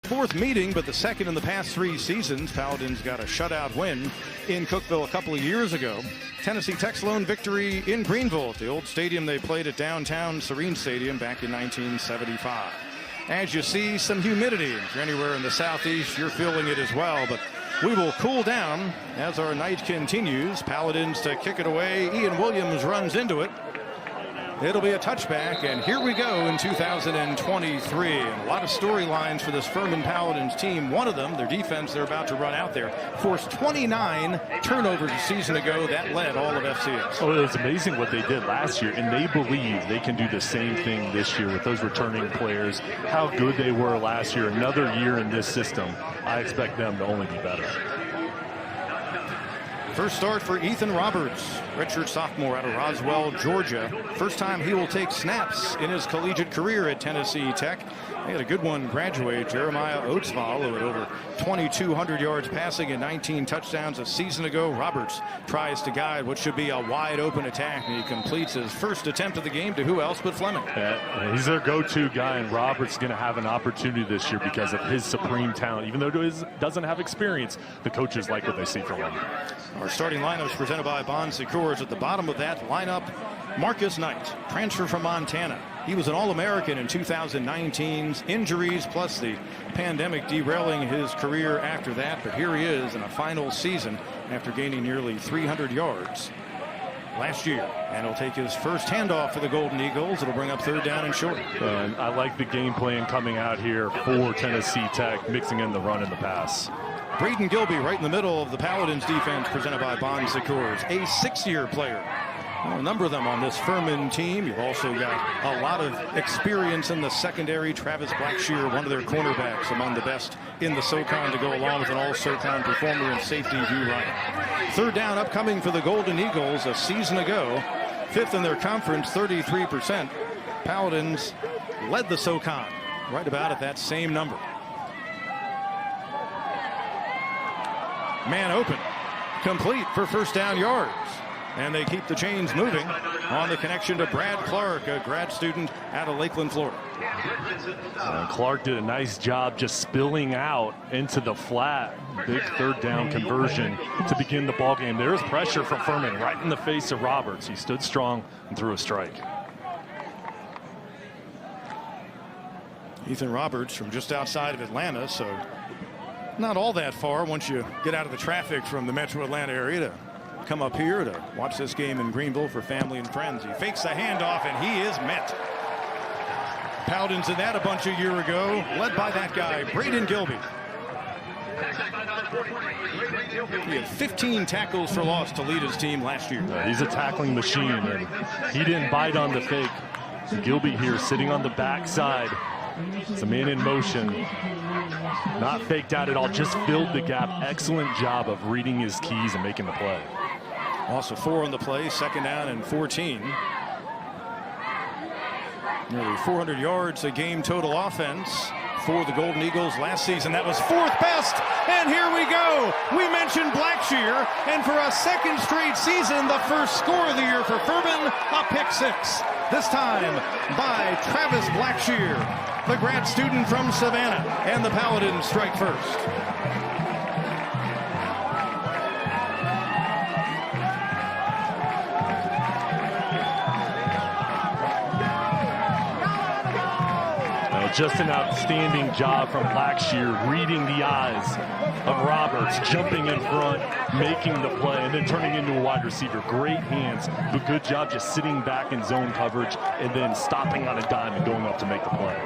Fourth meeting, but the second in the past 3 seasons. Paladins got a shutout win in Cookeville a couple of years ago. Tennessee Tech's lone victory in Greenville at the old stadium they played at downtown Serene Stadium back in 1975. As you see, some humidity. If you're anywhere in the southeast, you're feeling it as well. But we will cool down as our night continues. Paladins to kick it away. Ian Williams runs into it. It'll be a touchback, and here we go in 2023. And a lot of storylines for this Furman Paladins team. One of them, their defense, they're about to run out there, forced 29 turnovers a season ago. That led all of FCS. Oh, it's amazing what they did last year, and they believe they can do the same thing this year with those returning players. How good they were last year. Another year in this system. I expect them to only be better. First start for Ethan Roberts, redshirt sophomore out of Roswell, Georgia. First time he will take snaps in his collegiate career at Tennessee Tech. They had a good one graduate, Jeremiah Oatsvall, who had over 2,200 yards passing and 19 touchdowns a season ago. Roberts tries to guide what should be a wide open attack, and he completes his first attempt of the game to who else but Fleming. Yeah, he's their go-to guy, and Roberts is going to have an opportunity this year because of his supreme talent. Even though he doesn't have experience, the coaches like what they see from him. Our starting lineup is presented by Bon Secours. At the bottom of that lineup, Marcus Knight, transfer from Montana. He was an All-American in 2019's injuries, plus the pandemic derailing his career after that. But here he is in a final season after gaining nearly 300 yards last year. And he'll take his first handoff for the Golden Eagles. It'll bring up third down and short. And I like the game plan coming out here for Tennessee Tech, mixing in the run and the pass. Braden Gilby right in the middle of the Paladins defense, presented by Bon Secours, a 6-year player. Well, a number of them on this Furman team. You've also got a lot of experience in the secondary. Travis Blackshear, one of their cornerbacks, among the best in the SoCon, to go along with an all-SoCon performer and safety Hugh Ryan. Third down upcoming for the Golden Eagles a season ago. 5th in their conference, 33%. Paladins led the SoCon right about at that same number. Man open, complete for first down yards. And they keep the chains moving on the connection to Brad Clark, a grad student out of Lakeland, Florida. Clark did a nice job just spilling out into the flat. Big third down conversion to begin the ball game. There's pressure from Furman right in the face of Roberts. He stood strong and threw a strike. Ethan Roberts from just outside of Atlanta, so not all that far once you get out of the traffic from the metro Atlanta area to come up here to watch this game in Greenville for family and friends. He fakes the handoff, and he is met. Paladins did that a bunch a year ago, led by that guy, Braden Gilby. He had 15 tackles for loss to lead his team last year. He's a tackling machine, and he didn't bite on the fake. Gilby here sitting on the backside. It's a man in motion. Not faked out at all, just filled the gap. Excellent job of reading his keys and making the play. Also 4 on the play, second down and 14. Nearly 400 yards a game total offense for the Golden Eagles last season. That was 4th best, and here we go. We mentioned Blackshear, and for a second straight season, the first score of the year for Furman, a pick 6. This time by Travis Blackshear, the grad student from Savannah, and the Paladins strike first. Just an outstanding job from Blackshear, reading the eyes of Roberts, jumping in front, making the play, and then turning into a wide receiver. Great hands, but good job just sitting back in zone coverage and then stopping on a dime and going up to make the play.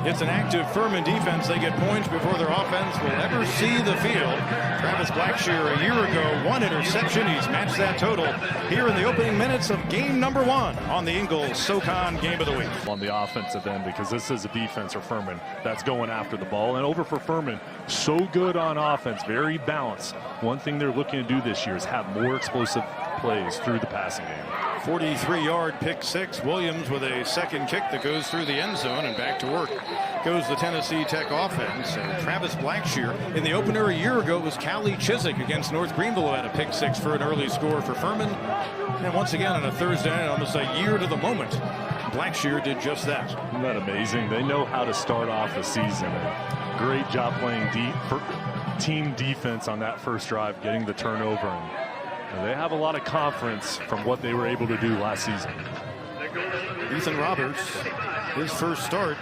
It's an active Furman defense. They get points before their offense will ever see the field. Travis Blackshear a year ago, 1 interception. He's matched that total here in the opening minutes of game number 1 on the Ingles SoCon Game of the Week. On the offensive end, because this is a defense for Furman that's going after the ball. And over for Furman, so good on offense, very balanced. One thing they're looking to do this year is have more explosive plays through the passing game. 43-yard pick 6. Williams with a second kick that goes through the end zone, and back to work goes the Tennessee Tech offense. Travis Blackshear in the opener a year ago was Callie Chiswick against North Greenville, who had a pick 6 for an early score for Furman. And once again on a Thursday night, almost a year to the moment, Blackshear did just that. Isn't that amazing? They know how to start off the season. great job playing deep for team defense on that first drive, getting the turnover. And they have a lot of confidence from what they were able to do last season. Ethan Roberts, his first start,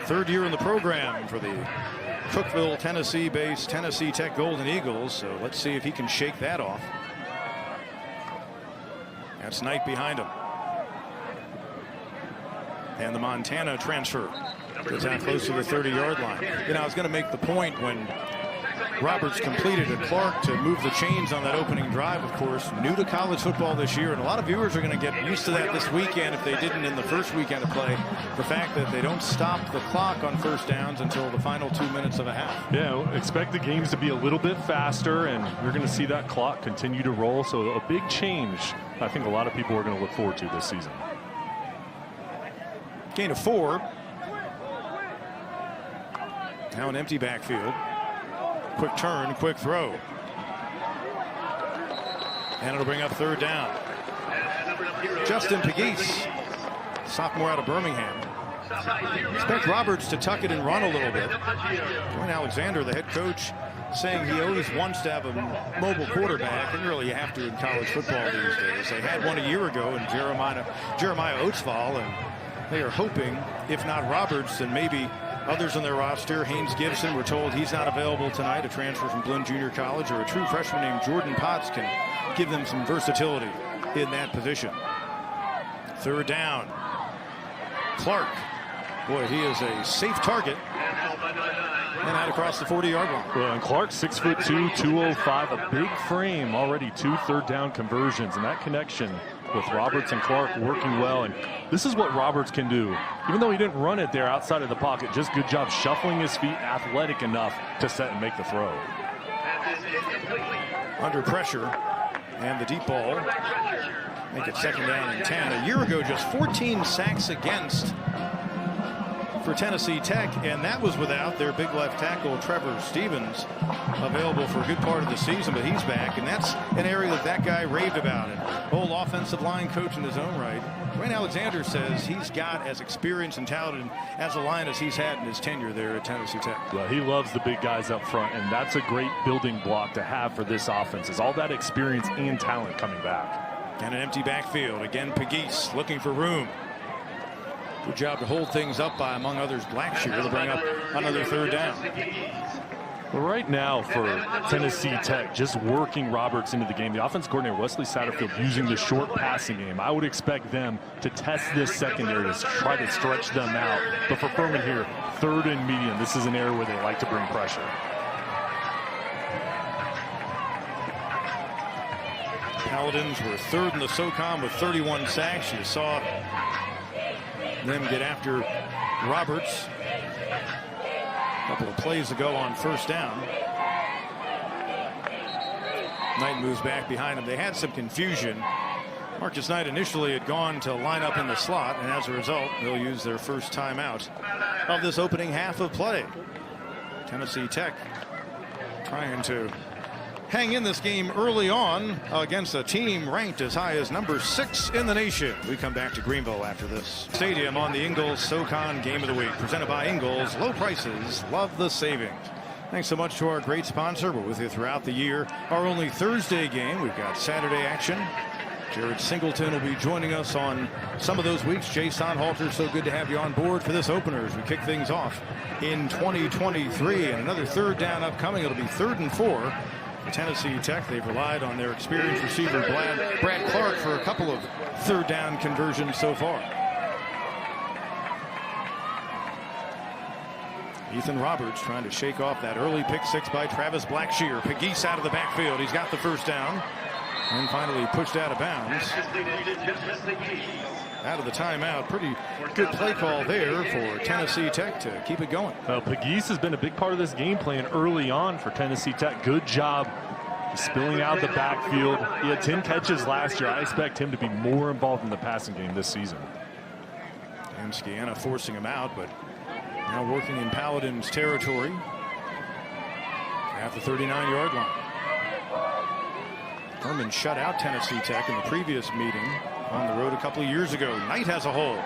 third year in the program for the Cookeville, Tennessee-based Tennessee Tech Golden Eagles. So let's see if he can shake that off. That's Knight behind him. And the Montana transfer gets out close to the 30-yard line. You know, I was going to make the point when Roberts completed it. Clark to move the chains on that opening drive, of course, new to college football this year, and a lot of viewers are going to get used to that this weekend if they didn't in the first weekend of play. The fact that they don't stop the clock on first downs until the final 2 minutes of a half. Yeah, expect the games to be a little bit faster, and you're going to see that clock continue to roll. So a big change I think a lot of people are going to look forward to this season. Gain of 4. Now an empty backfield. Quick turn, quick throw. And it'll bring up third down. Justin Pegues, sophomore out of Birmingham. Expect Roberts to tuck it and run a little bit. Dwayne Alexander, the head coach, saying he always wants to have a mobile quarterback, and really you have to in college football these days. They had one a year ago in Jeremiah Oatsvall, and they are hoping, if not Roberts, then maybe others on their roster. Haynes Gibson, we're told he's not available tonight, a transfer from Glenn Junior College, or a true freshman named Jordan Potts can give them some versatility in that position. Third down. Clark. Boy, he is a safe target. And out across the 40-yard line. Well, and Clark, 6'2", 205, a big frame, already 2 third-down conversions, and that connection with Roberts and Clark working well. And this is what Roberts can do. Even though he didn't run it there outside of the pocket, just good job shuffling his feet, athletic enough to set and make the throw. Under pressure, and the deep ball. Make it second down and 10. A year ago, just 14 sacks against for Tennessee Tech, and that was without their big left tackle Trevor Stevens, available for a good part of the season, but he's back, and that's an area that guy raved about. And whole offensive line coach in his own right. Dwayne Alexander says he's got as experienced and talented as a line as he's had in his tenure there at Tennessee Tech. Well, he loves the big guys up front, and that's a great building block to have for this offense, is all that experience and talent coming back. And an empty backfield. Again, Pegues looking for room. Good job to hold things up by, among others, Blackshear. They'll bring up another third down. Well, right now for Tennessee Tech, just working Roberts into the game. The offense coordinator, Wesley Satterfield, using the short passing game. I would expect them to test this secondary to try to stretch them out. But for Furman here, third and medium, this is an area where they like to bring pressure. Paladins were third in the SoCon with 31 sacks. You saw them get after Roberts a couple of plays ago on first down. Knight moves back behind him. They had some confusion. Marcus Knight initially had gone to line up in the slot, and as a result, they'll use their first timeout of this opening half of play. Tennessee Tech trying to hang in this game early on against a team ranked as high as number 6 in the nation. We come back to Greenville after this. Stadium on the Ingles SoCon Game of the Week, presented by Ingles. Low prices, love the savings. Thanks so much to our great sponsor. We're with you throughout the year. Our only Thursday game, we've got Saturday action. Jared Singleton will be joining us on some of those weeks. Jay Sonhalter, so good to have you on board for this opener as we kick things off in 2023. And another third down upcoming. It'll be 3rd and 4. Tennessee Tech, they've relied on their experienced receiver Brad Clark for a couple of third down conversions so far. Ethan Roberts trying to shake off that early pick 6 by Travis Blackshear. Pegues out of the backfield. He's got the first down and finally pushed out of bounds. Out of the timeout. Pretty good play call there for Tennessee Tech to keep it going. Well, Pegues has been a big part of this game plan early on for Tennessee Tech. Good job spilling out the backfield. He had 10 catches last year. I expect him to be more involved in the passing game this season. And Scianna forcing him out, but now working in Paladins territory at the 39-yard line. Furman shut out Tennessee Tech in the previous meeting on the road a couple of years ago. Knight has a hold.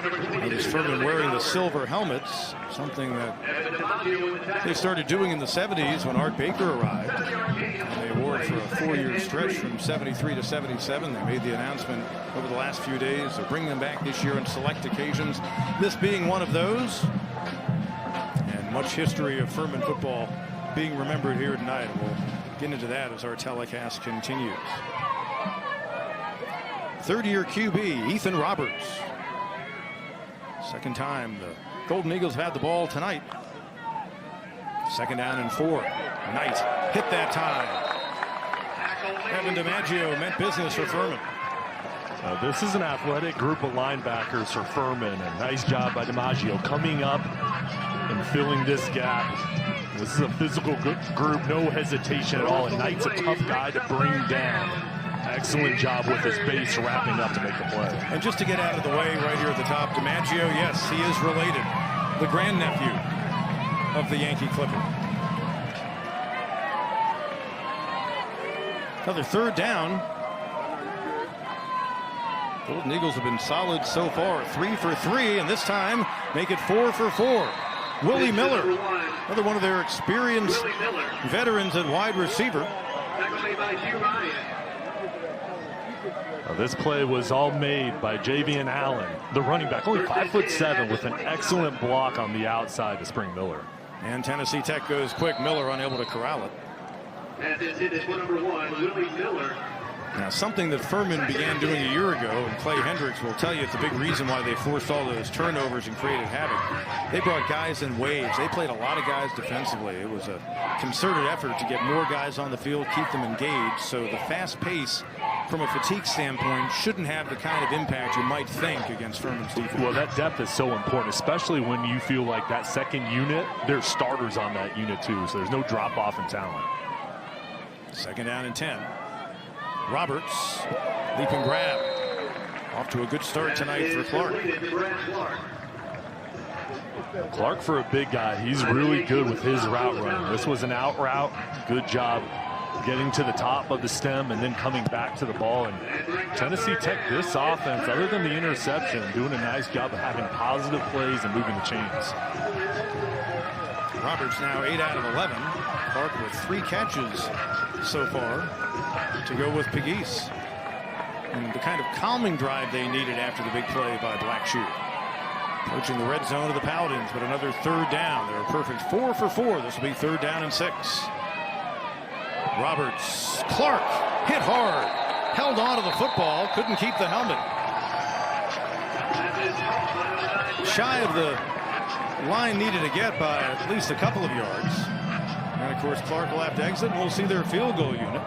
Notice Furman wearing the silver helmets, something that they started doing in the 70s when Art Baker arrived. And they wore it for a 4-year stretch from 73 to 77. They made the announcement over the last few days to bring them back this year on select occasions, this being one of those. And much history of Furman football being remembered here tonight. We'll get into that as our telecast continues. Third-year QB, Ethan Roberts. Second time the Golden Eagles have had the ball tonight. Second down and 4. Knight hit that time. Evan DiMaggio meant business for Furman. This is an athletic group of linebackers for Furman. A nice job by DiMaggio coming up and filling this gap. This is a physical group, no hesitation at all. And Knight's a tough guy to bring down. Excellent job with his base wrapping up to make the play. And just to get out of the way right here at the top, DiMaggio, yes, he is related. The grandnephew of the Yankee Clipper. Another third down. Golden Eagles have been solid so far. 3 for 3, and this time make it 4 for 4. Willie Miller, another one of their experienced veterans at wide receiver. This play was all made by Javian Allen, the running back, only 5'7", with an excellent block on the outside to Spring Miller. And Tennessee Tech goes quick. Miller unable to corral it. And this hit is number 1, Willie Miller. Now, something that Furman began doing a year ago, and Clay Hendricks will tell you it's a big reason why they forced all those turnovers and created havoc. They brought guys in waves. They played a lot of guys defensively. It was a concerted effort to get more guys on the field, keep them engaged. So the fast pace from a fatigue standpoint shouldn't have the kind of impact you might think against Furman's defense. Well, that depth is so important, especially when you feel like that second unit, there's starters on that unit too, so there's no drop off in talent. Second down and 10. Roberts, leap and grab. Off to a good start tonight for Clark. Clark, for a big guy, he's really good with his route running. This was an out route. Good job getting to the top of the stem and then coming back to the ball. And Tennessee Tech, this offense, other than the interception, doing a nice job of having positive plays and moving the chains. Roberts now 8 out of 11. Clark with 3 catches so far to go with Pegues. And the kind of calming drive they needed after the big play by Blackshear. Approaching the red zone of the Paladins, but another third down. They're a perfect 4 for 4. This will be third down and 6. Roberts, Clark hit hard, held on to the football, couldn't keep the helmet. Shy of the line needed to get by at least a couple of yards. And of course Clark will have to exit, and we'll see their field goal unit.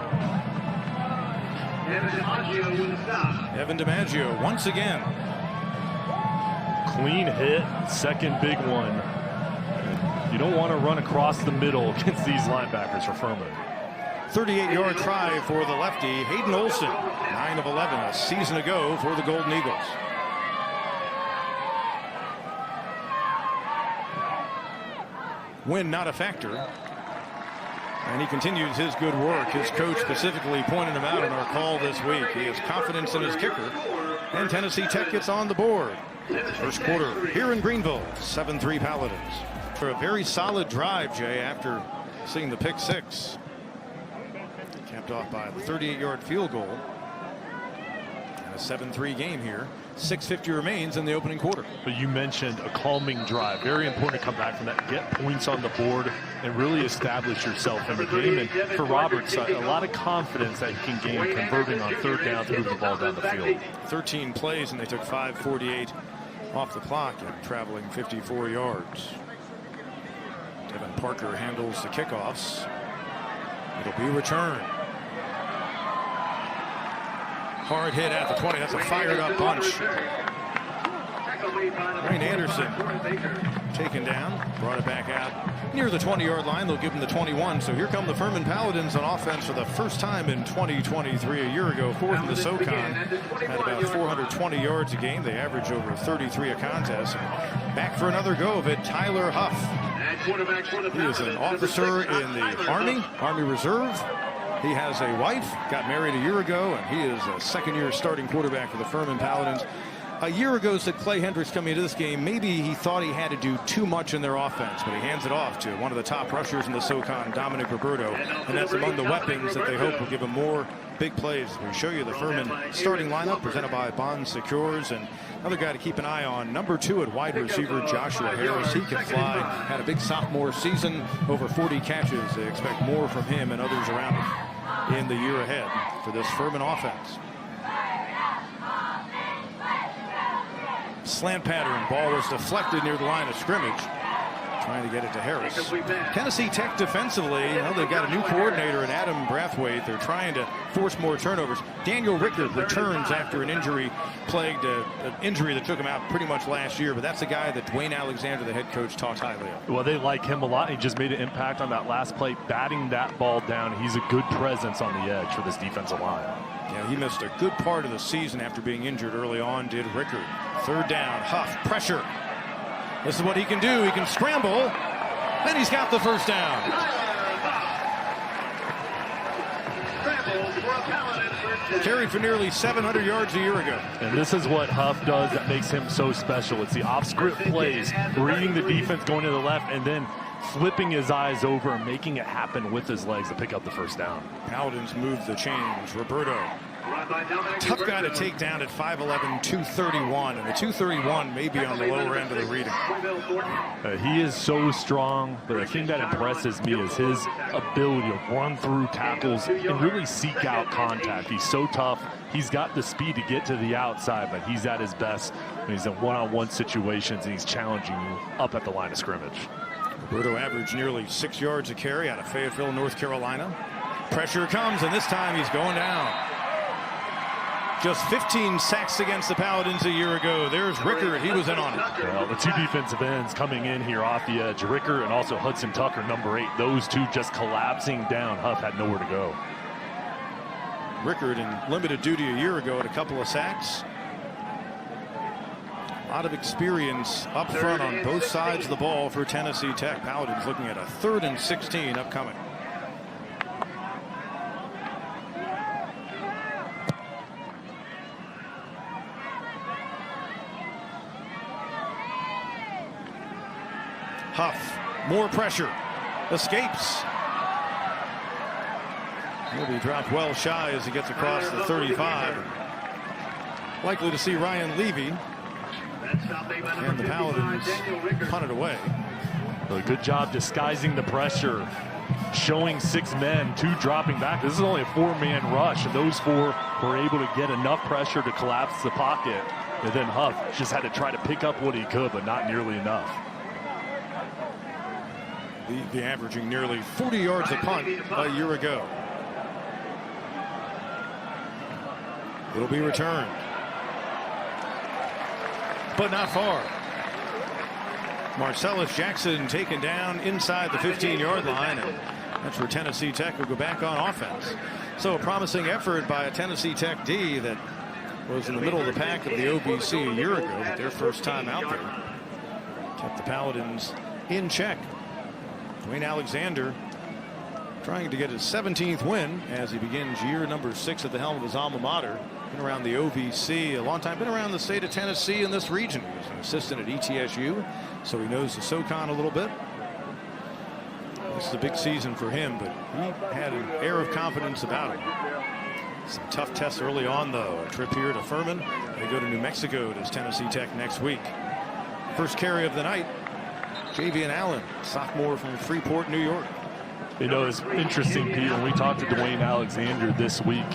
Evan DiMaggio once again. Clean hit, second big one. You don't want to run across the middle against these linebackers for Furman. 38-yard try for the lefty, Hayden Olson, 9 of 11 a season ago for the Golden Eagles. Win not a factor. And he continues his good work. His coach specifically pointed him out in our call this week. He has confidence in his kicker. And Tennessee Tech gets on the board. First quarter here in Greenville, 7-3 Paladins. For a very solid drive, Jay, after seeing the pick 6. Capped off by the 38-yard field goal. And a 7-3 game here. 6:50 remains in the opening quarter. But you mentioned a calming drive. Very important to come back from that, get points on the board, and really establish yourself in the game. And for Roberts, a lot of confidence that he can gain converting on third down to move the ball down the field. 13 plays, and they took 5:48 off the clock and traveling 54 yards. Devin Parker handles the kickoffs. It'll be returned. Hard hit at the 20. That's a fired up bunch. Wayne Anderson taken down, brought it back out near the 20-yard line. They'll give him the 21. So here come the Furman Paladins on offense for the first time in 2023. A year ago, fourth in the SoCon, had about 420 yards a game. They average over 33 a contest. And back for another go of it, Tyler Huff. He is an officer in the Army Reserve. He has a wife, got married a year ago, and he is a second-year starting quarterback for the Furman Paladins. a year ago said Clay Hendricks coming into this game, maybe he thought he had to do too much in their offense, but he hands it off to one of the top rushers in the SoCon, Dominic Roberto, and that's among the weapons that they hope will give him more big plays. We show you the Furman starting lineup presented by Bond Secures, and another guy to keep an eye on, number 2 at wide receiver, Joshua Harris. He can fly, had a big sophomore season, over 40 catches. They expect more from him and others around him in the year ahead for this Furman offense. Slant pattern, ball was deflected near the line of scrimmage. Trying to get it to Harris. Tennessee Tech defensively, they've got a new coordinator in Adam Brathwaite. They're trying to force more turnovers. Daniel Rickard returns after an injury-plagued injury that took him out pretty much last year, but that's a guy that Dwayne Alexander, the head coach, talked highly of. Well, they like him a lot. He just made an impact on that last play, batting that ball down. He's a good presence on the edge for this defensive line. Yeah, he missed a good part of the season after being injured early on, did Rickard. Third down, Huff, pressure. This is what he can do. He can scramble, and he's got the first down. Carried for nearly 700 yards a year ago. And this is what Huff does that makes him so special. It's the off-script plays, reading the defense, going to the left, and then flipping his eyes over and making it happen with his legs to pick up the first down. Paladins move the chains. Roberto, tough guy to take down at 5'11", 231, and the 231 may be on the lower end of the reading. He is so strong, but the thing that impresses me is his ability to run through tackles and really seek out contact. He's so tough. He's got the speed to get to the outside, but he's at his best when he's in one-on-one situations and he's challenging you up at the line of scrimmage. Roberto averaged nearly 6 yards a carry out of Fayetteville, North Carolina. Pressure comes, and this time he's going down. Just 15 sacks against the Paladins a year ago. There's Rickard. He was in on it. Well, the two defensive ends coming in here off the edge, Rickard and also Hudson Tucker, number 8. Those two just collapsing down. Huff had nowhere to go. Rickard in limited duty a year ago at a couple of sacks. A lot of experience up front on both sides of the ball for Tennessee Tech. Paladins looking at a 3rd and 16 upcoming. Huff, more pressure, escapes. He'll be dropped well shy as he gets across the 35. Likely to see Ryan Levy. And the Paladins punt it away. So a good job disguising the pressure, showing 6 men, 2 dropping back. This is only a 4-man rush, and those 4 were able to get enough pressure to collapse the pocket. And then Huff just had to try to pick up what he could, but not nearly enough. The averaging nearly 40 yards a punt a year ago. It'll be returned, but not far. Marcellus Jackson taken down inside the 15-yard line, and that's where Tennessee Tech will go back on offense. So a promising effort by a Tennessee Tech D that was in the middle of the pack of the OVC a year ago, but their first time out there kept the Paladins in check. Dwayne Alexander trying to get his 17th win as he begins year number 6 at the helm of his alma mater. Been around the OVC a long time, been around the state of Tennessee in this region. He was an assistant at ETSU, so he knows the SoCon a little bit. This is a big season for him, but he had an air of confidence about him. Some tough tests early on, though. A trip here to Furman. They go to New Mexico to Tennessee Tech next week. First carry of the night, Javian Allen, sophomore from Freeport, New York. You know, it's interesting, Pete, when we talked to Dwayne Alexander this week,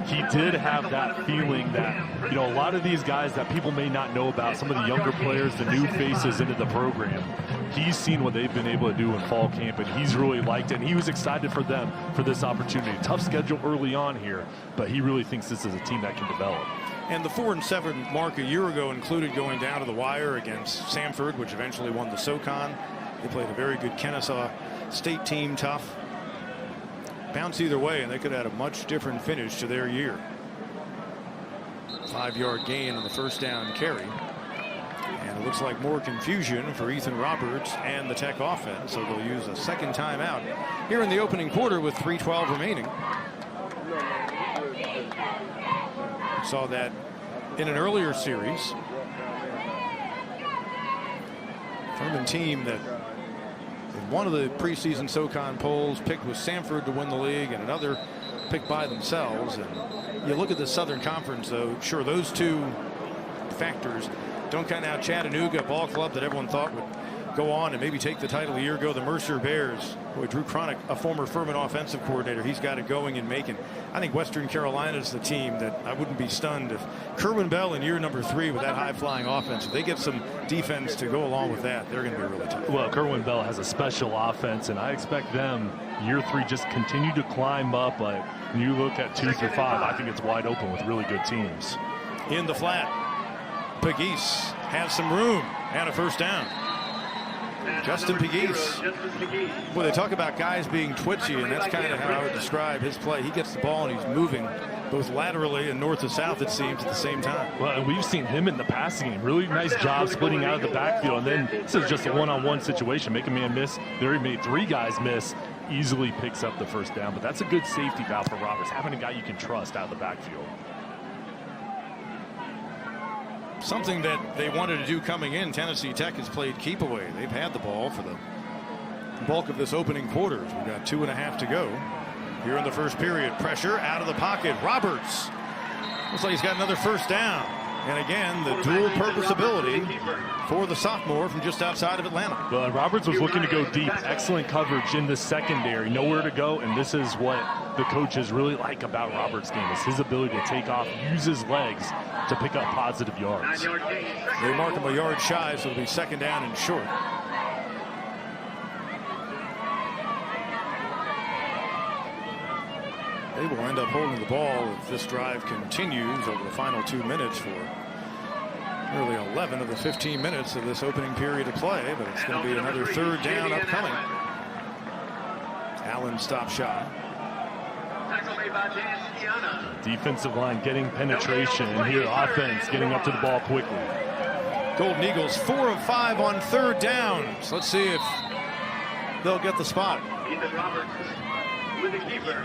he did have that feeling that, you know, a lot of these guys that people may not know about, some of the younger players, the new faces into the program, he's seen what they've been able to do in fall camp, and he's really liked it, and he was excited for them for this opportunity. Tough schedule early on here, but he really thinks this is a team that can develop. And the 4-7 mark a year ago included going down to the wire against Samford, which eventually won the SoCon. They played a very good Kennesaw State team, tough. Bounce either way, and they could have had a much different finish to their year. 5-yard gain on the first down carry. And it looks like more confusion for Ethan Roberts and the Tech offense, so they'll use a second timeout here in the opening quarter with 3:12 remaining. Saw that in an earlier series. Furman team that in one of the preseason SoCon polls picked with Samford to win the league, and another picked by themselves. And you look at the Southern Conference, though, sure, those two factors don't count out Chattanooga, a ball club that everyone thought would go on and maybe take the title a year ago. The Mercer Bears, boy, Drew Cronick, a former Furman offensive coordinator, he's got it going in Macon. I think Western Carolina is the team that I wouldn't be stunned if Kerwin Bell in year number 3 with that high-flying offense, if they get some defense to go along with that, they're going to be really tough. Well, Kerwin Bell has a special offense, and I expect them year 3 just continue to climb up. But when you look at 2 through 5, I think it's wide open with really good teams. In the flat, Pegues has some room and a first down. Justin Pegues. Well, they talk about guys being twitchy, and that's kind of how I would describe his play. He gets the ball and he's moving both laterally and north to south, it seems, at the same time. Well, and we've seen him in the passing game. Really nice job splitting out of the backfield. And then this is just a one-on-one situation. Make a man miss. There he made 3 guys miss. Easily picks up the first down. But that's a good safety valve for Roberts, having a guy you can trust out of the backfield. Something that they wanted to do coming in, Tennessee Tech has played keep away. They've had the ball for the bulk of this opening quarter. We've got 2.5 to go here in the first period. Pressure out of the pocket. Roberts looks like he's got another first down. And again, the dual purpose ability for the sophomore from just outside of Atlanta. Well, Roberts was looking to go deep. Excellent coverage in the secondary. Nowhere to go. And this is what the coaches really like about Roberts' game, is his ability to take off, use his legs to pick up positive yards. They mark him a yard shy, so it'll be second down and short. They will end up holding the ball if this drive continues over the final 2 minutes for nearly 11 of the 15 minutes of this opening period of play, but it's going to be another third down upcoming. Allen stopped shy. Defensive line getting penetration, and here offense getting up to the ball quickly. Golden Eagles 4 of 5 on third down. So let's see if they'll get the spot. Ethan Roberts with the keeper.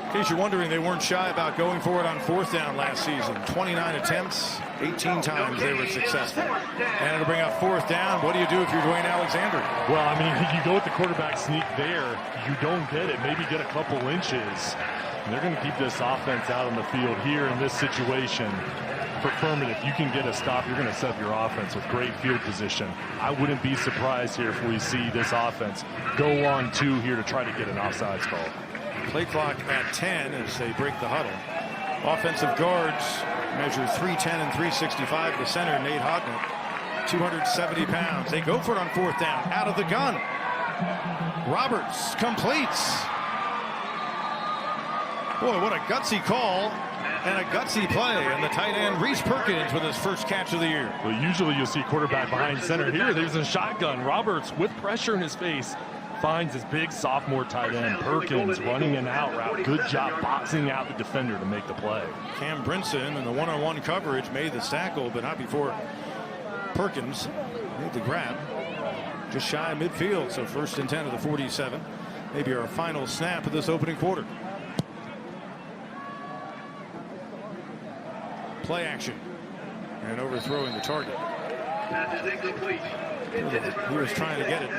In case you're wondering, they weren't shy about going for it on fourth down last season. 29 attempts, 18 times they were successful. And it'll bring up fourth down. What do you do if you're Dwayne Alexander? Well, I mean, you go with the quarterback sneak there. You don't get it. Maybe get a couple inches. And they're going to keep this offense out on the field here in this situation. For Furman, if you can get a stop, you're going to set up your offense with great field position. I wouldn't be surprised here if we see this offense go on 2 here to try to get an offsides call. Play clock at 10 as they break the huddle. Offensive guards measure 310 and 365. The center, Nate Hodnett, 270 pounds. They go for it on fourth down. Out of the gun. Roberts completes. Boy, what a gutsy call and a gutsy play. And the tight end, Reese Perkins, with his first catch of the year. Well, usually you'll see quarterback behind center. Here, there's a shotgun. Roberts, with pressure in his face, finds his big sophomore tight end, Perkins, running an out route. Good job boxing out the defender to make the play. Cam Brinson in the one-on-one coverage made the tackle, but not before Perkins made the grab. Just shy of midfield, so first and 10 of the 47. Maybe our final snap of this opening quarter. Play action. And overthrowing the target. He was trying to get it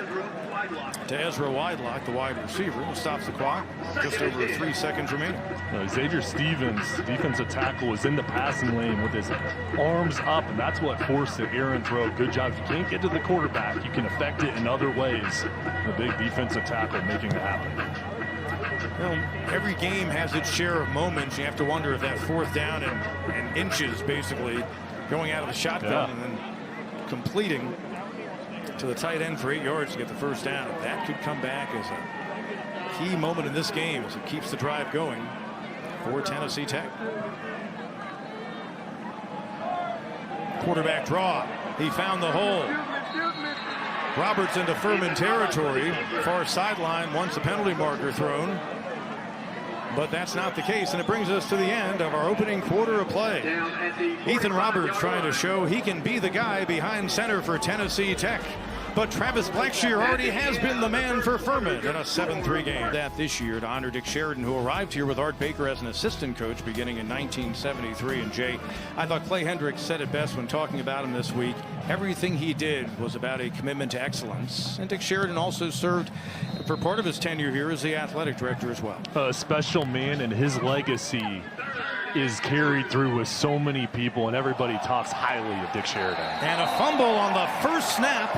to Ezra Widelock, the wide receiver, who stops the clock. Just over 3 seconds remaining. Xavier Stevens, defensive tackle, was in the passing lane with his arms up, and that's what forced the errant throw. Good job. If you can't get to the quarterback, you can affect it in other ways. The big defensive tackle making it happen. Well, every game has its share of moments. You have to wonder if that fourth down and inches, basically, going out of the shotgun and then completing to the tight end for 8 yards to get the first down. That could come back as a key moment in this game as it keeps the drive going for Tennessee Tech. Quarterback draw. He found the hole. Roberts into Furman territory. Far sideline, once a penalty marker thrown. But that's not the case, and it brings us to the end of our opening quarter of play. Ethan Roberts trying to show he can be the guy behind center for Tennessee Tech. but Travis Blackshear already has been the man for Furman in a 7-3 game. That this year to honor Dick Sheridan, who arrived here with Art Baker as an assistant coach beginning in 1973. And Jay, I thought Clay Hendricks said it best when talking about him this week. Everything he did was about a commitment to excellence. And Dick Sheridan also served for part of his tenure here as the athletic director as well. A special man, and his legacy is carried through with so many people, and everybody talks highly of Dick Sheridan. And a fumble on the first snap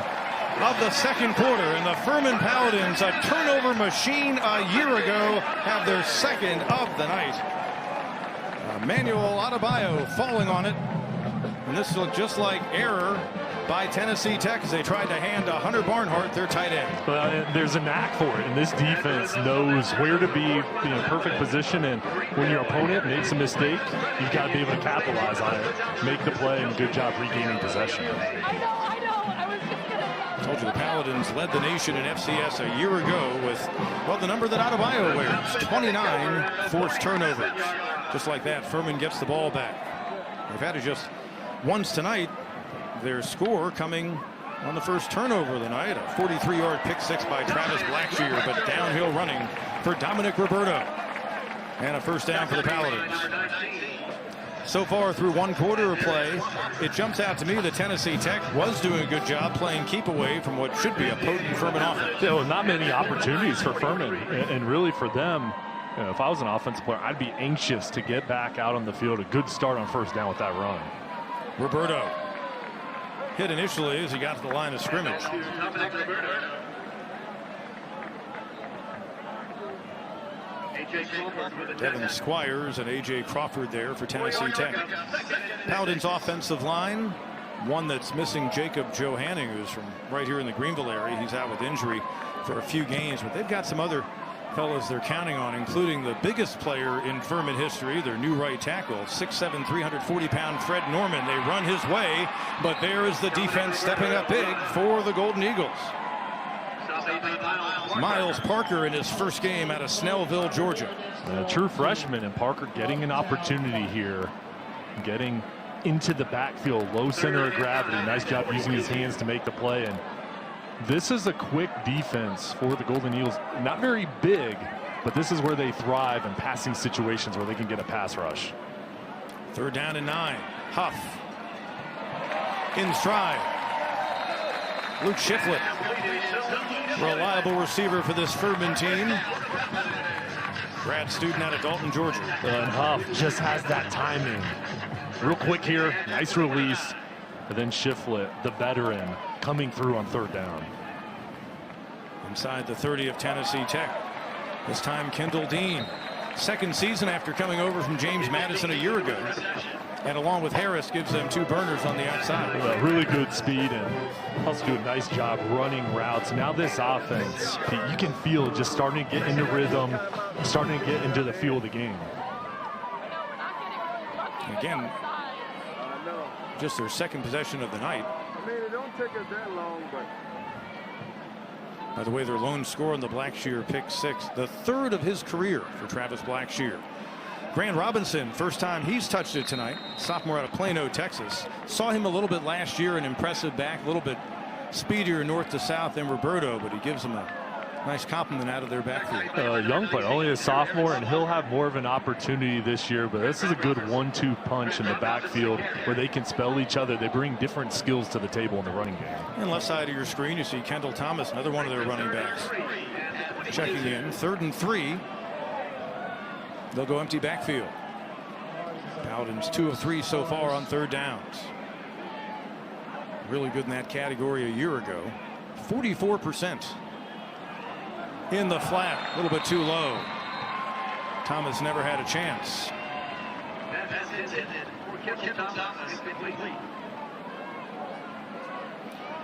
of the second quarter, and the Furman Paladins, a turnover machine a year ago, have their second of the night. Emmanuel Adebayo falling on it, and this looked just like error by Tennessee Tech as they tried to hand to Hunter Barnhart, their tight end. There's a knack for it, and this defense knows where to be in perfect position, and when your opponent makes a mistake, you've got to be able to capitalize on it, make the play, and good job regaining possession. I told you the Paladins led the nation in FCS a year ago with, well, the number that Adebayo wears, 29 forced turnovers. Just like that, Furman gets the ball back. They've had it just once tonight. Their score coming on the first turnover of the night, a 43-yard pick six by Travis Blackshear, but downhill running for Dominic Roberto. And a first down for the Paladins. So far through one quarter of play, it jumps out to me that Tennessee Tech was doing a good job playing keep away from what should be a potent Furman offense. Not many opportunities for Furman, and really for them, if I was an offensive player, I'd be anxious to get back out on the field. A good start on first down with that run. Roberto hit initially as he got to the line of scrimmage. Devin Squires and A.J. Crawford there for Tennessee Tech. Paladins offensive line, one that's missing Jacob Johanning, who's from right here in the Greenville area. He's out with injury for a few games, but they've got some other fellas they're counting on, including the biggest player in Furman history, their new right tackle, 6'7", 340-pound Fred Norman. They run his way, but there is the defense stepping up big for the Golden Eagles. Miles Parker in his first game out of Snellville, Georgia. A true freshman, and Parker getting an opportunity here, getting into the backfield, low center of gravity. Nice job using his hands to make the play. And this is a quick defense for the Golden Eagles. Not very big, but this is where they thrive in passing situations where they can get a pass rush. Third down and 9. Huff in stride. Luke Shiflett, reliable receiver for this Furman team. Grad student out of Dalton, Georgia. And Huff just has that timing. Real quick here, nice release. And then Shiflett, the veteran, coming through on third down. Inside the 30 of Tennessee Tech. This time Kendall Dean. Second season after coming over from James Madison a year ago. And along with Harris, gives them two burners on the outside. Really good speed, and also do a nice job running routes. Now this offense, you can feel it just starting to get into rhythm, starting to get into the feel of the game. Again, just their second possession of the night. I mean, it don't take us that long, but. By the way, their lone score on the Blackshear pick six, the third of his career for Travis Blackshear. Grant Robinson, first time he's touched it tonight, sophomore out of Plano, Texas. Saw him a little bit last year, an impressive back, a little bit speedier north to south than Roberto, but he gives him a nice compliment out of their backfield. Young player, only a sophomore, and he'll have more of an opportunity this year, but this is a good 1-2 punch in the backfield where they can spell each other. They bring different skills to the table in the running game. And left side of your screen, you see Kendall Thomas, another one of their running backs. Checking in, 3rd and 3. They'll go empty backfield. Paladins 2 of 3 so far on third downs. Really good in that category a year ago. 44% in the flat, a little bit too low. Thomas never had a chance.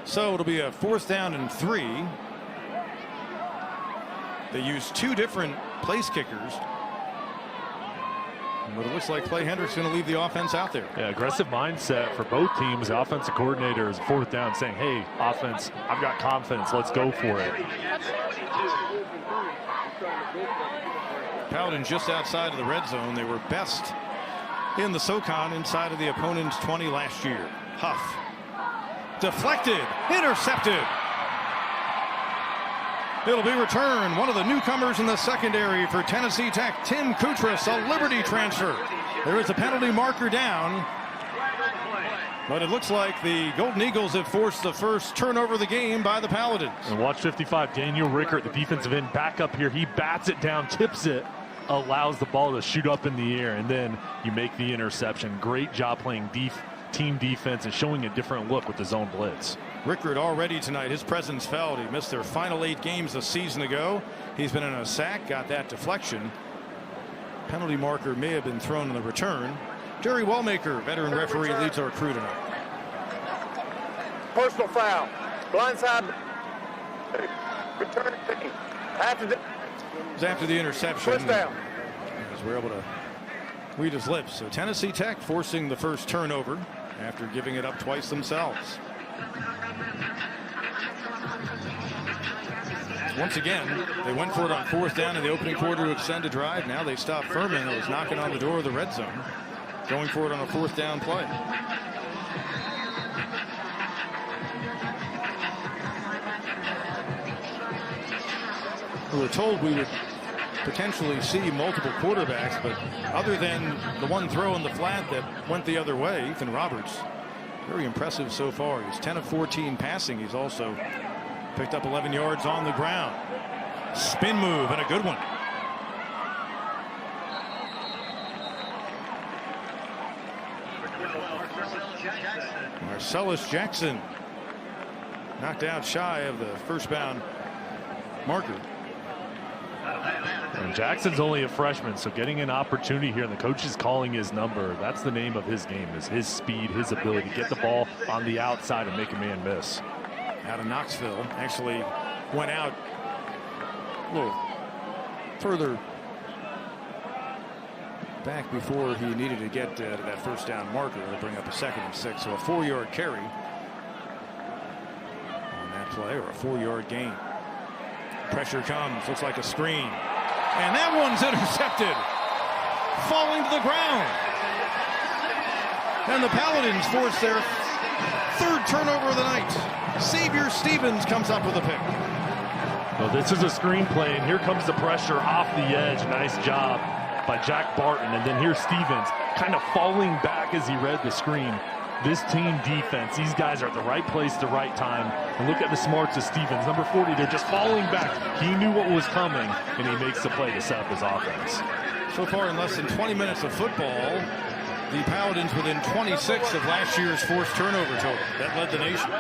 So it'll be a 4th down and 3. They use 2 different place kickers. But it looks like Clay Hendricks going to leave the offense out there. Yeah, aggressive mindset for both teams. The offensive coordinator is 4th down saying, hey, offense, I've got confidence. Let's go for it. Paladins just outside of the red zone. They were best in the SoCon inside of the opponent's 20 last year. Huff deflected, intercepted. It'll be returned. One of the newcomers in the secondary for Tennessee Tech, Tim Kutras, a Liberty transfer. There is a penalty marker down. But it looks like the Golden Eagles have forced the first turnover of the game by the Paladins. And watch 55, Daniel Rickert, the defensive end, back up here. He bats it down, tips it, allows the ball to shoot up in the air, and then you make the interception. Great job playing team defense and showing a different look with the zone blitz. Rickert already tonight, his presence felt. He missed their final 8 games a season ago. He's been in a sack, got that deflection. Penalty marker may have been thrown in the return. Jerry Wellmaker, veteran referee, leads our crew tonight. Personal foul. Blindside. Return team. It was after the interception. First down. As we're able to read his lips. So Tennessee Tech forcing the first turnover after giving it up twice themselves. Once again, they went for it on 4th down in the opening quarter to extend a drive. Now they stop Furman, who was knocking on the door of the red zone, going for it on a 4th down play. We were told we would potentially see multiple quarterbacks, but other than the one throw in the flat that went the other way, Ethan Roberts, very impressive so far. He's 10 of 14 passing. He's also picked up 11 yards on the ground. Spin move and a good one. Marcellus Jackson knocked out shy of the first bound marker. And Jackson's only a freshman, so getting an opportunity here, and the coach is calling his number. That's the name of his game, is his speed, his ability to get the ball on the outside and make a man miss. Out of Knoxville, actually went out a little further back before he needed to get to that first down marker to bring up a 2nd and 6. So a 4-yard carry on that play, or a 4-yard gain. Pressure comes, looks like a screen, and that one's intercepted, falling to the ground. And the Paladins force their 3rd turnover of the night. Xavier Stevens comes up with a pick. Well, this is a screen play, and here comes the pressure off the edge. Nice job by Jack Barton, and then here's Stevens kind of falling back as he read the screen. This team defense, these guys are at the right place, the right time. And look at the smarts of Stevens. Number 40, they're just falling back. He knew what was coming, and he makes the play to set up his offense. So far in less than 20 minutes of football, the Paladins within 26 of last year's forced turnover total. That led the nation.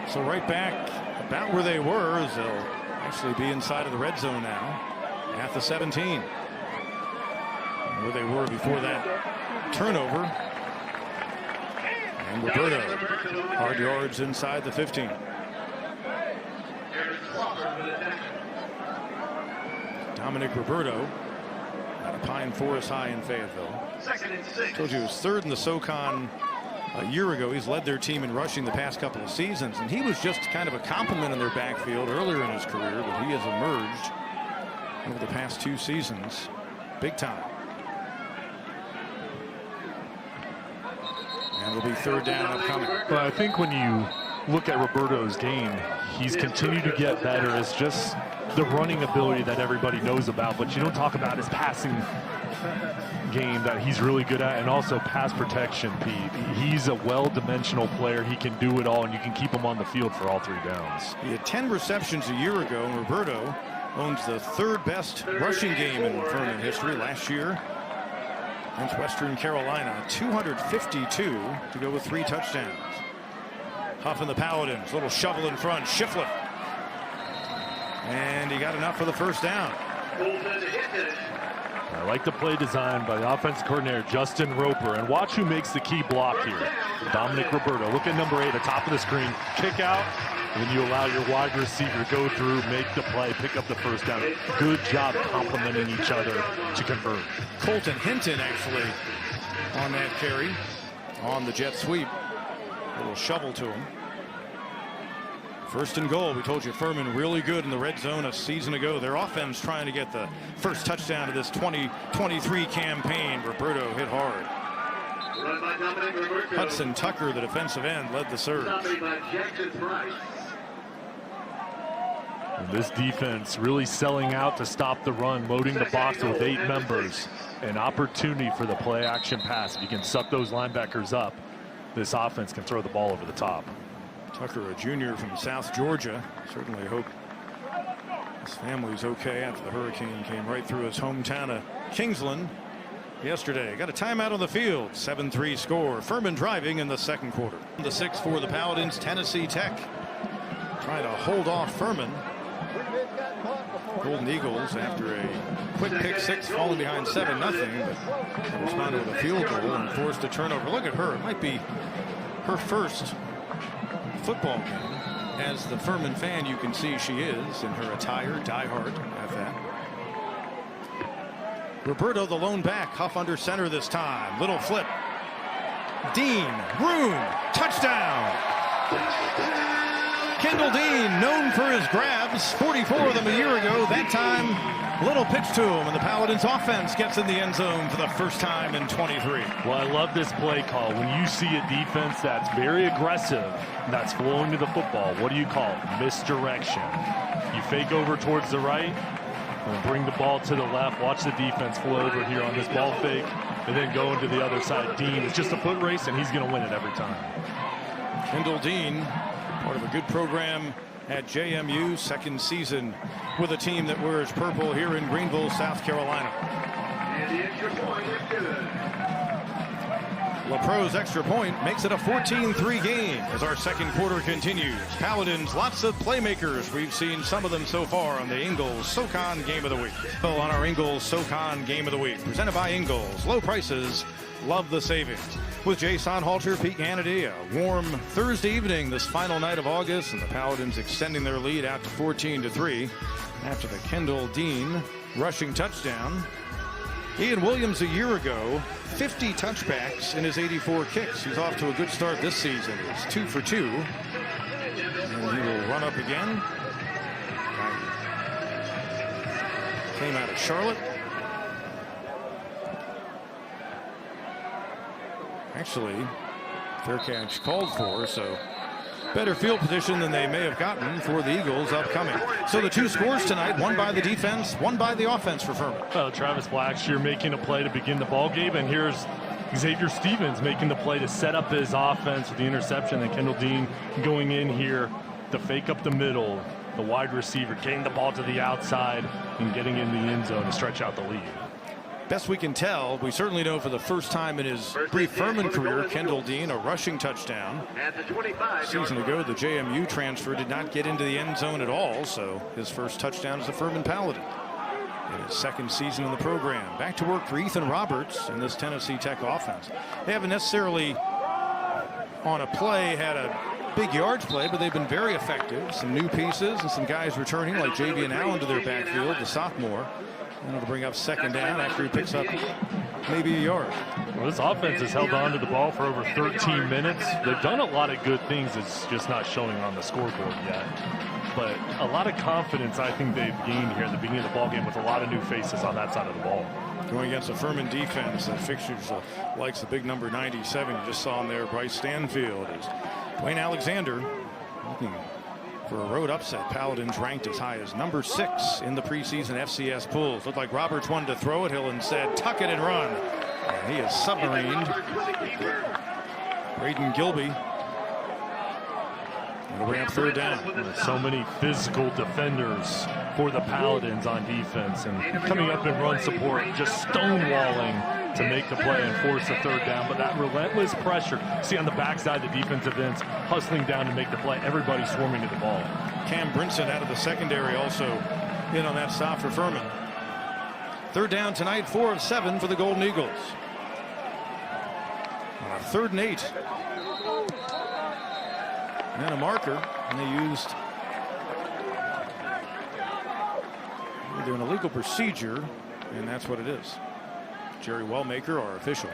So right back about where they were, as they'll actually be inside of the red zone now at the 17. Where they were before that turnover. And Roberto, hard yards inside the 15. Dominic Roberto out of Pine Forest High in Fayetteville. Told you he was 3rd in the SoCon a year ago. He's led their team in rushing the past couple of seasons, and he was just kind of a compliment in their backfield earlier in his career, but he has emerged over the past 2 seasons big time. And it'll be 3rd down upcoming. But I think when you look at Roberto's game, he's continued to get better. It's just the running ability that everybody knows about, but you don't talk about his passing game that he's really good at, and also pass protection, Pete. He's a well-dimensional player. He can do it all, and you can keep him on the field for all 3 downs. He had 10 receptions a year ago, and Roberto owns the 3rd best rushing game in Furman history last year against Western Carolina. 252 to go with 3 touchdowns. Huffing the Paladins, little shovel in front, Schiffler. And he got enough for the first down. I like the play design by the offensive coordinator, Justin Roper. And watch who makes the key block here. Dominic Roberto. Look at number 8 at the top of the screen. Kick out. And then you allow your wide receiver to go through, make the play, pick up the first down. Good job complementing each other to convert. Colton Hinton actually on that carry on the jet sweep. A little shovel to him. 1st and goal. We told you Furman really good in the red zone a season ago. Their offense trying to get the first touchdown of this 2023 campaign. Roberto hit hard. Hudson Tucker, the defensive end, led the surge. This defense really selling out to stop the run, loading the box with 8 members. An opportunity for the play action pass. If you can suck those linebackers up, this offense can throw the ball over the top. Tucker, a junior from South Georgia, certainly hope his family's okay after the hurricane came right through his hometown of Kingsland yesterday. Got a timeout on the field. 7-3 score. Furman driving in the second quarter. The 6 for the Paladins. Tennessee Tech trying to hold off Furman. Golden Eagles, after a quick pick 6, falling behind 7-0, but responded with a field goal and forced a turnover. Look at her. It might be her first football game. As the Furman fan, you can see she is in her attire, diehard at that. Roberto, the lone back, Huff under center this time. Little flip. Dean, room, touchdown. Kendall Dean, known for his grabs, 44 of them a year ago. That time, little pitch to him, and the Paladins offense gets in the end zone for the first time in 23. Well, I love this play call. When you see a defense that's very aggressive, that's flowing to the football, what do you call it? Misdirection. You fake over towards the right, and bring the ball to the left. Watch the defense flow over here on this ball fake, and then go into the other side. Dean, it's just a foot race, and he's going to win it every time. Kendall Dean, part of a good program at JMU, second season with a team that wears purple here in Greenville, South Carolina. And the extra point is good. LaPro's extra point makes it a 14-3 game as our second quarter continues. Paladins, lots of playmakers. We've seen some of them so far on the Ingles SoCon Game of the Week. So on our Ingles SoCon Game of the Week, presented by Ingles. Low prices, love the savings. With Jason Halter, Pete Hannity, a warm Thursday evening, this final night of August, and the Paladins extending their lead out to 14-3 after the Kendall Dean rushing touchdown. Ian Williams a year ago, 50 touchbacks in his 84 kicks. He's off to a good start this season. He's 2 for 2. And he will run up again. Came out of Charlotte. Actually, fair catch called for, so better field position than they may have gotten for the Eagles upcoming. So the 2 scores tonight, one by the defense, one by the offense for Furman. Well, Travis Blackshear making a play to begin the ball game, and here's Xavier Stevens making the play to set up his offense with the interception, and Kendall Dean going in here to fake up the middle, the wide receiver, getting the ball to the outside and getting in the end zone to stretch out the lead. Best we can tell, we certainly know for the first time in his brief Furman career, Kendall Dean, a rushing touchdown. At the 25. Season ago, the JMU transfer did not get into the end zone at all, so his first touchdown as a Furman Paladin in his second season in the program. Back to work for Ethan Roberts in this Tennessee Tech offense. They haven't necessarily, on a play, had a big yards play, but they've been very effective. Some new pieces and some guys returning like Javian Allen to their backfield, the sophomore. And it'll bring up second down after he picks up maybe a yard. Well, this offense has held on to the ball for over 13 minutes. They've done a lot of good things. It's just not showing on the scoreboard yet. But a lot of confidence I think they've gained here at the beginning of the ball game with a lot of new faces on that side of the ball. Going against a Furman defense that fixtures likes the big number 97. You just saw him there, Bryce Stanfield. Is Dwayne Alexander looking for a road upset. Paladins ranked as high as number 6 in the preseason FCS polls. Looked like Roberts wanted to throw it. Hill instead tuck it and run. And he is submarined. Braden Gilby. It'll bring up third down. So many physical defenders for the Paladins on defense, and coming up in run support, just stonewalling to make the play and force a third down. But that relentless pressure, see on the backside, the defensive ends hustling down to make the play. Everybody swarming to the ball. Cam Brinson out of the secondary also in on that stop for Furman. Third down tonight, 4 of 7 for the Golden Eagles. On a 3rd and 8. And a marker, and they used either an illegal procedure, and that's what it is. Jerry Wellmaker, our official.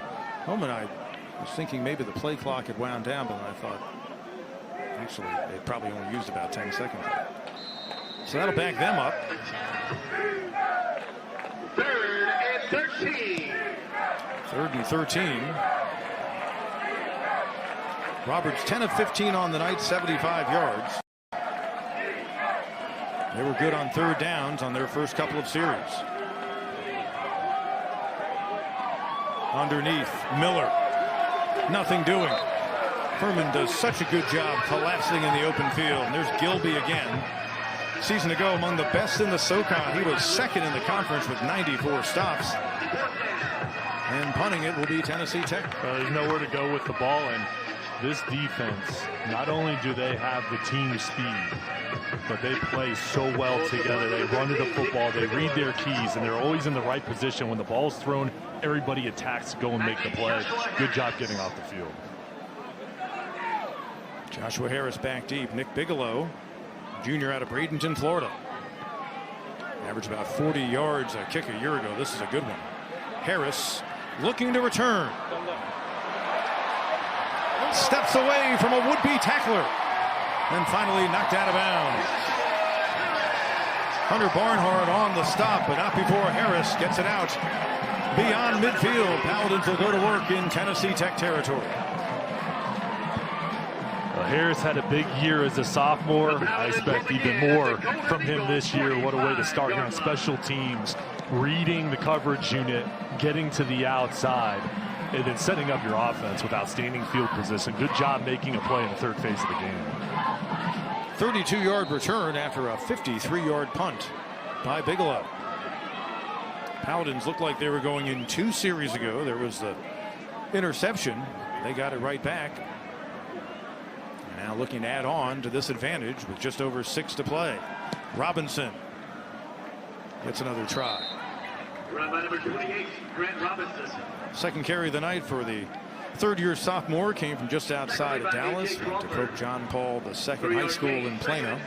Moment I was thinking maybe the play clock had wound down, but I thought actually they probably only used about 10 seconds. So that'll back them up. 3rd and 13. 3rd and 13. Roberts 10 of 15 on the night, 75 yards. They were good on third downs on their first couple of series. Underneath, Miller. Nothing doing. Furman does such a good job collapsing in the open field. And there's Gilby again. Season ago, among the best in the SoCon. He was second in the conference with 94 stops. And punting it will be Tennessee Tech. There's nowhere to go with the ball, and this defense, not only do they have the team speed, but they play so well together. They run to the football, they read their keys, and they're always in the right position. When the ball's thrown, everybody attacks to go and make the play. Good job getting off the field. Joshua Harris back deep. Nick Bigelow, junior out of Bradenton, Florida. Averaged about 40 yards a kick a year ago. This is a good one. Harris looking to return. Steps away from a would-be tackler. And finally knocked out of bounds. Hunter Barnhart on the stop, but not before Harris gets it out. Beyond midfield, Paladins will go to work in Tennessee Tech territory. Harris had a big year as a sophomore. I expect even more from him this year. What a way to start here on special teams. Reading the coverage unit, getting to the outside, and then setting up your offense with outstanding field position. Good job making a play in the third phase of the game. 32-yard return after a 53-yard punt by Bigelow. Paladins looked like they were going in 2 series ago. There was the interception. They got it right back. Now looking to add on to this advantage with just over 6 to play. Robinson gets another try. Run by number 28, Grant Robinson. Second carry of the night for the third-year sophomore. Came from just outside of Dallas. Went to Pope John Paul II High School in Plano.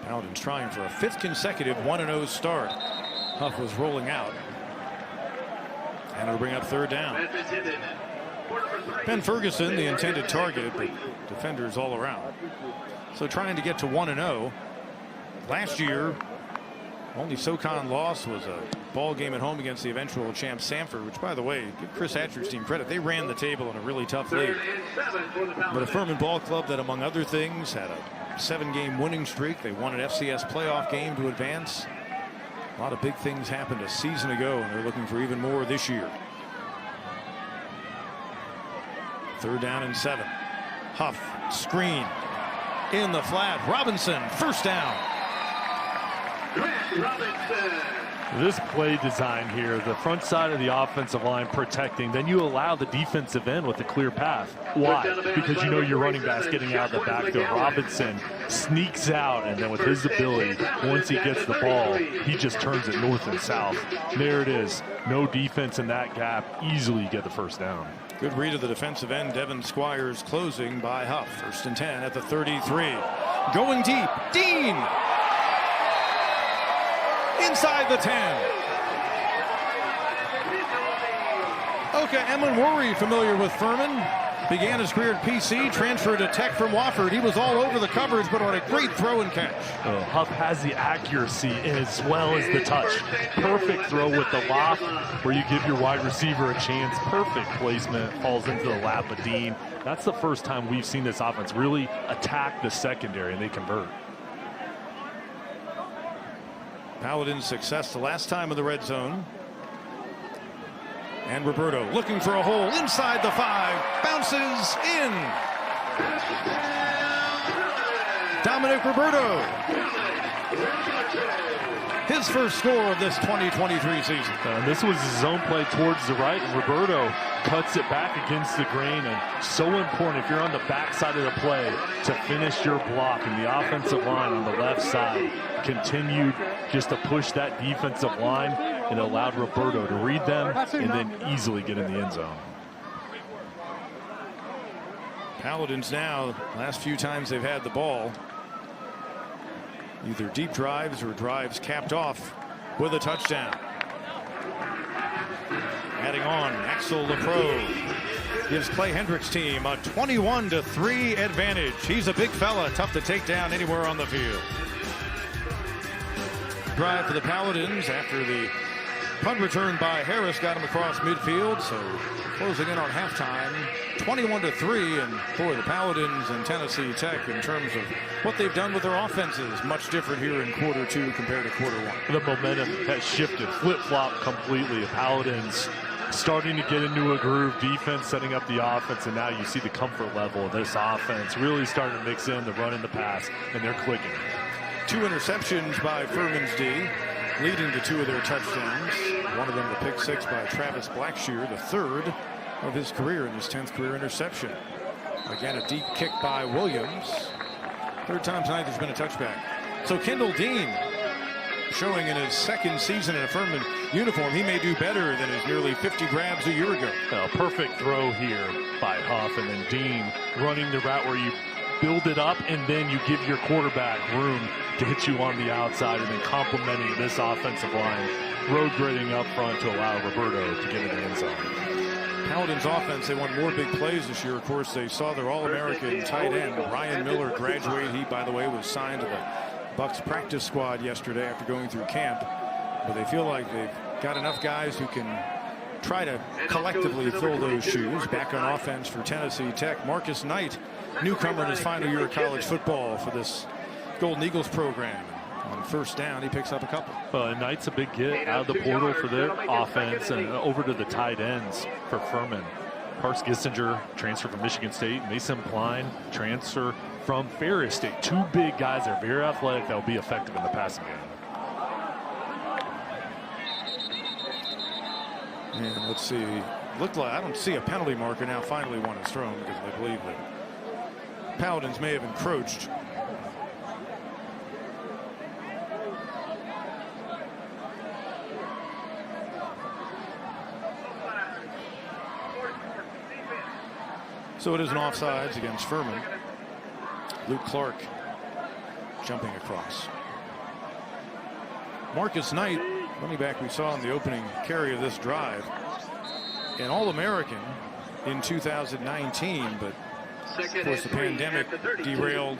Paladins trying for a 5th consecutive 1-0 start. Huff was rolling out. And it'll bring up third down. Ben Ferguson, the intended target, but defenders all around. So trying to get to 1-0. Last year, only SoCon loss was a ball game at home against the eventual champ Sanford, which, by the way, give Chris Hatcher's team credit. They ran the table in a really tough league. But a Furman ball club that, among other things, had a 7-game winning streak. They won an FCS playoff game to advance. A lot of big things happened a season ago, and they're looking for even more this year. Third down and 7. Huff, screen, in the flat. Robinson, first down. This play design here, the front side of the offensive line protecting, then you allow the defensive end with a clear path. Why? Because you know your running back's getting out of the backfield. Robinson sneaks out, and then with his ability, once he gets the ball, he just turns it north and south. There it is. No defense in that gap. Easily get the first down. Good read of the defensive end, Devin Squires, closing by Huff. 1st and 10 at the 33. Going deep, Dean! Inside the 10. Oka Emanwori, familiar with Furman. Began his career at PC, transferred to Tech from Wofford. He was all over the coverage, but on a great throw and catch. Huff has the accuracy as well as the touch. Perfect throw with the lock where you give your wide receiver a chance. Perfect placement, falls into the lap of Dean. That's the first time we've seen this offense really attack the secondary, and they convert. Paladins' success the last time in the red zone. And Roberto looking for a hole inside the 5. Bounces in. Dominic Roberto. His first score of this 2023 season. This was his zone play towards the right, and Roberto cuts it back against the grain. And so important if you're on the backside of the play to finish your block. And the offensive line on the left side continued just to push that defensive line, and allowed Roberto to read them and then easily get in the end zone. Paladins now, last few times they've had the ball, either deep drives or drives capped off with a touchdown. Adding on, Axel LaPro gives Clay Hendricks' team a 21-3 advantage. He's a big fella, tough to take down anywhere on the field. Drive for the Paladins after the Punt return by Harris got him across midfield, so closing in on halftime, 21-3, and boy, the Paladins and Tennessee Tech, in terms of what they've done with their offenses, much different here in quarter 2 compared to quarter 1. The momentum has shifted, flip-flop completely. The Paladins starting to get into a groove, defense setting up the offense, and now you see the comfort level of this offense really starting to mix in the run and the pass, and they're clicking. 2 interceptions by Furman's D, leading to 2 of their touchdowns. One of them the pick 6 by Travis Blackshear, the 3rd of his career in his 10th career interception. Again, a deep kick by Williams. 3rd time tonight there's been a touchback. So Kendall Dean, showing in his 2nd season in a Furman uniform, he may do better than his nearly 50 grabs a year ago. A perfect throw here by Huff, and then Dean running the route where you build it up and then you give your quarterback room to hit you on the outside, and then complementing this offensive line, road grading up front to allow Roberto to get in the end zone. Paladins offense, they want more big plays this year. Of course, they saw their All-American tight end, Ryan Miller, graduate. He, by the way, was signed to the Bucs practice squad yesterday after going through camp. But they feel like they've got enough guys who can try to collectively fill those shoes. Back on offense for Tennessee Tech, Marcus Knight, newcomer in his final year of college football for this Golden Eagles program. On 1st down, he picks up a couple. Knight's a big get out of the portal for their offense and over to the tight ends for Furman. Parks Gissinger, transfer from Michigan State. Mason Pline, transfer from Ferris State. 2 big guys that are very athletic that will be effective in the passing game. And let's see. Looked like, I don't see a penalty marker now. Finally, one is thrown because they believe that Paladins may have encroached. So it is an offsides against Furman. Luke Clark jumping across. Marcus Knight, running back we saw in the opening carry of this drive, an All-American in 2019, but of course the pandemic derailed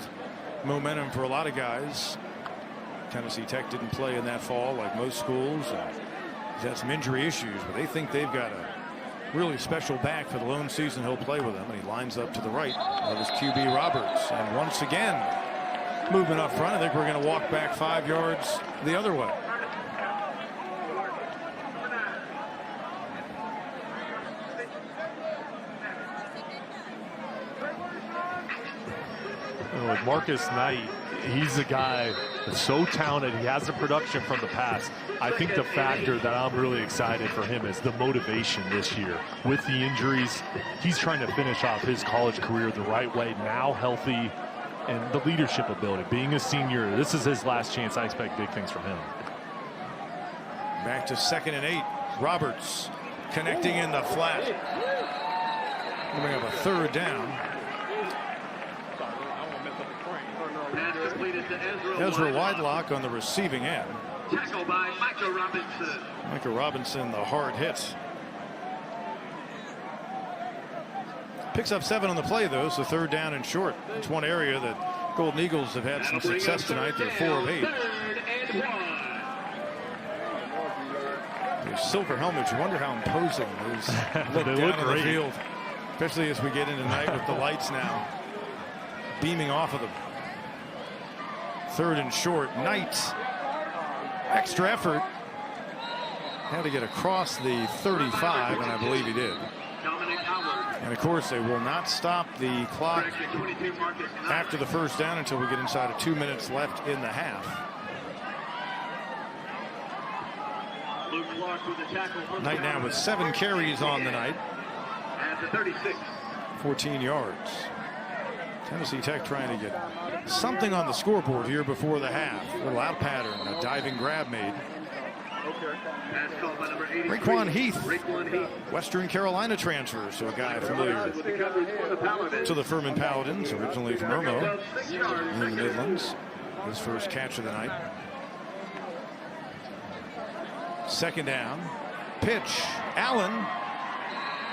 momentum for a lot of guys. Tennessee Tech didn't play in that fall like most schools. He's had some injury issues, but they think they've got a really special back for the lone season he'll play with them, and he lines up to the right of his QB Roberts, and once again movement up front. I think we're going to walk back 5 yards the other way. With Marcus Knight, he's a guy that's so talented. He has the production from the past. I think the factor that I'm really excited for him is the motivation this year. With the injuries, he's trying to finish off his college career the right way, now healthy, and the leadership ability. Being a senior, this is his last chance. I expect big things from him. Back to 2nd and 8. Roberts connecting in the flat. Coming up a 3rd down. Ezra Widelock on the receiving end. Tackle by Micah Robinson. Micah Robinson, the hard hit. Picks up 7 on the play, though, so 3rd down and short. It's one area that Golden Eagles have had some success tonight. They're 4 of 8. Those silver helmets, you wonder how imposing those look down on the field, especially as we get into night with the lights now beaming off of them. 3rd and short. Knight, extra effort, had to get across the 35, and I believe he did. And of course, they will not stop the clock after the 1st down until we get inside of 2 minutes left in the half. Knight now with 7 carries on the night. At the 36. 14 yards. Tennessee Tech trying to get something on the scoreboard here before the half. A little out pattern, a diving grab made. Raekwon Heath, Western Carolina transfer, so a guy familiar to the Furman Paladins, originally from Irmo in the Midlands. His first catch of the night. 2nd down. Pitch. Allen.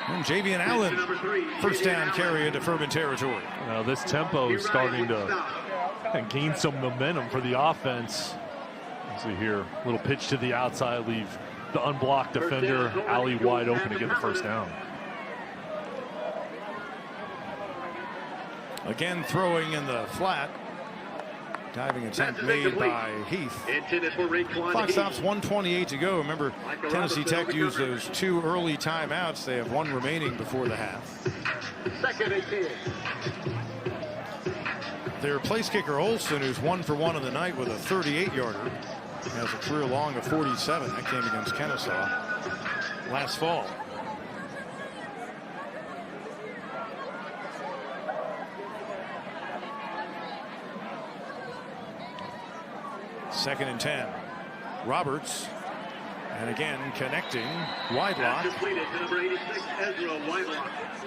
And Javian Allen, 1st down carry into Furman territory. Now this tempo is starting to gain some momentum for the offense. See here, little pitch to the outside, leave the unblocked defender, alley wide open to get the first down. Again, throwing in the flat. Diving attempt made by Heath. Clock stops, 1:28 to go. Remember, Tennessee Tech used those 2 early timeouts. They have 1 remaining before the half. Second and 10. Their place kicker Olsen, who's 1 for 1 of the night with a 38-yarder, has a career long of 47. That came against Kennesaw last fall. Second and 10. Roberts, and again connecting. Widelock.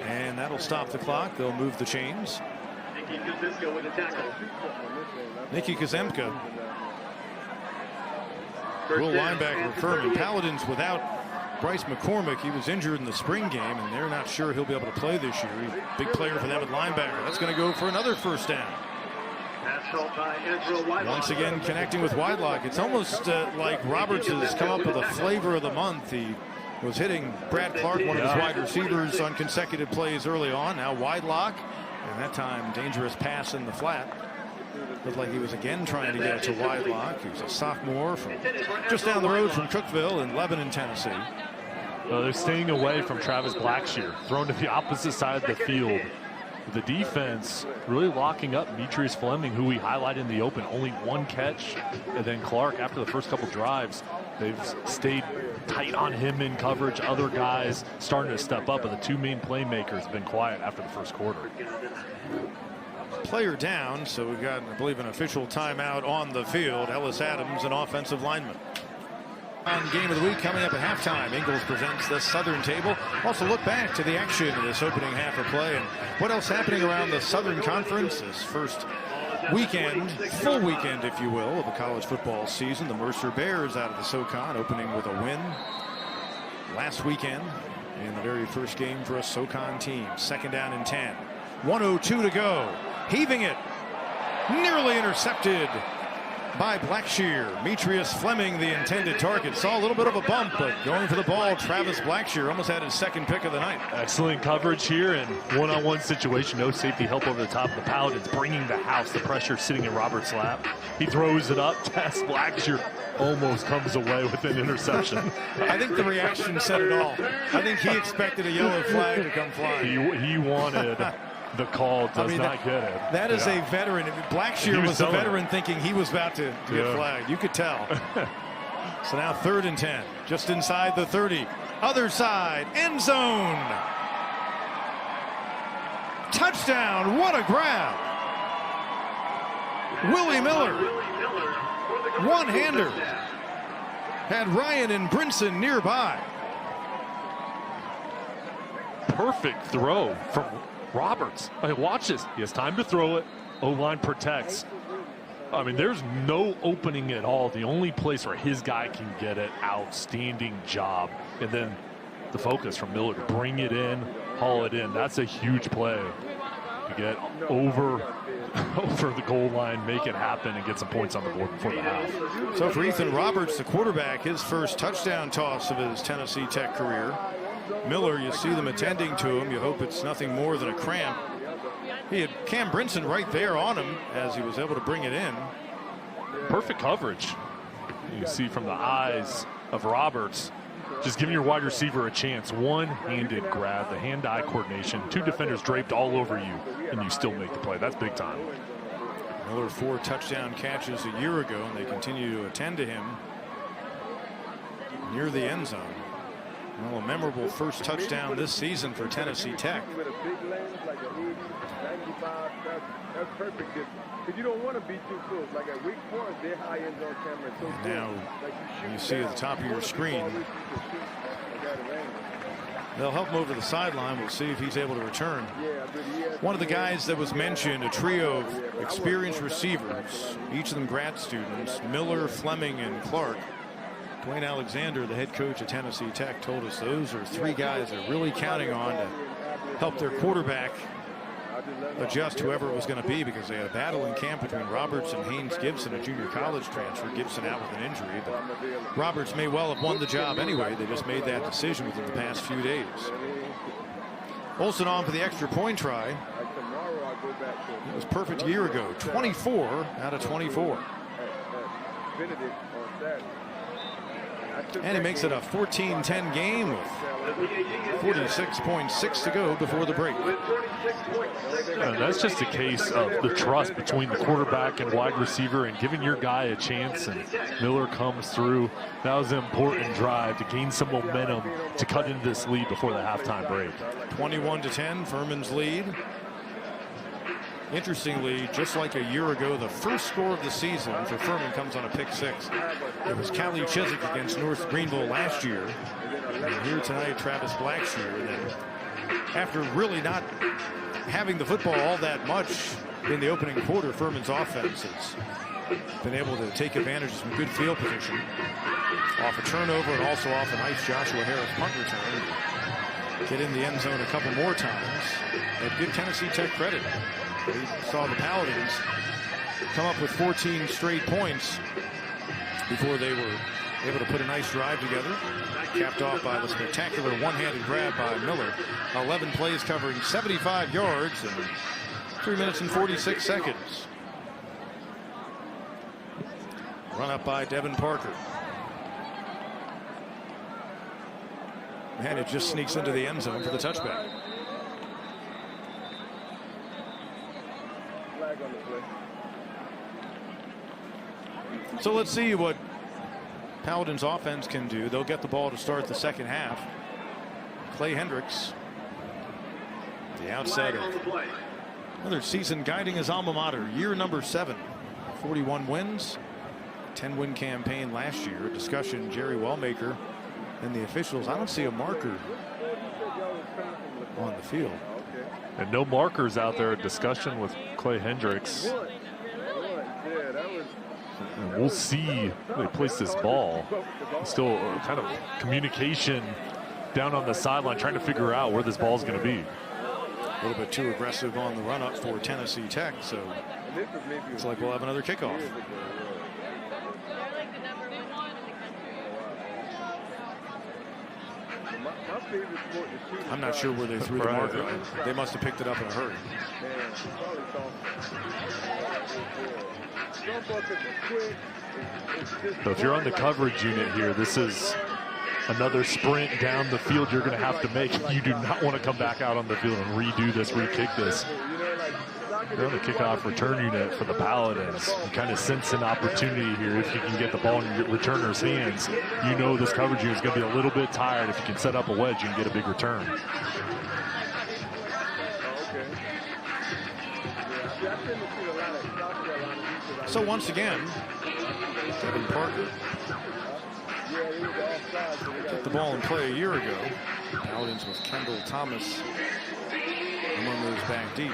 And that'll stop the clock. They'll move the chains. Nicky Kazemka, will linebacker Furman. Paladins without Bryce McCormick. He was injured in the spring game, and they're not sure he'll be able to play this year. He's a big player for them at linebacker. That's going to go for another first down. Once again connecting with Widelock. It's almost like Roberts has come up with a flavor of the month. He was hitting Brad Clark, one of his wide receivers, on consecutive plays early on. Now Widelock, and that time dangerous pass in the flat. Looked like he was again trying to get it to Widelock. He's a sophomore from just down the road from Cookeville in Lebanon, Tennessee. Well, they're staying away from Travis Blackshear, thrown to the opposite side of the field. The defense really locking up Demetrius Fleming, who we highlighted in the open. Only 1 catch. And then Clark, after the first couple drives, they've stayed tight on him in coverage. Other guys starting to step up, but the 2 main playmakers have been quiet after the first quarter. Player down, so we've got, I believe, an official timeout on the field. Ellis Adams, an offensive lineman. On Game of the Week coming up at halftime. Ingles presents the Southern Table. Also look back to the action of this opening half of play and what else happening around the Southern Conference this first weekend, full weekend if you will, of the college football season. The Mercer Bears out of the SoCon opening with a win last weekend in the very first game for a SoCon team. Second down and 10. 1:02 to go. Heaving it. Nearly intercepted by Blackshear. Demetrius Fleming, the intended target. Saw a little bit of a bump, but going for the ball, Travis Blackshear almost had his second pick of the night. Excellent coverage here and one-on-one situation. No safety help over the top of the Paladins, bringing the house. The pressure sitting in Robert's lap. He throws it up. Travis Blackshear almost comes away with an interception. I think the reaction said it all. I think he expected a yellow flag to come flying. He wanted the call, does not get it. That is a veteran. Blackshear was a veteran thinking he was about to get flagged. You could tell. So now 3rd and 10. Just inside the 30. Other side. End zone. Touchdown. What a grab. Willie Miller. One-hander. Had Ryan and Brinson nearby. Perfect throw from Roberts. I mean, watch this. He has time to throw it. O-line protects. I mean, there's no opening at all. The only place where his guy can get it, outstanding job. And then the focus from Miller to bring it in, haul it in. That's a huge play. To get over the goal line, make it happen, and get some points on the board before the half. So for Ethan Roberts, the quarterback, his first touchdown toss of his Tennessee Tech career. Miller, you see them attending to him. You hope it's nothing more than a cramp. He had Cam Brinson right there on him as he was able to bring it in. Perfect coverage. You can see from the eyes of Roberts, just giving your wide receiver a chance. One-handed grab, the hand-eye coordination, 2 defenders draped all over you, and you still make the play. That's big time. Miller 4 touchdown catches a year ago, and they continue to attend to him near the end zone. Well, a memorable first touchdown this season for Tennessee Tech. That's perfect. You don't want to be too close. Like at Wake Forest, their high end zone camera is so close. Now, you see at the top of your screen, they'll help him over the sideline. We'll see if he's able to return. One of the guys that was mentioned, a trio of experienced receivers, each of them grad students, Miller, Fleming, and Clark. Dwayne Alexander, the head coach at Tennessee Tech, told us those are 3 guys they're really counting on to help their quarterback adjust whoever it was going to be, because they had a battle in camp between Roberts and Haynes Gibson, a junior college transfer. Gibson out with an injury, but Roberts may well have won the job anyway. They just made that decision within the past few days. Olsen on for the extra point try. It was perfect a year ago. 24 out of 24. And he makes it a 14-10 game with 46.6 to go before the break. That's just a case of the trust between the quarterback and wide receiver and giving your guy a chance, and Miller comes through. That was an important drive to gain some momentum to cut into this lead before the halftime break. 21-10, Furman's lead. Interestingly, just like a year ago, the first score of the season for Furman comes on a pick six. It was Callie Chiswick against North Greenville last year. And here tonight, Travis Blackshear. And then after really not having the football all that much in the opening quarter, Furman's offense has been able to take advantage of some good field position off a turnover and also off a nice Joshua Harris punt return. Get in the end zone a couple more times. And give Tennessee Tech credit. We saw the Paladins come up with 14 straight points before they were able to put a nice drive together, capped off by the spectacular one-handed grab by Miller. 11 plays covering 75 yards in 3 minutes and 46 seconds. Run up by Devin Parker. And it just sneaks into the end zone for the touchback. So let's see what Paladins offense can do. They'll get the ball to start the second half. Clay Hendricks, the outset of another season guiding his alma mater, year number 7, 41 wins, 10-win campaign last year. A discussion, Jerry Wellmaker and the officials. I don't see a marker on the field. And no markers out there. A discussion with Clay Hendricks. And we'll see where they place this ball. Still kind of communication down on the sideline, trying to figure out where this ball is going to be. A little bit too aggressive on the run up for Tennessee Tech, so it's like we'll have another kickoff. I'm not sure where they threw the marker. They must have picked it up in a hurry. So if you're on the coverage unit here, this is another sprint down the field you're going to have to make. You do not want to come back out on the field and redo this, re-kick this. You're on the kickoff return unit for the Paladins. You kind of sense an opportunity here. If you can get the ball in your returner's hands, you know this coverage unit is going to be a little bit tired. If you can set up a wedge, you can get a big return. So once again, Devin Parker took the ball in play a year ago. Paladins with Kendall Thomas among those back deep.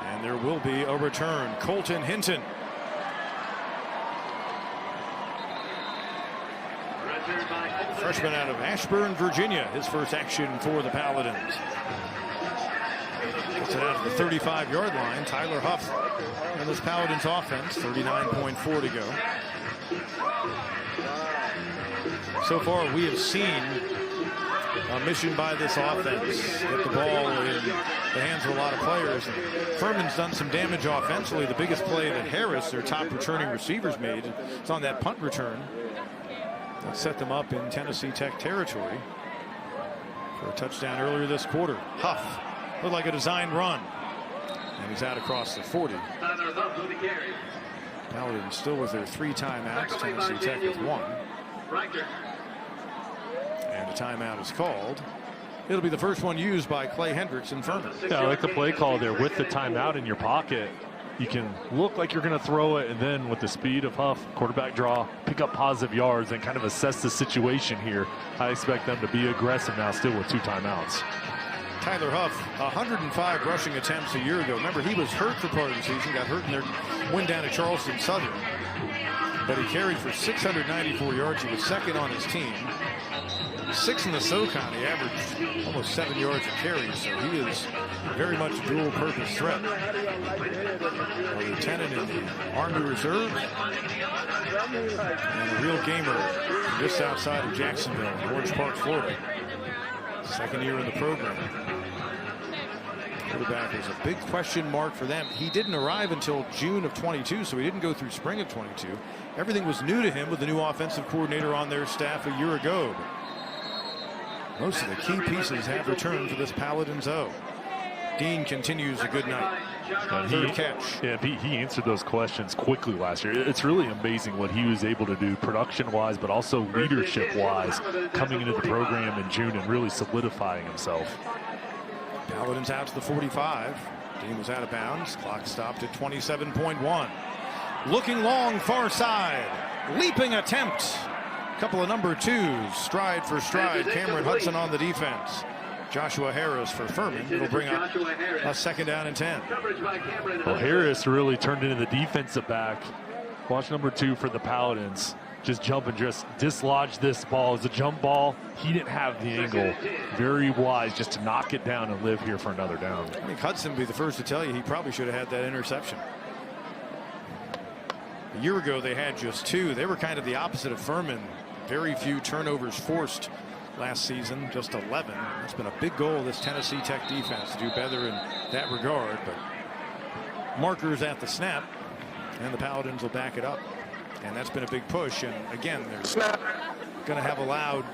And there will be a return. Colton Hinton. Freshman out of Ashburn, Virginia. His first action for the Paladins. Gets it out to the 35-yard line. Tyler Huff and this Paladins offense. 39.4 to go. So far, we have seen a mission by this offense. Get the ball in the hands of a lot of players. Furman's done some damage offensively. The biggest play that Harris, their top returning receivers, made. It's on that punt return. That set them up in Tennessee Tech territory for a touchdown earlier this quarter. Huff looked like a designed run. And he's out across the 40. Paladins still with their 3 timeouts. Tennessee Tech with 1. And a timeout is called. It'll be the first one used by Clay Hendricks in Furman. Yeah, I like the play call there. With the timeout in your pocket, you can look like you're going to throw it, and then with the speed of Huff, quarterback draw, pick up positive yards and kind of assess the situation here. I expect them to be aggressive now, still with 2 timeouts. Tyler Huff, 105 rushing attempts a year ago. Remember, he was hurt for part of the season, got hurt in their win down at Charleston Southern. But he carried for 694 yards. He was second on his team. 6 in the SoCon. He averaged almost 7 yards a carry. So he is very much a dual-purpose threat. A lieutenant in the Army Reserve. And a real gamer just outside of Jacksonville, Orange Park, Florida. Second year in the program. Quarterback is a big question mark for them. He didn't arrive until June of 22, so he didn't go through spring of 22. Everything was new to him with the new offensive coordinator on their staff a year ago. Most of the key pieces have returned for this Paladins O. Dean continues a good night. Third catch. Yeah, he answered those questions quickly last year. It's really amazing what he was able to do production-wise, but also leadership-wise, coming into the program in June and really solidifying himself. Paladins out to the 45. Dean was out of bounds. Clock stopped at 27.1. Looking long, far side. Leaping attempt. Couple of number 2s, stride for stride. Cameron Hudson on the defense. Joshua Harris for Furman. It'll bring up a 2nd down and 10. Well, Harris really turned into the defensive back. Watch number 2 for the Paladins. Just jump and just dislodge this ball. It's a jump ball. He didn't have the angle. Very wise just to knock it down and live here for another down. I think Hudson would be the first to tell you he probably should have had that interception. A year ago they had just 2. They were kind of the opposite of Furman. Very few turnovers forced last season, just 11. It's been a big goal of this Tennessee Tech defense to do better in that regard, but markers at the snap, and the Paladins will back it up. And that's been a big push. And again, they're going to have allowed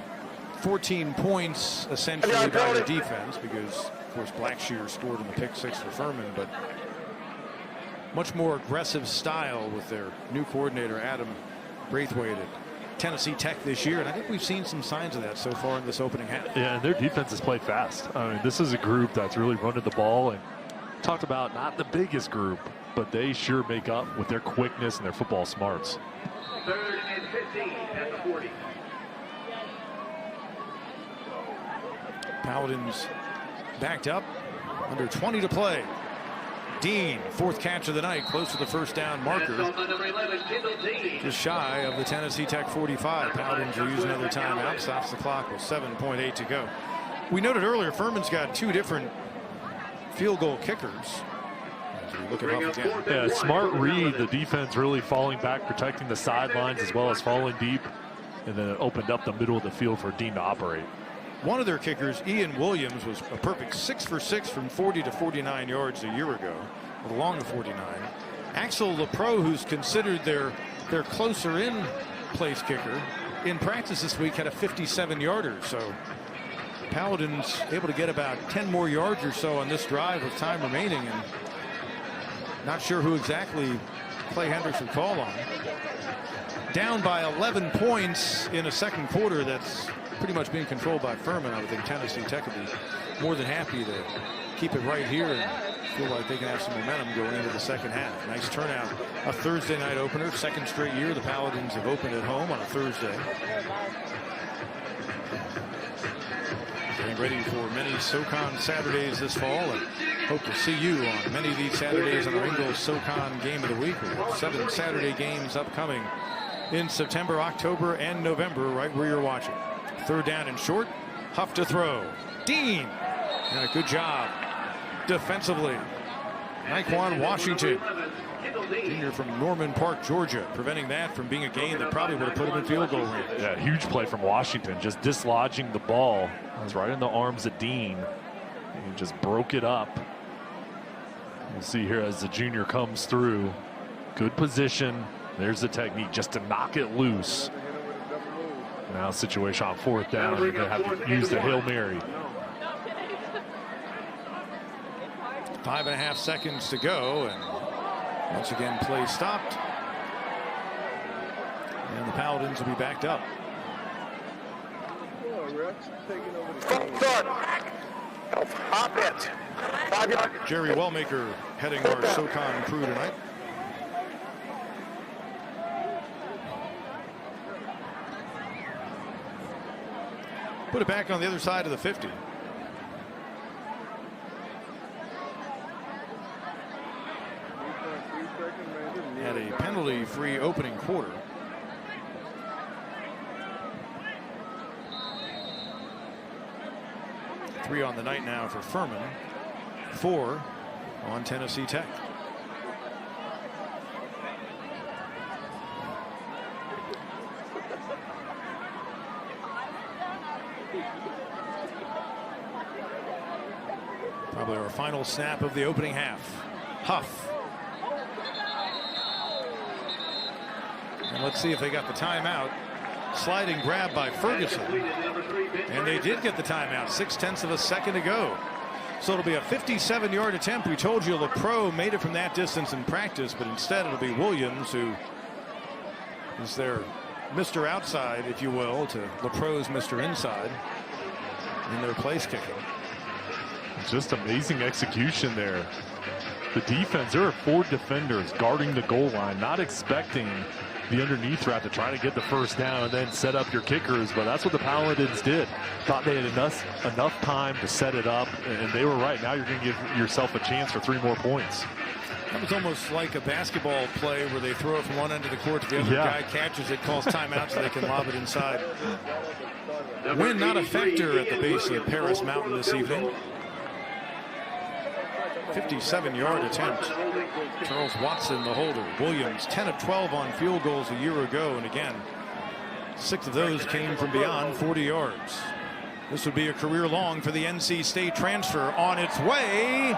14 points essentially by their defense because, of course, Blackshear scored in the pick 6 for Furman, but much more aggressive style with their new coordinator, Adam Braithwaite, at Tennessee Tech this year. And I think we've seen some signs of that so far in this opening half. Yeah, and their defense has played fast. I mean, this is a group that's really running the ball and talked about not the biggest group, but they sure make up with their quickness and their football smarts. 3rd and 15 at the 40. Paladins backed up, under 20 to play. Dean, 4th catch of the night, close to the first down marker. Just shy of the Tennessee Tech 45. Paladins will use another timeout, stops the clock with 7.8 to go. We noted earlier, Furman's got 2 different field goal kickers. Look at Huff again. Yeah, smart read. The defense really falling back, protecting the sidelines as well as falling deep. And then it opened up the middle of the field for Dean to operate. One of their kickers, Ian Williams, was a perfect 6 for 6 from 40 to 49 yards a year ago, along the 49. Axel LePro, who's considered their closer in place kicker, in practice this week had a 57-yarder. So Paladins able to get about 10 more yards or so on this drive with time remaining, and not sure who exactly Clay Hendricks would call on. Down by 11 points in a second quarter that's pretty much being controlled by Furman. I would think Tennessee Tech would be more than happy to keep it right here and feel like they can have some momentum going into the second half. Nice turnout. A Thursday night opener. 2nd straight year the Paladins have opened at home on a Thursday. Getting ready for many SoCon Saturdays this fall, and hope to see you on many of these Saturdays on our Ingles SoCon Game of the Week. We have 7 Saturday games upcoming in September, October, and November, right where you're watching. 3rd down and short. Huff to throw. Dean. And a good job defensively. Naquan Washington, junior from Norman Park, Georgia, preventing that from being a game that probably would have put him in field goal range. Yeah, huge play from Washington, just dislodging the ball. It was right in the arms of Dean. He just broke it up. We'll see here as the junior comes through. Good position. There's the technique just to knock it loose. Now situation on 4th down. You're going to have to use the Hail Mary. 5.5 seconds to go, and once again play stopped. And the Paladins will be backed up. Hop it. 5 yards. Jerry Wellmaker heading our SoCon crew tonight. Put it back on the other side of the 50. 3 opening quarter. Three on the night now for Furman, 4 on Tennessee Tech. Probably our final snap of the opening half. Huff. And let's see if they got the timeout. Sliding grab by Ferguson. And they did get the timeout, 0.6 of a second to go. So it'll be a 57-yard attempt. We told you LaPro made it from that distance in practice, but instead it'll be Williams who is their Mr. Outside, if you will, to LaPro's Mr. Inside in their place kicking. Just amazing execution there. The defense, there are 4 defenders guarding the goal line, not expecting the underneath route to try to get the first down and then set up your kickers, but that's what the Paladins did. Thought they had enough time to set it up, and they were right. Now you're going to give yourself a chance for 3 more points. That was almost like a basketball play where they throw it from one end of the court to the other. Guy catches it, calls timeout so they can lob it inside. Wind not a factor at the base of Paris Mountain this evening. 57-yard attempt. Charles Watson, the holder. Williams, 10 of 12 on field goals a year ago, and again, 6 of those came from beyond 40 yards. This would be a career long for the NC State transfer on its way.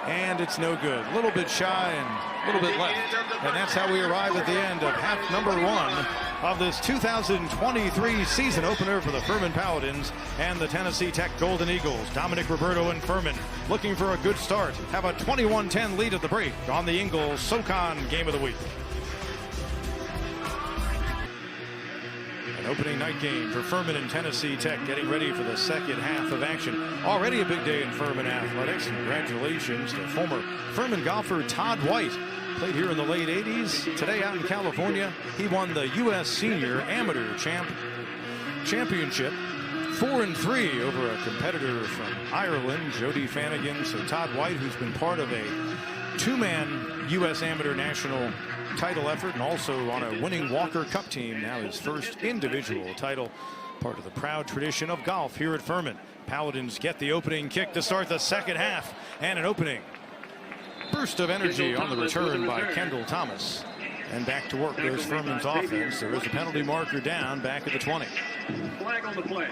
And it's no good. A little bit shy and a little bit left. And that's how we arrive at the end of half number 1 of this 2023 season opener for the Furman Paladins and the Tennessee Tech Golden Eagles. Dominic Roberto and Furman looking for a good start. Have a 21-10 lead at the break on the Ingles SoCon Game of the Week. An opening night game for Furman and Tennessee Tech, getting ready for the second half of action. Already a big day in Furman athletics. Congratulations to former Furman golfer Todd White. Played here in the late 80s. Today out in California, he won the U.S. Senior Amateur Championship 4-3 over a competitor from Ireland, Jody Flanagan. So Todd White, who's been part of a 2-man U.S. Amateur National title effort and also on a winning Walker Cup team, now his first individual title, part of the proud tradition of golf here at Furman. Paladins get the opening kick to start the second half, and an opening burst of energy on the return by Kendall Thomas. And back to work goes Furman's offense. There is a penalty marker down back at the 20. Flag on the play.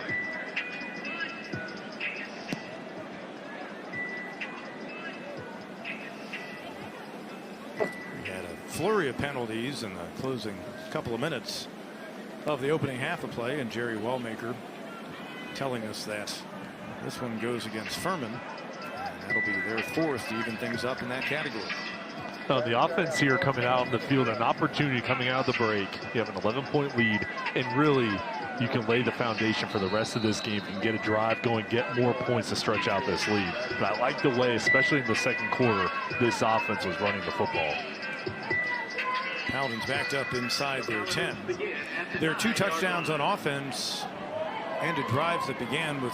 We had a flurry of penalties in the closing couple of minutes of the opening half of play, and Jerry Wellmaker telling us that this one goes against Furman. That'll be their 4th to even things up in that category. The offense here coming out in the field, an opportunity coming out of the break. You have an 11-point lead, and really you can lay the foundation for the rest of this game. You can get a drive going, get more points to stretch out this lead. But I like the way, especially in the second quarter, this offense was running the football. Paladins backed up inside their 10. Their 2 touchdowns on offense ended drives that began with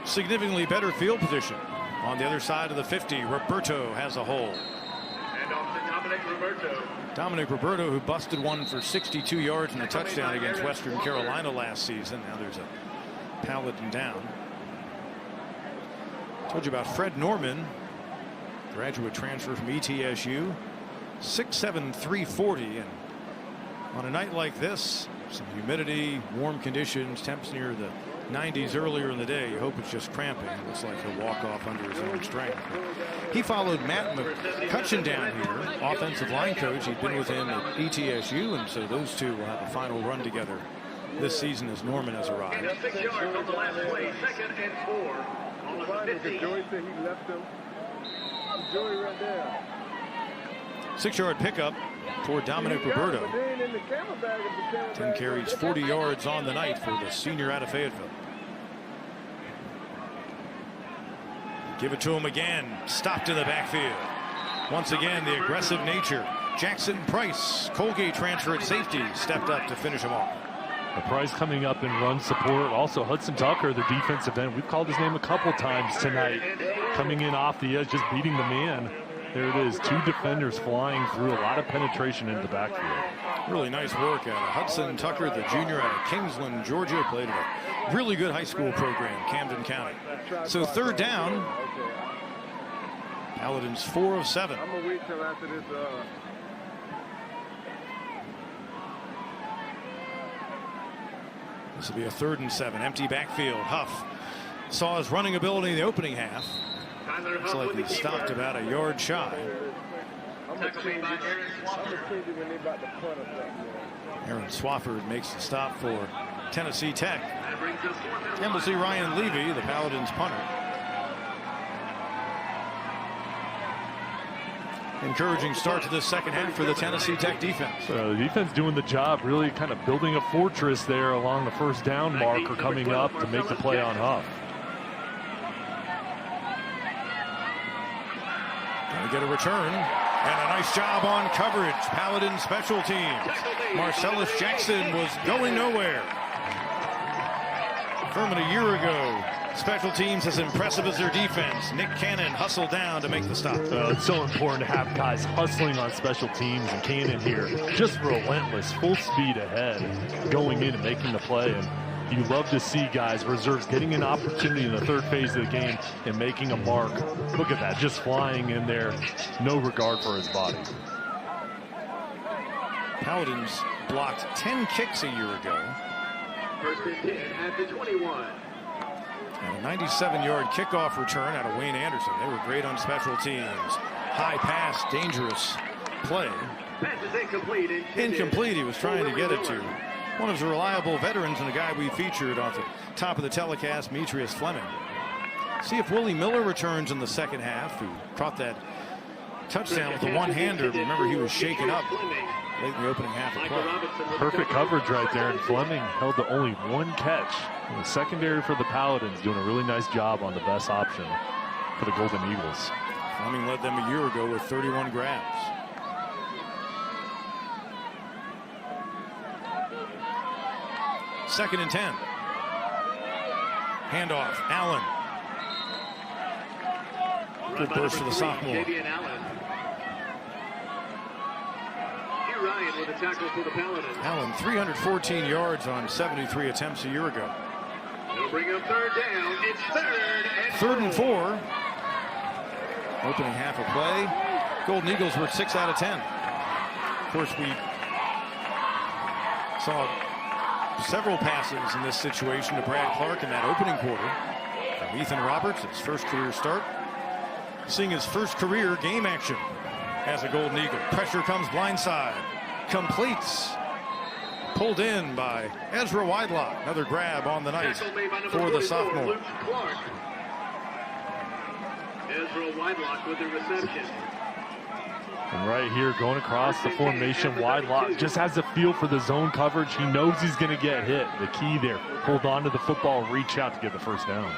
significantly better field position. On the other side of the 50, Roberto has a hole. And off to Dominic Roberto. Dominic Roberto, who busted one for 62 yards in a touchdown against Western Carolina last season. Now there's a Paladin down. Told you about Fred Norman, graduate transfer from ETSU. 6'7", 340, and on a night like this, some humidity, warm conditions, temps near the 90s earlier in the day, you hope it's just cramping. It looks like he'll walk off under his own strength. He followed Matt McCutcheon down here, offensive line coach. He'd been with him at ETSU, and so those two will have a final run together this season as Norman has arrived. 6 yards on the last play, 2nd and 4 on the 50. Joey said he left him. Joey right there. 6-yard pickup for Dominic Roberto. 10 carries, 40 yards on the night for the senior out of Fayetteville. Give it to him again. Stopped in the backfield. Once again, the aggressive nature. Jackson Price, Colgate transfer at safety, stepped up to finish him off. The Price coming up in run support. Also Hudson Tucker, the defensive end. We've called his name a couple times tonight. Coming in off the edge, just beating the man There it is. 2 defenders flying through, a lot of penetration into the backfield. Really nice work out of Hudson Tucker, the junior out of Kingsland, Georgia. Played at a really good high school program, Camden County. So 3rd down. Paladins 4 of 7. I'm going to wait till after this. This will be a 3rd and 7. Empty backfield. Huff saw his running ability in the opening half. Looks like he stopped about a yard shy. Aaron Swafford makes the stop for Tennessee Tech. And we'll see Ryan Levy, the Paladins punter. Encouraging start to the second half for the Tennessee Tech defense. The defense doing the job, really kind of building a fortress there along the 1st down marker coming up to make the play on Huff. Gonna get a return and a nice job on coverage. Paladin special teams. Marcellus Jackson was going nowhere. Furman a year ago. Special teams as impressive as their defense. Nick Cannon hustled down to make the stop. It's so important to have guys hustling on special teams, and Cannon here just relentless, full speed ahead, going in and making the play. And you love to see guys, reserves, getting an opportunity in the 3rd phase of the game and making a mark. Look at that, just flying in there, no regard for his body. Paladins blocked 10 kicks a year ago. 1st and 10 at the 21. And a 97-yard kickoff return out of Wayne Anderson. They were great on special teams. High pass, dangerous play. Pass is incomplete. Incomplete, he was trying to get it to one of his reliable veterans and a guy we featured off the top of the telecast, Demetrius Fleming. See if Willie Miller returns in the second half, who caught that touchdown with a one-hander. Remember, he was shaken up late in the opening half of play. Perfect coverage right there, and Fleming held to only 1 catch. In the secondary for the Paladins, doing a really nice job on the best option for the Golden Eagles. Fleming led them a year ago with 31 grabs. Second and 10. Handoff, Allen. Good burst for the sophomore. Ryan with a tackle for the Paladins. Allen, 314 yards on 73 attempts a year ago. It'll bring up 3rd down. It's 3rd and 4. Opening half of play. Golden Eagles were 6 out of 10. Of course, we saw several passes in this situation to Brad Clark in that opening quarter. From Ethan Roberts, his first career start. Seeing his first career game action as a Golden Eagle. Pressure comes blindside. Completes. Pulled in by Ezra Widelock. Another grab on the night for the sophomore. Ezra Widelock with the reception. And right here, going across the formation, Widelock just has a feel for the zone coverage. He knows he's going to get hit. The key there, hold on to the football, reach out to get the 1st down.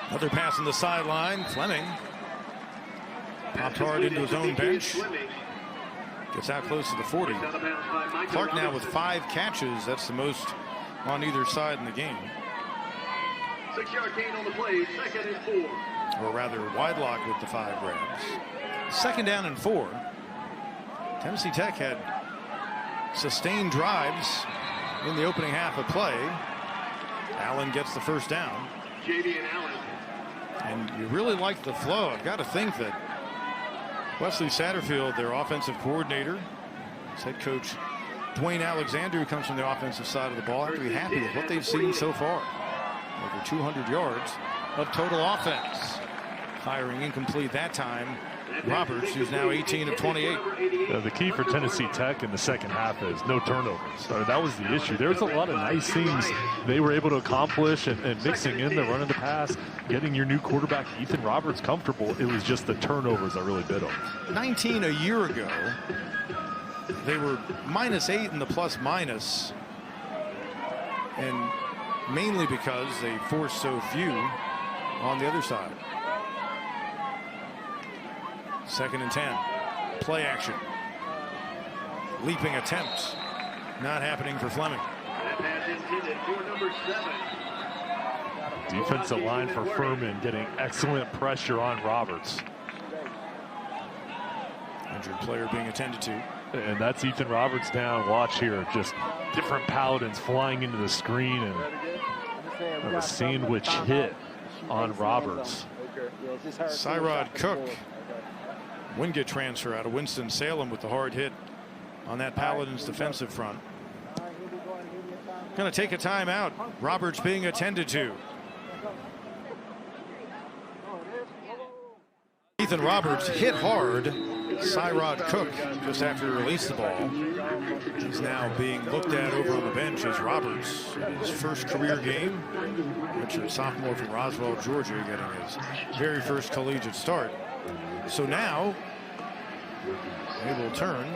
Another pass on the sideline. Fleming popped hard into his own bench. Gets out close to the 40. Clark now with 5 catches. That's the most on either side in the game. 6-yard gain on the play. 2nd and 4. Or rather, Widelock with the 5 grabs. 2nd down and 4. Tennessee Tech had sustained drives in the opening half of play. Allen gets the 1st down. J.D. and Allen. And you really like the flow. I've got to think that Wesley Satterfield, their offensive coordinator, his head coach Dwayne Alexander, who comes from the offensive side of the ball, have to be happy with what they've seen so far. Over 200 yards of total offense. Firing incomplete that time. Roberts, who's now 18 of 28. The key for Tennessee Tech in the second half is no turnovers. That was the issue. There's a lot of nice things they were able to accomplish, and mixing in the run of the pass, getting your new quarterback Ethan Roberts comfortable. It was just the turnovers that really bit them. 19 a year ago. They were -8 in the plus-minus, and mainly because they forced so few on the other side. 2nd and 10. Play action. Leaping attempt. Not happening for Fleming. That pass intended for number 7. Defensive line for Furman getting excellent pressure on Roberts. Injured player being attended to. And that's Ethan Roberts down. Watch here, just different Paladins flying into the screen, and a sandwich hit on Roberts. Cyrod Cook, Wingate transfer out of Winston-Salem with the hard hit on that Paladins defensive front. Going to take a timeout. Roberts being attended to. Ethan Roberts hit hard Cyrod Cook just after he released the ball. He's now being looked at over on the bench as Roberts, in his first career game, redshirt sophomore from Roswell, Georgia, getting his very first collegiate start. So now they will turn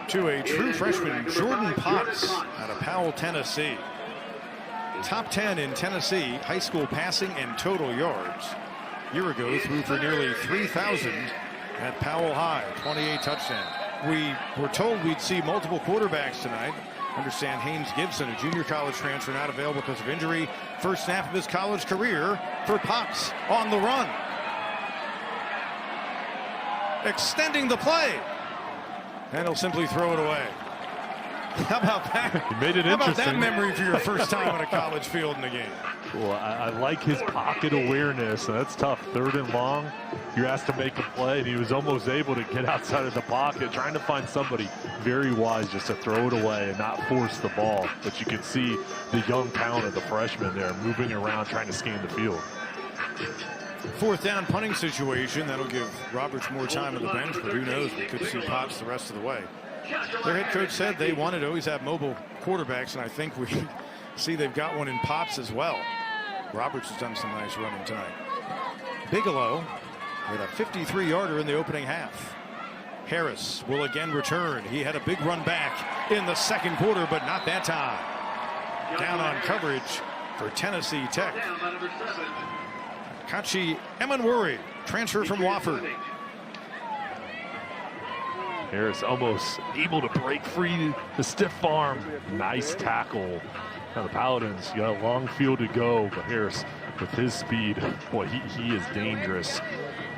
to a true freshman, Jordan Potts, out of Powell, Tennessee. Top 10 in Tennessee high school passing and total yards. Year ago, threw for nearly 3,000 at Powell High, 28 touchdowns. We were told we'd see multiple quarterbacks tonight. Understand Haynes Gibson, a junior college transfer, not available because of injury. First snap of his college career for Potts on the run. Extending the play. And he'll simply throw it away. How about that? He made it How interesting. about that memory for your first time on a college field in the game? Well, I like his pocket awareness. That's tough. 3rd and long, you're asked to make a play, and he was almost able to get outside of the pocket, trying to find somebody very wise just to throw it away and not force the ball. But you can see the young talent of the freshman there moving around, trying to scan the field. 4th down punting situation. That'll give Roberts more time on the bench, but who knows? We could see Potts the rest of the way. Their head coach said they wanted to always have mobile quarterbacks, and I think we see they've got one in Potts as well. Roberts has done some nice running tonight. Bigelow with a 53-yarder in the opening half. Harris will again return. He had a big run back in the second quarter, but not that time. Down on coverage for Tennessee Tech. Kachi Emanwuri, transfer from Wofford. Harris almost able to break free the stiff arm. Nice tackle. Now the Paladins got a long field to go, but Harris, with his speed, boy, he is dangerous.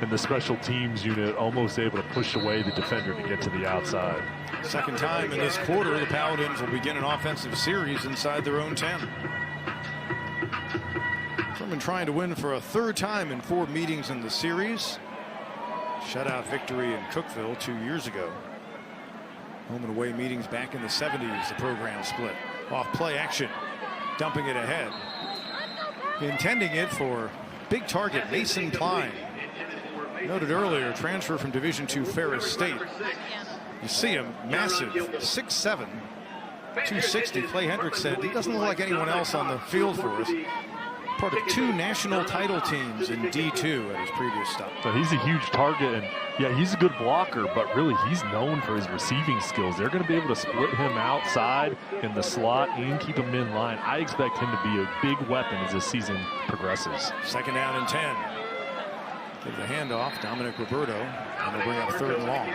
And the special teams unit almost able to push away the defender to get to the outside. Second time in this quarter, the Paladins will begin an offensive series inside their own 10. Furman trying to win for a 3rd time in 4 meetings in the series. Shutout victory in Cookeville 2 years ago. Home and away meetings back in the 70s, the program split. Off play action, dumping it ahead. Intending it for big target Mason Klein. Noted earlier, transfer from Division II Ferris State. You see him, massive, 6'7", 260. Clay Hendricks said he doesn't look like anyone else on the field for us. Part of 2 national title teams in D2 at his previous stop. So he's a huge target, and yeah, he's a good blocker, but really he's known for his receiving skills. They're going to be able to split him outside in the slot and keep him in line. I expect him to be a big weapon as the season progresses. 2nd down and 10. Give the handoff, Dominic Roberto, and they'll bring up 3rd and long.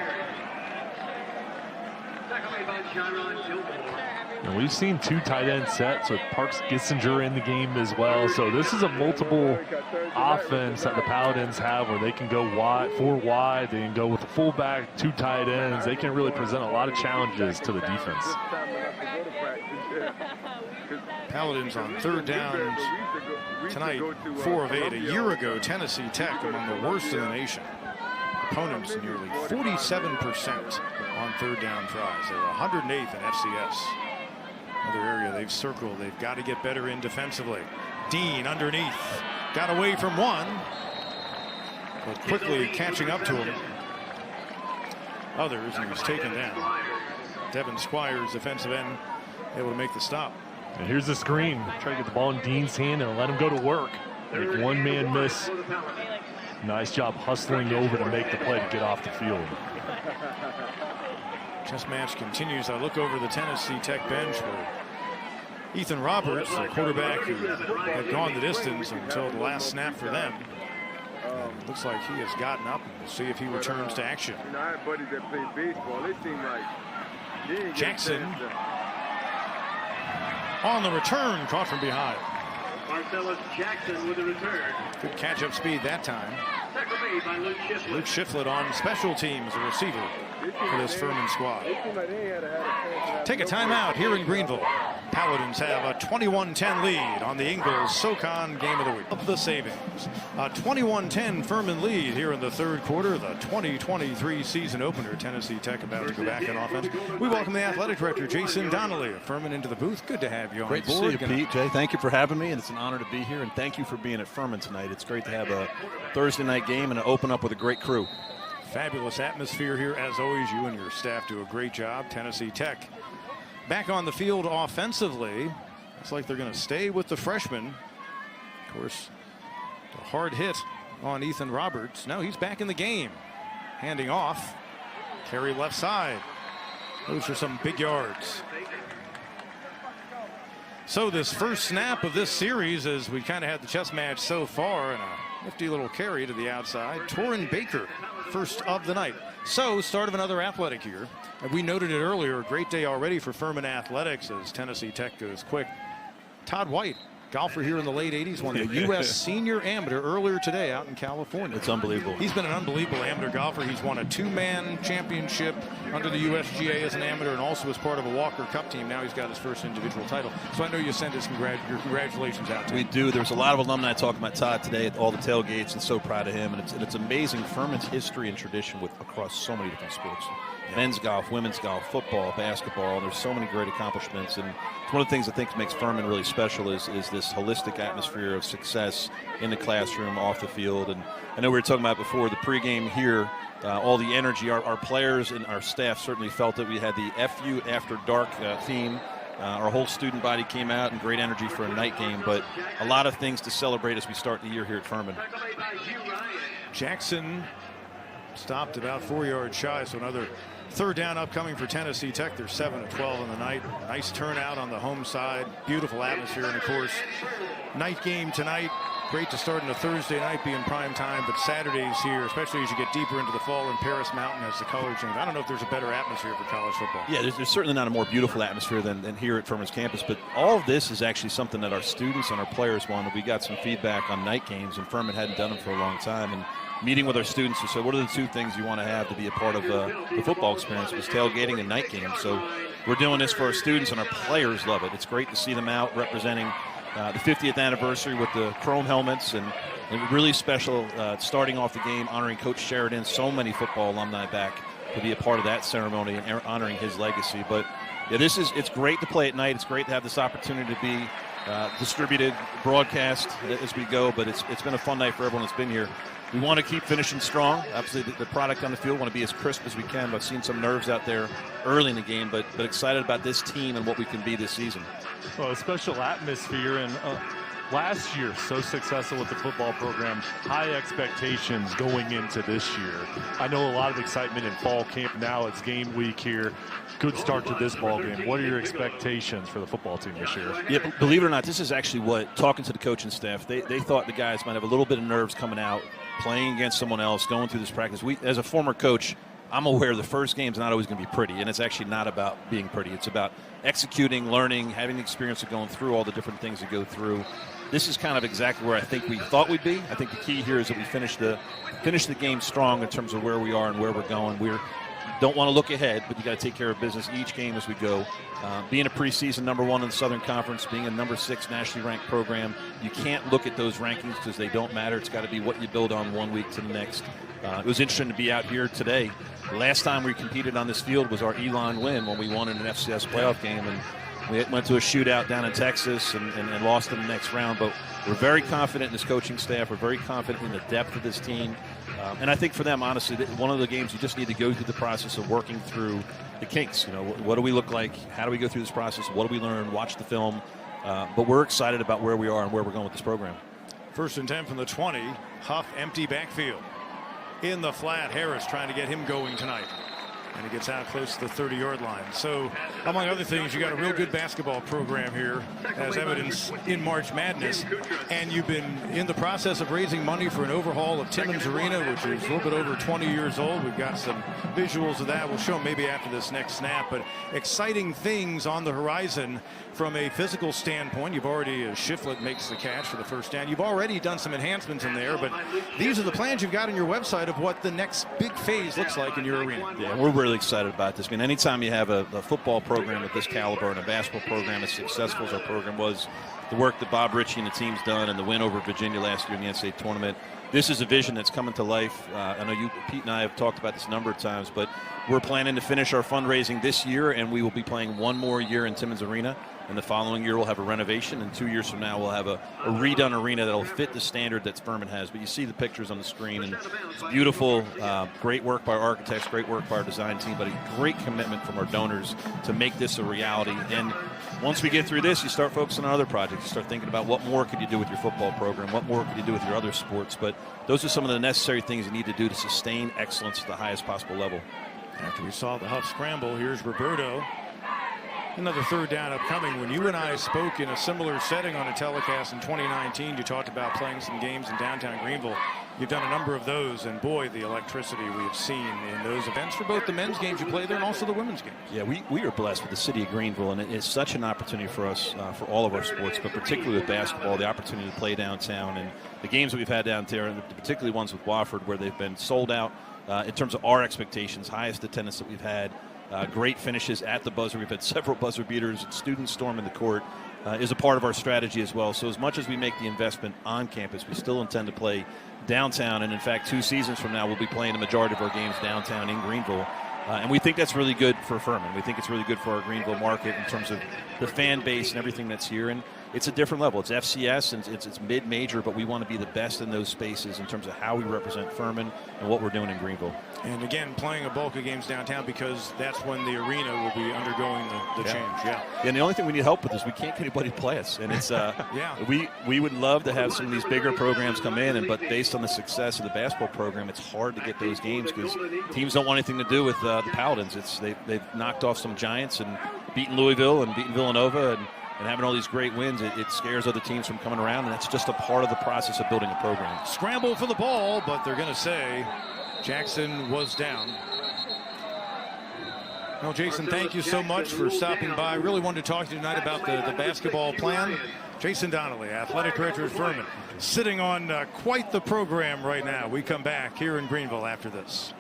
And we've seen 2 tight end sets with Parks Gissinger in the game as well. So this is a multiple offense that the Paladins have where they can go wide, 4 wide. They can go with a fullback, 2 tight ends. They can really present a lot of challenges to the defense. Paladins on 3rd downs tonight, 4 of 8. A year ago, Tennessee Tech among the worst in the nation. Opponents nearly 47% on 3rd down tries. They're 108th in FCS. Another area they've circled. They've got to get better in defensively. Dean underneath. Got away from one, but quickly catching up to him. Others, and he was taken down. Devin Squires, defensive end, able to make the stop. And here's the screen. Try to get the ball in Dean's hand and let him go to work. Make one man miss. Nice job hustling over to make the play to get off the field. Chess match continues. I look over the Tennessee Tech bench where Ethan Roberts, the quarterback who had gone the distance until the last snap for them. And looks like he has gotten up. We'll see if he returns to action. You know, I had buddies that played baseball. It seemed like Jackson on the return, caught from behind. Marcellus Jackson with the return. Good catch-up speed that time. Tackle made by Luke Shiflett. Luke Shiflett on special teams, a receiver for this Furman squad. Take a timeout here in Greenville. Paladins have a 21-10 lead on the Ingalls SoCon game of the week. Of the savings, a 21-10 Furman lead here in the third quarter, the 2023 season opener. Tennessee Tech about to go back in offense. We welcome the athletic director, Jason Donnelly of Furman, into the booth. Good to have you on board. Great to see you, Pete. Jay, thank you for having me, and it's an honor to be here, and thank you for being at Furman tonight. It's great to have a Thursday night game and to open up with a great crew. Fabulous atmosphere here, as always. You and your staff do a great job. Tennessee Tech back on the field offensively. Looks like they're going to stay with the freshman. Of course, a hard hit on Ethan Roberts. Now he's back in the game. Handing off. Carry left side. Those are some big yards. So this first snap of this series, as we kind of had the chess match so far, and a nifty little carry to the outside. Torrin Baker, first of the night. So start of another athletic year. And we noted it earlier, a great day already for Furman athletics as Tennessee Tech goes quick. Todd White, golfer here in the late 80s, won the U.S. Senior Amateur earlier today out in California. It's unbelievable. He's been an unbelievable amateur golfer. He's won a two-man championship under the USGA as an amateur and also as part of a Walker Cup team. Now he's got his first individual title. So I know you send your congratulations out to him. We do. There's a lot of alumni talking about Todd today at all the tailgates, and so proud of him. And it's amazing Furman's history and tradition across so many different sports. Men's golf, women's golf, football, basketball. There's so many great accomplishments, and it's one of the things I think makes Furman really special is this holistic atmosphere of success in the classroom, off the field. And I know we were talking about before the pregame here, all the energy. Our players and our staff certainly felt that we had the FU After Dark theme. Our whole student body came out in great energy for a night game, but a lot of things to celebrate as we start the year here at Furman. Jackson stopped about 4 yards shy, so another third down upcoming for Tennessee Tech. They're 7 of 12 on the night. Nice turnout on the home side. Beautiful atmosphere, and of course, night game tonight. Great to start on a Thursday night, being prime time, but Saturdays here, especially as you get deeper into the fall in Paris Mountain as the color change. I don't know if there's a better atmosphere for college football. Yeah, there's certainly not a more beautiful atmosphere than here at Furman's campus, but all of this is actually something that our students and our players wanted. We got some feedback on night games, and Furman hadn't done them for a long time. And meeting with our students, we said, what are the two things you want to have to be a part of the football experience? Was tailgating and night games. So we're doing this for our students, and our players love it. It's great to see them out representing the 50th anniversary with the chrome helmets, and really special starting off the game, honoring Coach Sheridan, so many football alumni back to be a part of that ceremony and honoring his legacy. But yeah, it's great to play at night. It's great to have this opportunity to be distributed, broadcast as we go, but it's been a fun night for everyone that's been here. We want to keep finishing strong. Obviously, the product on the field, want to be as crisp as we can. I've seen some nerves out there early in the game, but excited about this team and what we can be this season. Well, a special atmosphere, and last year so successful with the football program. High expectations going into this year. I know a lot of excitement in fall camp now. It's game week here. Good start to this ball game. What are your expectations for the football team this year? Yeah, believe it or not, this is actually what, talking to the coaching staff, they thought the guys might have a little bit of nerves coming out, playing against someone else, going through this practice. As a former coach, I'm aware the first game's not always going to be pretty, and it's actually not about being pretty. It's about executing, learning, having the experience of going through all the different things that go through. This is kind of exactly where I think we thought we'd be. I think the key here is that we finish the game strong in terms of where we are and where we're going. We don't want to look ahead, but you got to take care of business each game as we go. Being a preseason #1 in the Southern Conference, being a #6 nationally ranked program, you can't look at those rankings because they don't matter. It's got to be what you build on one week to the next. It was interesting to be out here today. The last time we competed on this field was our Elon win when we won in an FCS playoff game, and we went to a shootout down in Texas and lost in the next round. But we're very confident in this coaching staff. We're very confident in the depth of this team. And I think for them, honestly, one of the games you just need to go through the process of working through the kinks. You know, what do we look like? How do we go through this process? What do we learn? Watch the film. But we're excited about where we are and where we're going with this program. 1st and 10 from the 20. Huff empty backfield. In the flat, Harris trying to get him going tonight. And he gets out close to the 30-yard line. So, among other things, you got a real good basketball program here, as evidenced in March Madness. And you've been in the process of raising money for an overhaul of Timmons Arena, which is a little bit over 20 years old. We've got some visuals of that. We'll show them maybe after this next snap. But exciting things on the horizon from a physical standpoint. You've already, Shiflett makes the catch for the first down. You've already done some enhancements in there, but these are the plans you've got on your website of what the next big phase looks like in your arena. Yeah, we're really excited about this. I mean, anytime you have a football program of this caliber and a basketball program as successful as our program was, the work that Bob Ritchie and the team's done and the win over Virginia last year in the NCAA tournament, this is a vision that's coming to life. I know Pete and I have talked about this a number of times, but we're planning to finish our fundraising this year, and we will be playing one more year in Timmons Arena. And the following year, we'll have a renovation, and 2 years from now, we'll have a redone arena that'll fit the standard that Furman has. But you see the pictures on the screen, and it's beautiful. Great work by our architects, great work by our design team, but a great commitment from our donors to make this a reality. And once we get through this, you start focusing on other projects. You start thinking about what more could you do with your football program, what more could you do with your other sports. But those are some of the necessary things you need to do to sustain excellence at the highest possible level. After we saw the Huff scramble, here's Roberto. Another third down upcoming. When you and I spoke in a similar setting on a telecast in 2019, you talked about playing some games in downtown Greenville. You've done a number of those, and boy, the electricity we have seen in those events for both the men's games you play there and also the women's games. Yeah, we are blessed with the city of Greenville, and it is such an opportunity for us, for all of our sports, but particularly with basketball, the opportunity to play downtown. And the games that we've had down there, and particularly ones with Wofford, where they've been sold out in terms of our expectations, highest attendance that we've had. Great finishes at the buzzer. We've had several buzzer beaters and students storming the court is a part of our strategy as well. So as much as we make the investment on campus, we still intend to play downtown. And in fact, 2 seasons from now, we'll be playing the majority of our games downtown in Greenville. And we think that's really good for Furman. We think it's really good for our Greenville market in terms of the fan base and everything that's here. And it's a different level. It's FCS and it's mid-major, but we want to be the best in those spaces in terms of how we represent Furman and what we're doing in Greenville. And again, playing a bulk of games downtown because that's when the arena will be undergoing the change. Yeah. And the only thing we need help with is we can't get anybody to play us. And it's we would love to have some of these bigger programs come in, but based on the success of the basketball program, it's hard to get those games because teams don't want anything to do with the Paladins. They've knocked off some giants and beaten Louisville and beaten Villanova and having all these great wins, it scares other teams from coming around, and that's just a part of the process of building a program. Scramble for the ball, but they're going to say Jackson was down. Well, Jason, thank you so much for stopping by. I really wanted to talk to you tonight about the basketball plan. Jason Donnelly, athletic director at Furman, sitting on quite the program right now. We come back here in Greenville after this.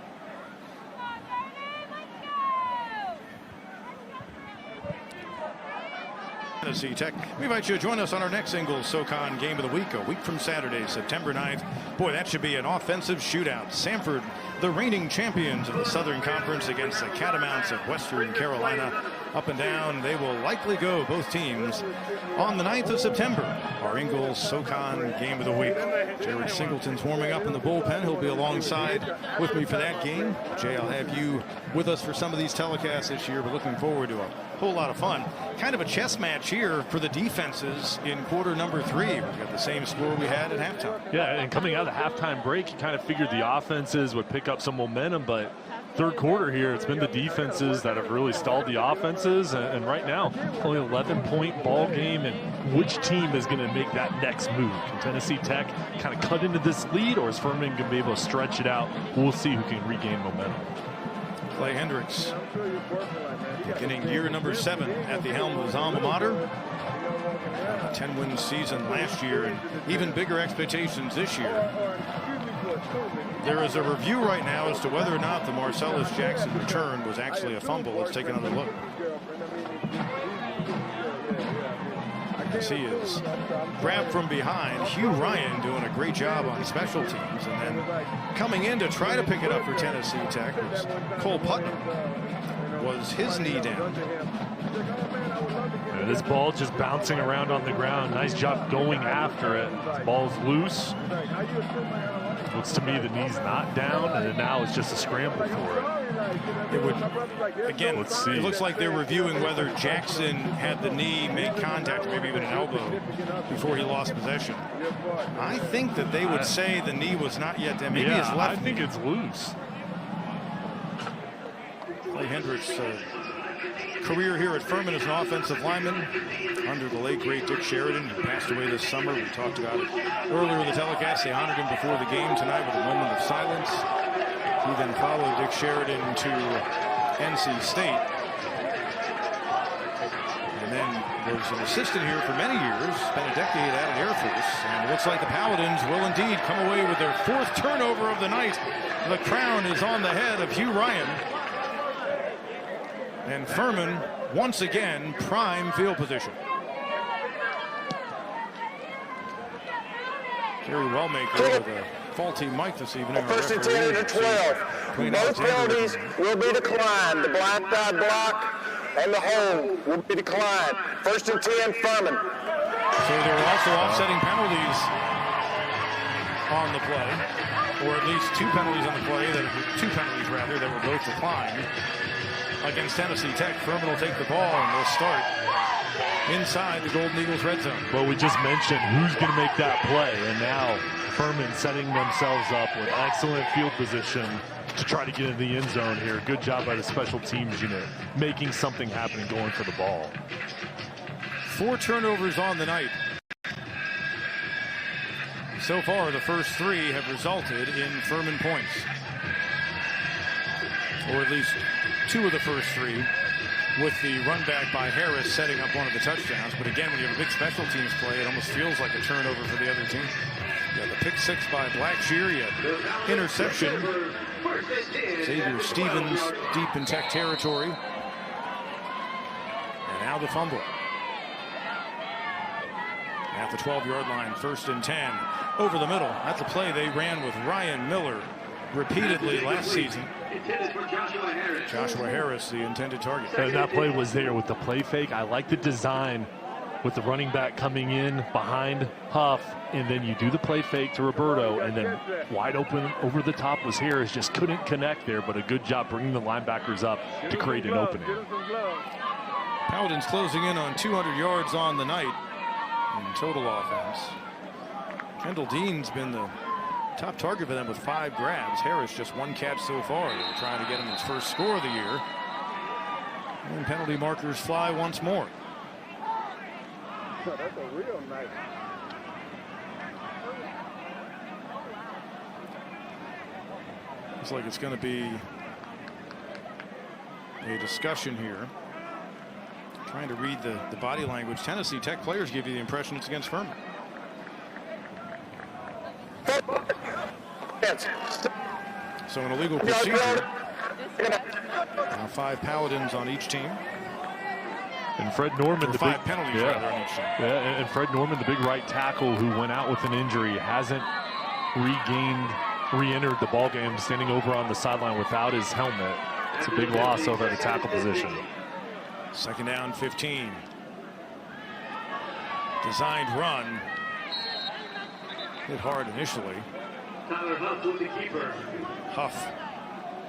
Tennessee Tech. We invite you to join us on our next Ingles SoCon Game of the Week, a week from Saturday, September 9th. Boy, that should be an offensive shootout. Samford, the reigning champions of the Southern Conference, against the Catamounts of Western Carolina. Up and down, they will likely go, both teams, on the 9th of September. Our Ingles SoCon Game of the Week. Jared Singleton's warming up in the bullpen. He'll be alongside with me for that game. Jay, I'll have you with us for some of these telecasts this year, but looking forward to a whole lot of fun. Kind of a chess match here for the defenses in quarter number 3. We've got the same score we had at halftime. Yeah, and coming out of the halftime break, you kind of figured the offenses would pick up some momentum, but third quarter here, it's been the defenses that have really stalled the offenses, and right now, only 11-point ball game, and which team is going to make that next move? Can Tennessee Tech kind of cut into this lead, or is Furman going to be able to stretch it out? We'll see who can regain momentum. Clay Hendricks, beginning year number 7 at the helm of his alma mater. A 10-win season last year, and even bigger expectations this year. There is a review right now as to whether or not the Marcellus Jackson return was actually a fumble. Let's take another look. As he is grabbed from behind. Hugh Ryan doing a great job on special teams. And then coming in to try to pick it up for Tennessee Tech was Cole Putnam. Was his knee down. And this ball just bouncing around on the ground. Nice job going after it. This ball's loose. Looks to me the knee's not down, and then now it's just a scramble for it. It would, again, let's see. It looks like they're reviewing whether Jackson had the knee make contact, or maybe even an elbow, before he lost possession. I think that they would say the knee was not yet down. Maybe his left I think knee. It's loose. Hendricks' career here at Furman as an offensive lineman under the late, great Dick Sheridan, who passed away this summer. We talked about it earlier in the telecast. They honored him before the game tonight with a moment of silence. He then followed Dick Sheridan to NC State. And then was an assistant here for many years, spent a decade out of the Air Force. And it looks like the Paladins will indeed come away with their 4th turnover of the night. The crown is on the head of Hugh Ryan. And Furman, once again, prime field position. Jerry Wellmaker with a faulty mic this evening. First and 10 and 12. Both penalties will be declined. The blind side block and the hold will be declined. First and 10, Furman. So there are also offsetting penalties on the play, or at least 2 penalties on the play, two penalties rather, that were both declined. Against Tennessee Tech, Furman will take the ball and they'll start inside the Golden Eagles red zone. Well, we just mentioned who's going to make that play, and now Furman setting themselves up with excellent field position to try to get into the end zone here. Good job by the special teams unit, making something happen and going for the ball. 4 turnovers on the night. So far, the first 3 have resulted in Furman points. Or at least 2 of the first 3, with the run back by Harris setting up one of the touchdowns. But again, when you have a big special teams play, it almost feels like a turnover for the other team. You have the pick 6 by Blackshear, you have interception. Xavier Stevens deep in Tech territory. And now the fumble. At the 12-yard line, 1st and 10. Over the middle. That's the play they ran with Ryan Miller repeatedly last season. Joshua Harris, the intended target. And that play was there with the play fake. I like the design with the running back coming in behind Huff, and then you do the play fake to Roberto, and then wide open over the top was Harris. Just couldn't connect there, but a good job bringing the linebackers up to create an opening. Paladins closing in on 200 yards on the night in total offense. Kendall Dean's been the top target for them with 5 grabs. Harris just 1 catch so far. They're trying to get him his first score of the year. And penalty markers fly once more. That's a real nice. Looks like it's going to be a discussion here. Trying to read the body language. Tennessee Tech players give you the impression it's against Furman. So an illegal procedure. Now 5 Paladins on each team. And Fred Norman, the 5 penalties rather on each team. Yeah, and Fred Norman, the big right tackle who went out with an injury, hasn't re-entered the ball game, standing over on the sideline without his helmet. It's a big loss over at the tackle position. 2nd down, 15. Designed run. Hit hard initially. Tyler Huff was the keeper. Huff.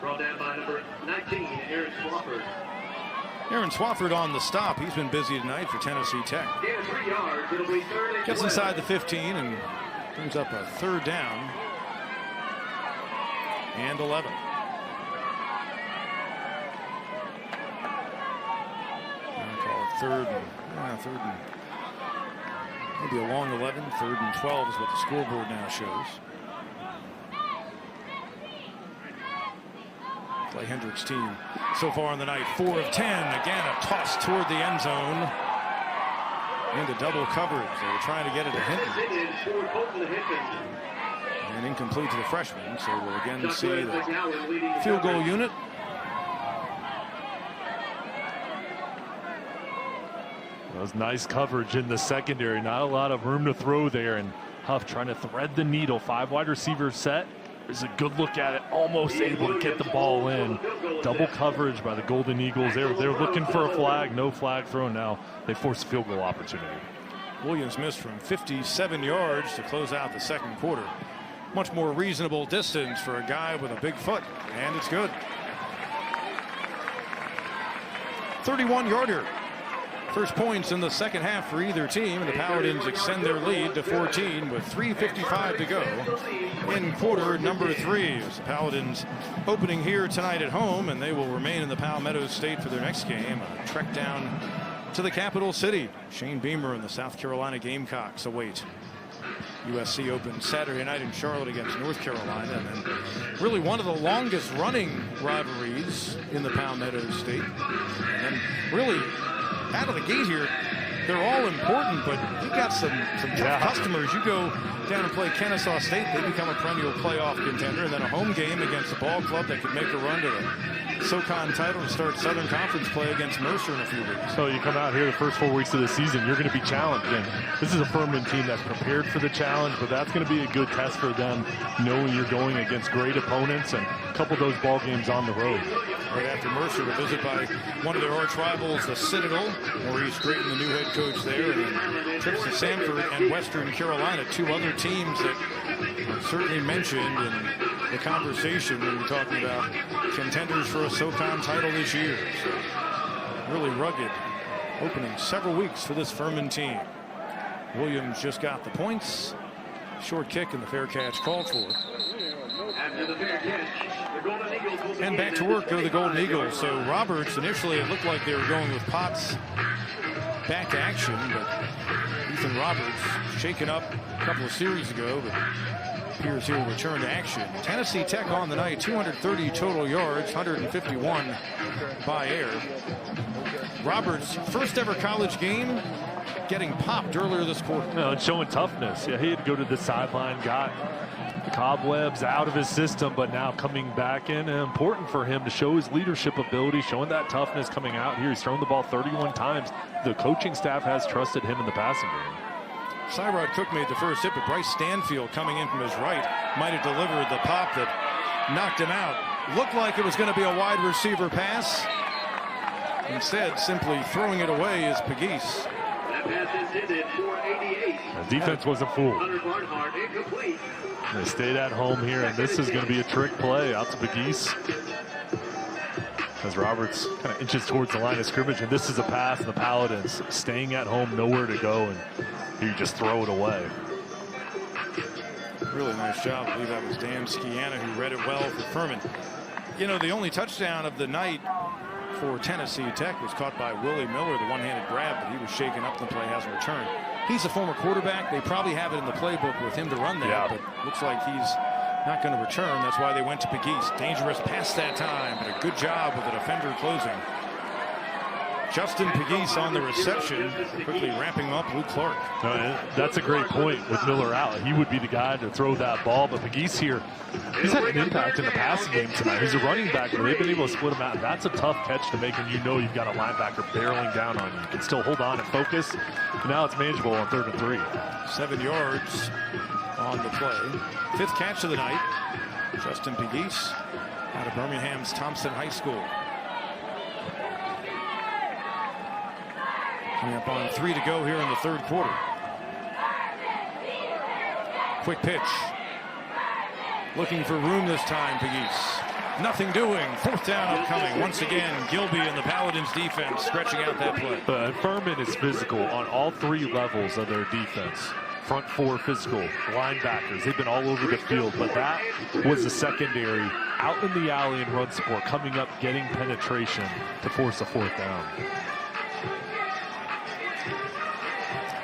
Brought down by number 19, Aaron Swafford. Aaron Swafford on the stop. He's been busy tonight for Tennessee Tech. Gain of 3 yards. It'll be 3rd and Gets 12. inside the 15 and brings up a 3rd down and 11. I'll call it third and maybe a long 11. 3rd and 12 is what the scoreboard now shows. Clay Hendricks' team so far in the night, 4 of 10. Again, a toss toward the end zone. Into double coverage. They were trying to get it to Hinton. And incomplete to the freshman. So we'll again see the field goal unit. That was nice coverage in the secondary. Not a lot of room to throw there. And Huff trying to thread the needle. 5 wide receivers set. There's a good look at it, almost able to get the ball in. Double coverage by the Golden Eagles. They're looking for a flag, no flag thrown now. They force a field goal opportunity. Williams missed from 57 yards to close out the 2nd quarter. Much more reasonable distance for a guy with a big foot, and it's good. 31-yarder. First points in the second half for either team, and the Paladins extend their lead to 14 with 3:55 to go in quarter number 3. As the Paladins opening here tonight at home, and they will remain in the Palmetto State for their next game. A trek down to the capital city. Shane Beamer and the South Carolina Gamecocks await. USC opens Saturday night in Charlotte against North Carolina, and then really one of the longest running rivalries in the Palmetto State. And then really out of the gate here, they're all important, but you got some tough customers. You go down and play Kennesaw State, they become a perennial playoff contender, and then a home game against a ball club that could make a run to the SoCon title to start Southern Conference play against Mercer in a few weeks. So you come out here the first 4 weeks of the season, you're going to be challenged. And this is a Furman team that's prepared for the challenge, but that's going to be a good test for them, knowing you're going against great opponents and a couple of those ball games on the road. Right after Mercer, a visit by one of their arch rivals, the Citadel. Maurice Drayton, the new head coach there, and then trips to Sanford and Western Carolina, 2 other teams that are certainly mentioned in the conversation when we're talking about contenders for a SoCon title this year. So really rugged opening several weeks for this Furman team. Williams just got the points. Short kick and the fair catch called for. After the fair catch, the Golden Eagles will And back to work go the Golden Eagles. So Roberts, initially it looked like they were going with Potts back to action, but Ethan Roberts shaken up a couple of series ago, but appears here to return to action. Tennessee Tech on the night, 230 total yards, 151 by air. Roberts' first ever college game, getting popped earlier this quarter. No, and showing toughness. Yeah, he had to go to the sideline, got the cobwebs out of his system, but now coming back in, and important for him to show his leadership ability, showing that toughness coming out here. He's thrown the ball 31 times. The coaching staff has trusted him in the passing game. Cyrod Cook made the first hit, but Bryce Stanfield coming in from his right might have delivered the pop that knocked him out. Looked like it was going to be a wide receiver pass. Instead, simply throwing it away is Pegues. That pass intended for 88. The defense wasn't fooled. Hunter Barnhart incomplete. They stayed at home here, and this is going to be a trick play out to Pegues. As Roberts kind of inches towards the line of scrimmage, and this is a pass, and the Paladins staying at home, nowhere to go, and you just throw it away. Really nice job. I believe that was Dan Skiana who read it well for Furman. You know, the only touchdown of the night for Tennessee Tech was caught by Willie Miller, the one-handed grab, but he was shaken up. The play hasn't returned. He's a former quarterback. They probably have it in the playbook with him to run that, but looks like he's not going to return. That's why they went to Pegues. Dangerous pass that time, but a good job with the defender closing. Justin Pegues on the reception, quickly wrapping up Luke Clark. No, that's a great point with Miller out. He would be the guy to throw that ball, but Pegues here, he's had an impact in the passing game tonight. He's a running back, but they've been able to split him out. And that's a tough catch to make, and you know you've got a linebacker barreling down on you. You can still hold on and focus. And now it's manageable on 3rd and 3. 7 yards on the play. 5th catch of the night. Justin Pegues out of Birmingham's Thompson High School. Coming up on 3 to go here in the 3rd quarter. Quick pitch. Looking for room this time, Pegues. Nothing doing. 4th down upcoming. Once again, Gilby and the Paladins defense stretching out that play. Furman is physical on all 3 levels of their defense. Front 4 physical, linebackers. They've been all over the field, but that was the secondary out in the alley and run support, coming up, getting penetration to force a 4th down.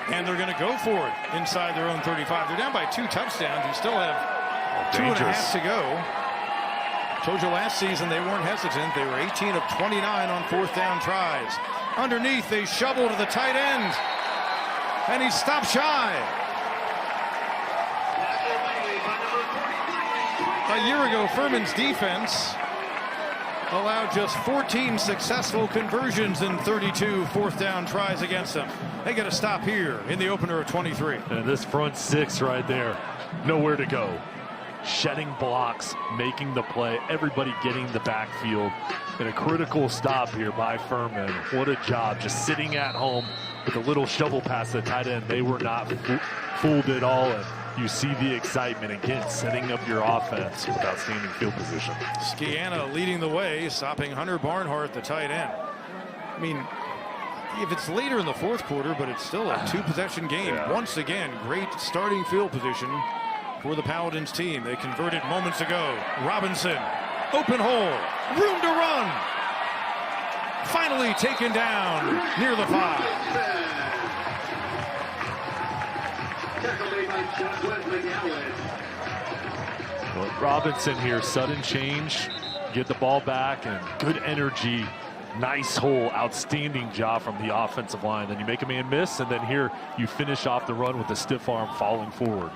And they're going to go for it inside their own 35. They're down by 2 touchdowns. You still have 2.5 to go. Told you last season they weren't hesitant. They were 18 of 29 on 4th down tries. Underneath, they shovel to the tight end. And he stopped shy. A year ago, Furman's defense allowed just 14 successful conversions in 32 4th down tries against them. They get a stop here in the opener of 23. And this front 6 right there, nowhere to go. Shedding blocks, making the play, everybody getting the backfield. And a critical stop here by Furman. What a job, just sitting at home with a little shovel pass to the tight end. They were not fooled at all. And you see the excitement, again, setting up your offense with outstanding field position. Skiana leading the way, stopping Hunter Barnhart, the tight end. I mean, if it's later in the fourth quarter, but it's still a two-possession game. Yeah. Once again, great starting field position for the Paladins team. They converted moments ago. Robinson, open hole, room to run. Finally taken down near the 5. Well, Robinson here, sudden change, get the ball back, and good energy. Nice hole, outstanding job from the offensive line. Then you make a man miss, and then here you finish off the run with the stiff arm falling forward.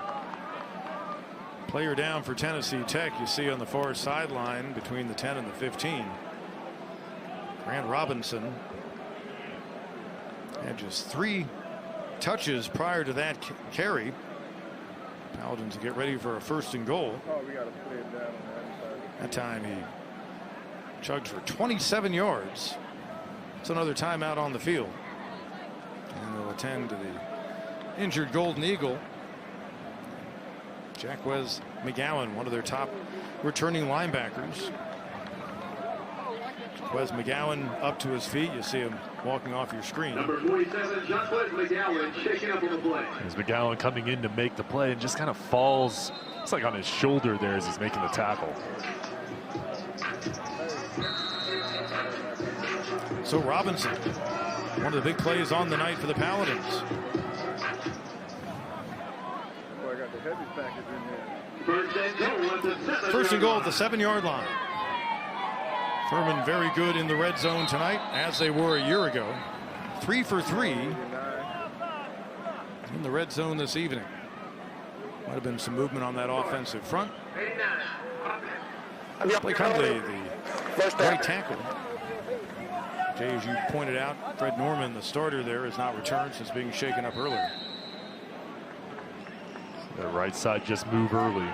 Player down for Tennessee Tech. You see on the far sideline between the 10 and the 15. Grant Robinson had just 3 touches prior to that carry. Paladins get ready for a 1st and goal. Oh, we got to play it down on the That time he chugged for 27 yards. It's another timeout on the field. And they'll attend to the injured Golden Eagle. Jacquez McGowan, one of their top returning linebackers. Wes McGowan up to his feet. You see him walking off your screen. Number 47, Jacquez McGowan, shaking up on the play. As McGowan coming in to make the play and just kind of falls, it's like on his shoulder there as he's making the tackle. So Robinson, one of the big plays on the night for the Paladins. Boy, I got the heavy package in there. First and goal at the 7-yard line. Furman very good in the red zone tonight, as they were a year ago. 3 for 3 in the red zone this evening. Might have been some movement on that offensive front. Blake Hundley, the right tackle. Jay, as you pointed out, Fred Norman, the starter there, has not returned since being shaken up earlier. The right side just moved early.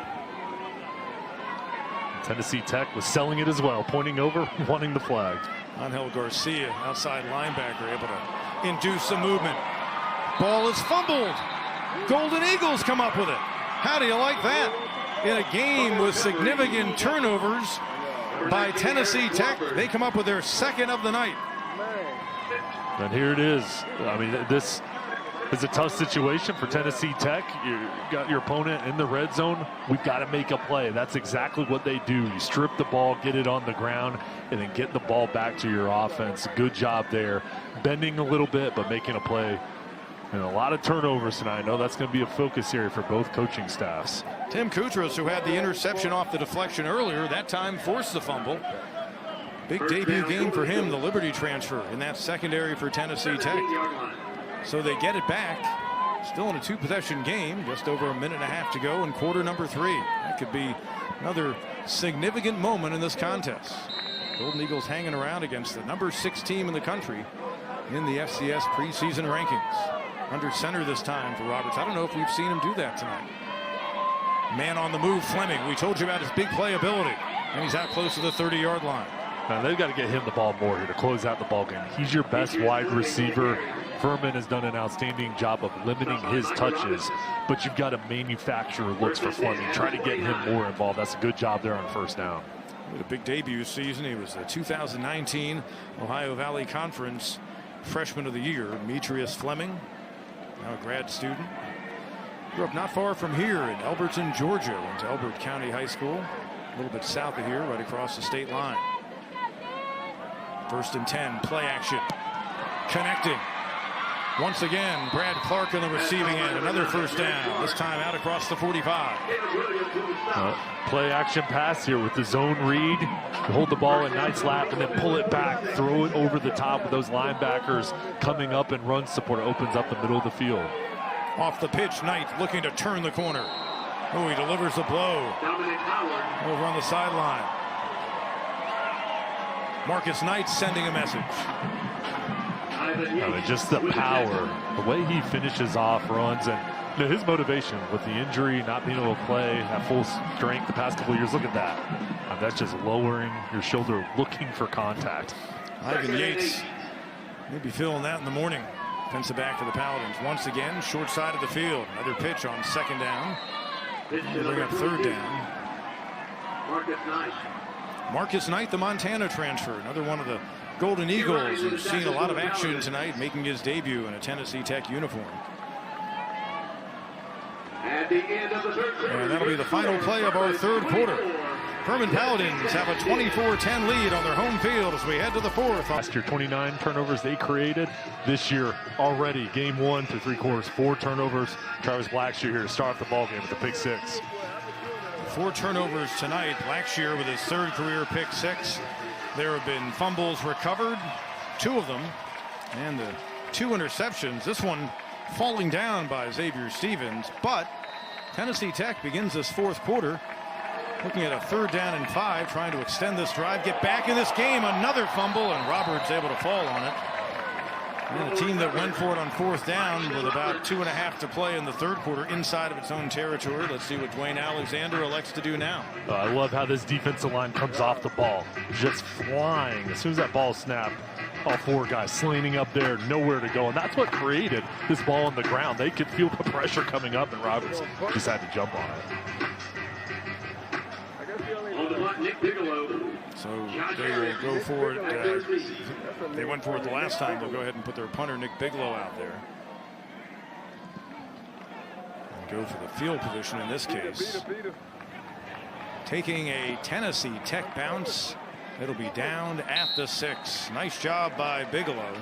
Tennessee Tech was selling it as well, pointing over, wanting the flag. Angel Garcia, outside linebacker, able to induce some movement. Ball is fumbled. Golden Eagles come up with it. How do you like that? In a game with significant turnovers by Tennessee Tech, they come up with their 2nd of the night. And here it is. I mean, this is a tough situation for Tennessee Tech. You got your opponent in the red zone. We've got to make a play. That's exactly what they do. You strip the ball, get it on the ground, and then get the ball back to your offense. Good job there. Bending a little bit, but making a play. And a lot of turnovers tonight. I know that's going to be a focus area for both coaching staffs. Tim Koutros, who had the interception off the deflection earlier, that time forced the fumble. Big debut game for him, the Liberty transfer in that secondary for Tennessee Tech. So they get it back. Still in a 2-possession game, just over a minute and a half to go in quarter number 3. That could be another significant moment in this contest. Golden Eagles hanging around against the number 6 team in the country in the FCS preseason rankings. Under center this time for Roberts. I don't know if we've seen him do that tonight. Man on the move, Fleming. We told you about his big playability, and he's out close to the 30-yard line. Now they've got to get him the ball more here to close out the ball game. He's your best wide receiver. Furman has done an outstanding job of limiting his touches, but you've got to manufacture looks for Fleming. Try to get him more involved. That's a good job there on 1st down. With a big debut season, he was the 2019 Ohio Valley Conference Freshman of the Year. Demetrius Fleming, now a grad student. Grew up not far from here in Elberton, Georgia. Went to Elbert County High School, a little bit south of here, right across the state line. 1st and 10, play action. Connecting. Once again, Brad Clark on the receiving end. Another 1st down. This time out across the 45. Play action pass here with the zone read. You hold the ball in Knight's lap and then pull it back. Throw it over the top with those linebackers coming up and run support. It opens up the middle of the field. Off the pitch, Knight looking to turn the corner. Oh, he delivers the blow. Over on the sideline. Marcus Knight sending a message. Just the power, the way he finishes off runs, and his motivation with the injury, not being able to play at full strength the past couple of years. Look at that. That's just lowering your shoulder, looking for contact. Ivan Yates maybe feeling that in the morning. Defensive back for the Paladins. Once again, short side of the field. Another pitch on 2nd down. Bring up 3rd down. Marcus Knight, the Montana transfer. Another one of the Golden Eagles, who's seen a lot of action tonight, making his debut in a Tennessee Tech uniform. At the end of the third quarter, And that'll be the final play of our third quarter. Furman Paladins have a 24-10 lead on their home field as we head to the fourth. Last year, 29 turnovers they created. This year, already, game 1 through 3 quarters, 4 turnovers. Travis Blackshear here to start the ball game with a pick 6. 4 turnovers tonight. Blackshear with his 3rd career pick 6. There have been fumbles recovered, 2 of them, and 2 interceptions. This one falling down by Xavier Stevens, but Tennessee Tech begins this fourth quarter looking at a 3rd down and 5, trying to extend this drive, get back in this game. Another fumble, and Roberts able to fall on it. And a team that went for it on 4th down with about 2.5 to play in the third quarter inside of its own territory. Let's see what Dwayne Alexander elects to do now. I love how this defensive line comes off the ball, just flying. As soon as that ball snapped, all 4 guys slanting up there, nowhere to go. And that's what created this ball on the ground. They could feel the pressure coming up, and Roberts just had to jump on it. On the block, Nick Bigelow. So they will go for it. They went for it the last time. They'll go ahead and put their punter, Nick Bigelow, out there. And go for the field position in this case. Taking a Tennessee Tech bounce. It'll be down at the 6. Nice job by Bigelow.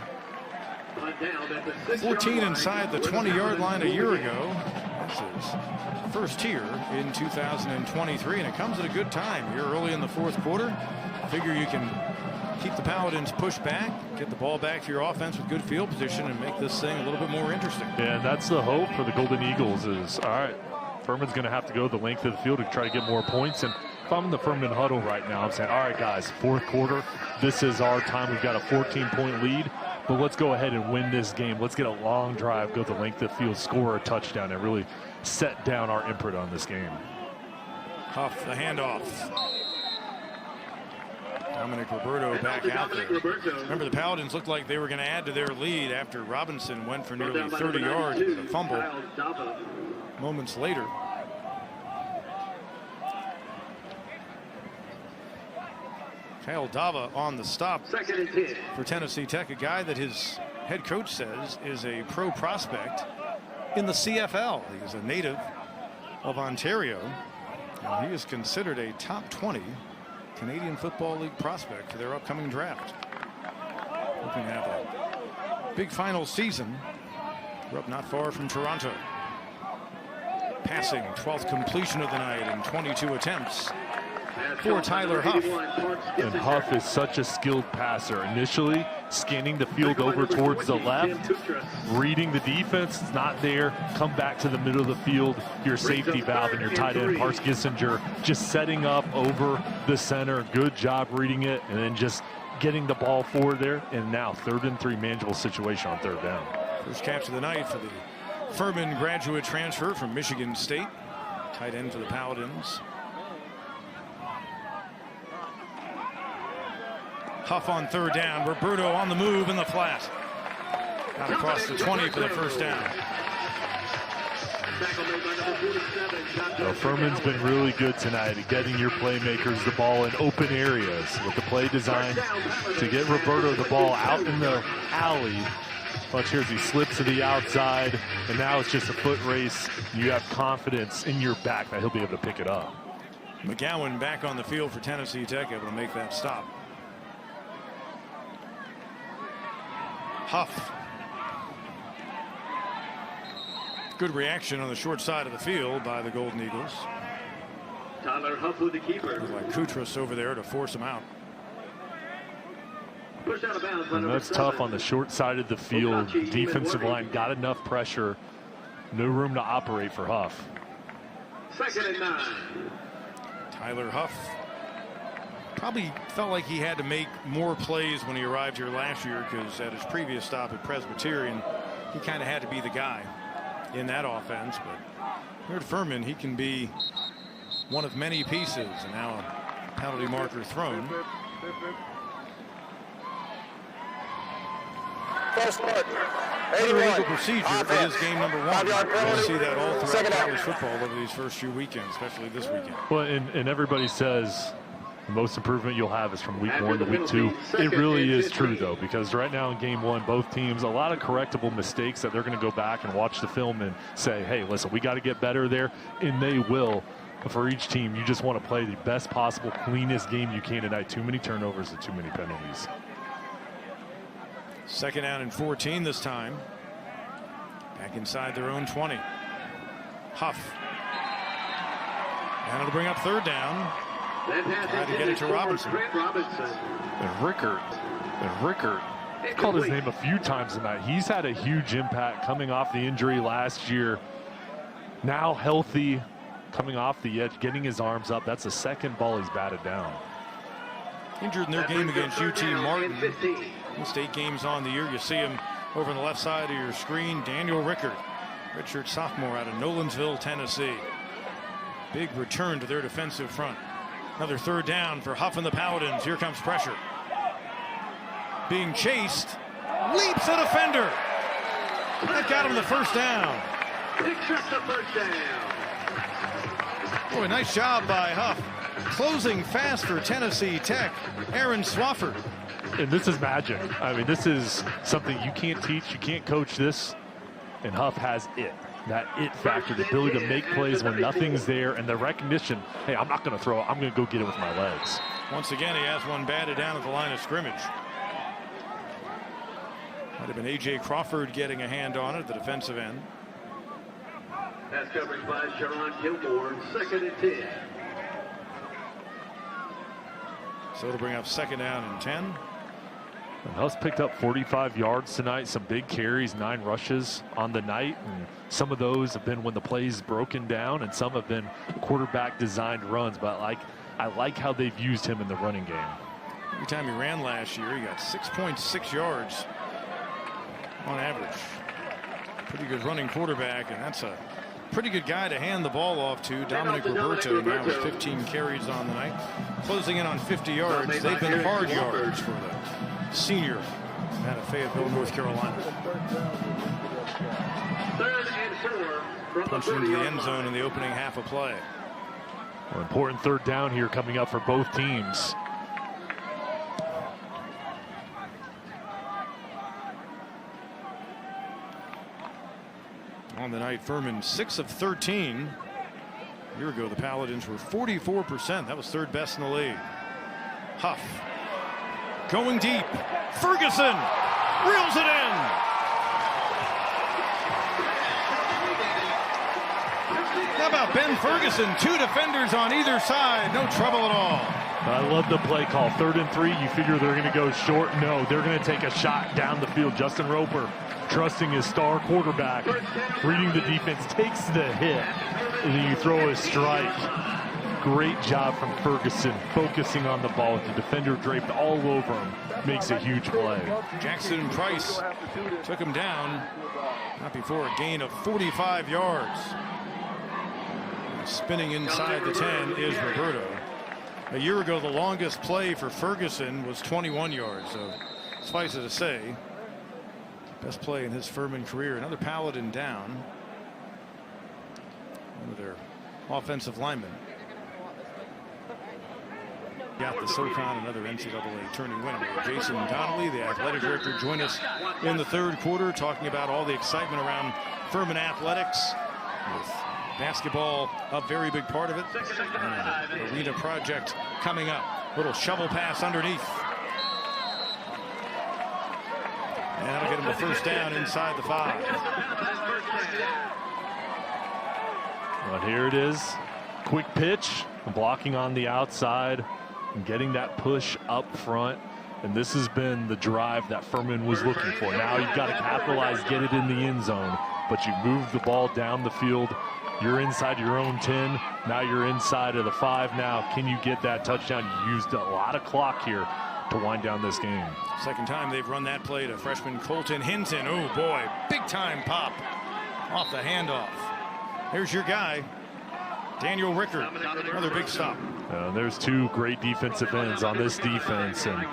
14 inside the 20-yard line a year ago. This is first here in 2023, and it comes at a good time here early in the fourth quarter. Figure you can keep the Paladins pushed back, get the ball back to your offense with good field position, and make this thing a little bit more interesting. Yeah, that's the hope for the Golden Eagles is, all right, Furman's going to have to go the length of the field to try to get more points. And if I'm in the Furman huddle right now, I'm saying, all right, guys, fourth quarter, this is our time. We've got a 14-point lead, but let's go ahead and win this game. Let's get a long drive, go the length of the field, score a touchdown, and really set down our imprint on this game. Huff, the handoff. Dominic Roberto back out there. Remember, the Paladins looked like they were going to add to their lead after Robinson went for nearly 30 yards with a fumble moments later. Kyle Dava on the stop for Tennessee Tech, a guy that his head coach says is a pro prospect in the CFL. He is a native of Ontario, and he is considered a top 20 Canadian Football League prospect for their upcoming draft. Hoping to have a big final season. Grew up not far from Toronto. Passing, 12th completion of the night in 22 attempts for Tyler Huff. And Huff is such a skilled passer. Initially scanning the field over towards the left, reading the defense, it's not there, come back to the middle of the field, your safety valve and your tight end, Parks Gissinger, just setting up over the center. Good job reading it, and then just getting the ball forward there. And now 3rd and 3, manageable situation on 3rd down. First catch of the night for the Furman graduate transfer from Michigan State. Tight end for the Paladins. Huff on 3rd down. Roberto on the move in the flat. Out across the 20 for the first down. Well, Furman's been really good tonight at getting your playmakers the ball in open areas with the play designed to get Roberto the ball out in the alley. Watch here as he slips to the outside, and now it's just a foot race. You have confidence in your back that he'll be able to pick it up. McGowan back on the field for Tennessee Tech, able to make that stop. Huff. Good reaction on the short side of the field by the Golden Eagles. Tyler Huff with the keeper. Looked like Kutras over there to force him out. Pushed out of bounds by And that's tough on the short side of the field. Defensive line got enough pressure. No room to operate for Huff. 2nd and 9. Tyler Huff probably felt like he had to make more plays when he arrived here last year, because at his previous stop at Presbyterian, he kind of had to be the guy in that offense. But here at Furman, he can be one of many pieces. And now a penalty marker thrown. First look. Illegal procedure for his game number 1. 5-yard We'll penalty. see that all throughout Second out. college football over these first few weekends, especially this weekend. Well, and everybody says The most improvement you'll have is from week 1 to week 2. It really is true, though, because right now in game 1, both teams, a lot of correctable mistakes that they're going to go back and watch the film and say, hey, listen, we got to get better there, and they will. But for each team, you just want to play the best possible, cleanest game you can tonight. Too many turnovers and too many penalties. 2nd down and 14 this time. Back inside their own 20. Huff. And it'll bring up 3rd down. Try to get it to Robinson. And Rickert. Called his name a few times tonight. He's had a huge impact coming off the injury last year. Now healthy, coming off the edge, getting his arms up. That's the 2nd ball he's batted down. Injured in their game against UT Martin. State games on the year. You see him over on the left side of your screen. Daniel Rickert, redshirt sophomore out of Nolensville, Tennessee. Big return to their defensive front. Another 3rd down for Huff and the Paladins. Here comes pressure. Being chased. Leaps a defender. That got him the 1st down. Picks up the 1st down. Boy, nice job by Huff. Closing fast for Tennessee Tech. Aaron Swafford. And this is magic. I mean, this is something you can't teach. You can't coach this. And Huff has it. That it factor, the ability to make plays when nothing's there, and the recognition, hey, I'm not going to throw it. I'm going to go get it with my legs. Once again, he has one batted down at the line of scrimmage. Might have been A.J. Crawford getting a hand on it at the defensive end. Pass coverage by Sharon Gilmore. 2nd and 10. So it'll bring up 2nd down and 10. And Huff's picked up 45 yards tonight, some big carries, 9 rushes on the night. And some of those have been when the play's broken down, and some have been quarterback designed runs. But I like how they've used him in the running game. Every time he ran last year, he got 6.6 yards on average. Pretty good running quarterback, and that's a pretty good guy to hand the ball off to. Dominic Roberto now with 15 carries on the night. Closing in on 50 yards. They've been hard yards for the senior out of Fayetteville, North Carolina. 3rd and 4 from Punched into the end zone in the opening half of play. Well, important 3rd down here coming up for both teams. On the night, Furman 6 of 13. A year ago, the Paladins were 44%. That was 3rd best in the league. Huff. Going deep. Ferguson reels it in. How about Ben Ferguson? 2 defenders on either side. No trouble at all. I love the play call. 3rd and 3. You figure they're going to go short. No, they're going to take a shot down the field. Justin Roper, trusting his star quarterback, reading the defense, takes the hit, and then you throw a strike. Great job from Ferguson, focusing on the ball with the defender draped all over him. Makes a huge play. Jackson Price took him down, not before a gain of 45 yards. Spinning inside the 10 is Roberto. A year ago, the longest play for Ferguson was 21 yards. So suffice it to say, best play in his Furman career. Another Paladin down. One of their offensive linemen. Got the SoCon, another NCAA tourney winner. Jason Donnelly, the athletic director, joined us in the 3rd quarter talking about all the excitement around Furman athletics, with basketball a very big part of it, and an arena project coming up. Little shovel pass underneath. And that'll get him the 1st down inside the 5. Well, here it is. Quick pitch, blocking on the outside, and getting that push up front. And this has been the drive that Furman was looking for. Now you've got to capitalize, get it in the end zone, but you move the ball down the field. You're inside your own 10. Now you're inside of the 5. Now, can you get that touchdown? You used a lot of clock here to wind down this game. 2nd time they've run that play to freshman Colton Hinton. Oh boy, big time pop off the handoff. There's your guy, Daniel Rickert. Another big stop. There's 2 great defensive ends on this defense, and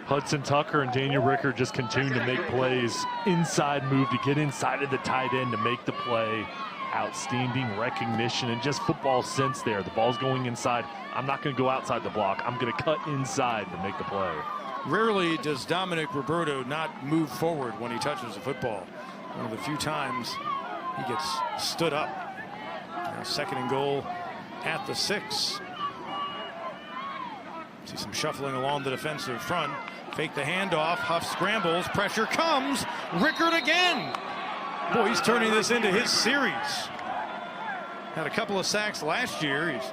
Hudson Tucker and Daniel Rickert just continue to make plays. Inside move to get inside of the tight end to make the play. outstanding recognition and just football sense there. The ball's going inside. I'm not going to go outside the block. I'm going to cut inside to make the play. Rarely does Dominic Roberto not move forward when he touches the football. One of the few times he gets stood up. Now 2nd and goal at the 6. See some shuffling along the defensive front. Fake the handoff. Huff scrambles. Pressure comes. Rickard again. Boy, he's turning this into his series. Had a couple of sacks last year. He's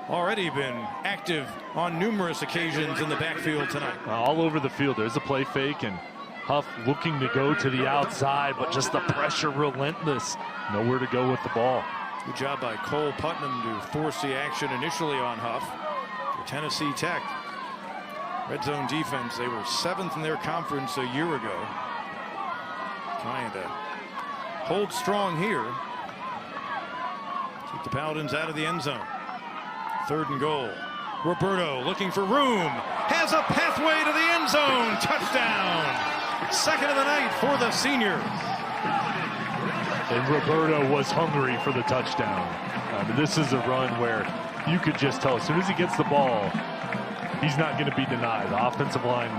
already been active on numerous occasions in the backfield tonight. All over the field. There's a play fake, and Huff looking to go to the outside, but just the pressure relentless. Nowhere to go with the ball. Good job by Cole Putnam to force the action initially on Huff. For Tennessee Tech, red zone defense, they were 7th in their conference a year ago. Trying to hold strong here. Keep the Paladins out of the end zone. 3rd and goal. Roberto looking for room. Has a pathway to the end zone. Touchdown. 2nd of the night for the senior. And Roberto was hungry for the touchdown. This is a run where you could just tell as soon as he gets the ball, he's not going to be denied. The offensive line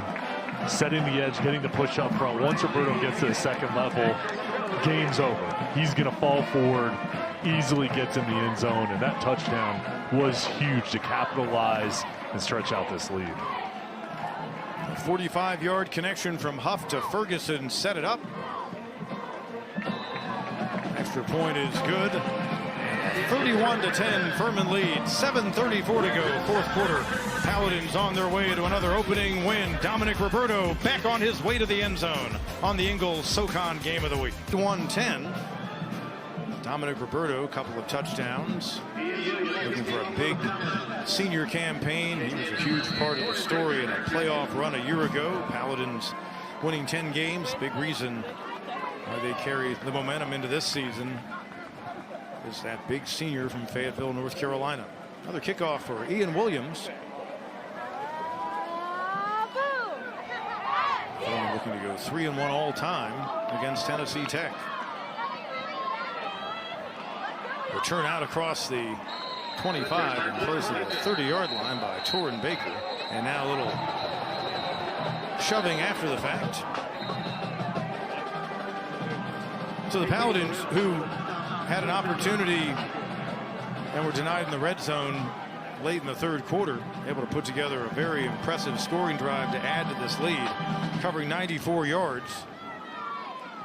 setting the edge, getting the push up front. Once Roberto gets to the 2nd level, game's over. He's going to fall forward, easily gets in the end zone, and that touchdown was huge to capitalize and stretch out this lead. A 45-yard connection from Huff to Ferguson set it up. Extra point is good. 31-10, Furman leads. 7:34 to go, 4th quarter. Paladins on their way to another opening win. Dominic Roberto back on his way to the end zone on the Ingles SoCon Game of the Week. 1-10. Dominic Roberto, a couple of touchdowns. Looking for a big senior campaign. He was a huge part of the story in a playoff run a year ago. Paladins winning 10 games. Big reason why they carry the momentum into this season is that big senior from Fayetteville, North Carolina. Another kickoff for Ian Williams. Furman looking to go 3-1 all time against Tennessee Tech. Return out across the 25 and close to the 30-yard line by Torrin Baker. And now a little shoving after the fact. So the Paladins, who had an opportunity and were denied in the red zone late in the 3rd quarter, able to put together a very impressive scoring drive to add to this lead, covering 94 yards.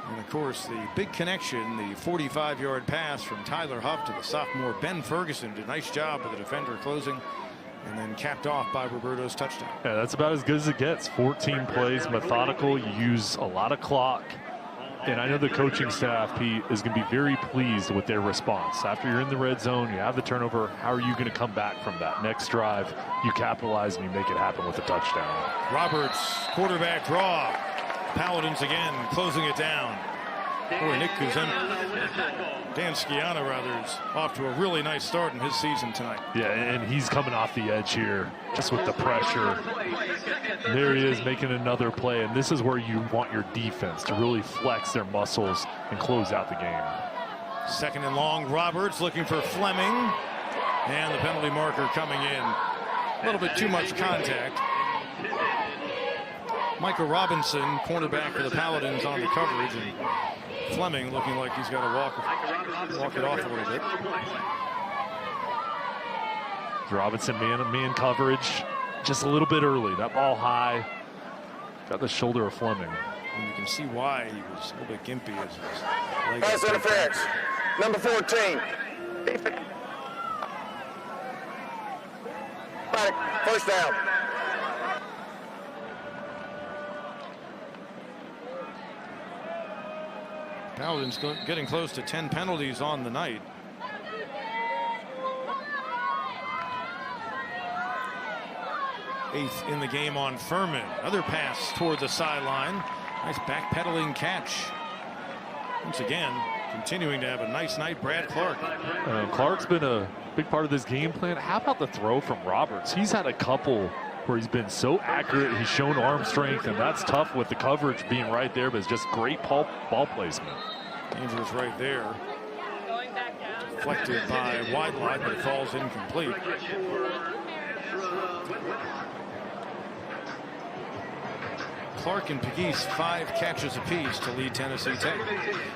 And of course, the big connection, the 45-yard pass from Tyler Huff to the sophomore Ben Ferguson. Did a nice job with the defender closing, and then capped off by Roberto's touchdown. Yeah, that's about as good as it gets. 14 plays, methodical. You use a lot of clock. And I know the coaching staff, Pete, is going to be very pleased with their response. After you're in the red zone, you have the turnover, how are you going to come back from that? Next drive, you capitalize and you make it happen with a touchdown. Roberts, quarterback draw. Paladins again, closing it down. Boy, Nick Dan Sciana, rather, is off to a really nice start in his season tonight. Yeah, and he's coming off the edge here, just with the pressure. There he is making another play, and this is where you want your defense to really flex their muscles and close out the game. 2nd and long, Roberts looking for Fleming, and the penalty marker coming in. A little bit too much contact. Michael Robinson, cornerback for the Paladins, on the coverage, and Fleming looking like he's got to walk it off a little bit. Robinson man coverage just a little bit early. That ball high. Got the shoulder of Fleming. And you can see why he was a little bit gimpy as his leg. Pass interference. Number 14. First down. Paladins getting close to 10 penalties on the night. Eighth in the game on Furman. Other pass toward the sideline. Nice backpedaling catch. Once again, continuing to have a nice night, Brad Clark. Clark's been a big part of this game plan. How about the throw from Roberts? He's had a couple where he's been so accurate. He's shown arm strength, and that's tough with the coverage being right there, but it's just great ball placement. Dangerous right there. Going back Deflected by Whitlock, but it falls incomplete. Clark and Pegues 5 catches apiece to lead Tennessee Tech.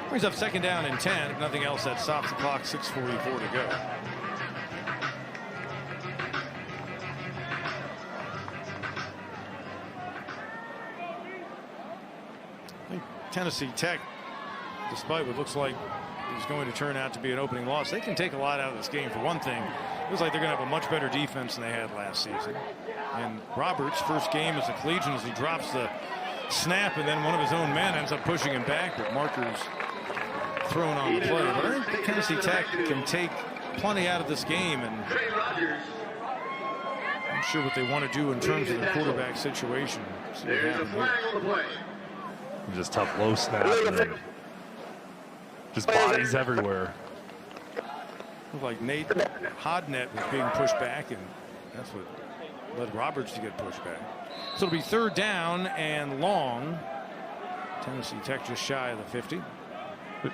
Brings up second down and 10. If nothing else, that stops the clock. 6:44 to go. I think Tennessee Tech, despite what looks like is going to turn out to be an opening loss, they can take a lot out of this game. For one thing, it looks like they're going to have a much better defense than they had last season. And Roberts' first game as a collegian, as he drops the snap, and then one of his own men ends up pushing him back with markers thrown on the play. But I think Tennessee Tech can take plenty out of this game, and I'm sure what they want to do in terms of the quarterback situation. See what happens here. Just tough low snap. And just bodies everywhere. Looked like Nate Hodnett was being pushed back, and that's what led Roberts to get pushed back. So it'll be third down and long. Tennessee Tech just shy of the 50.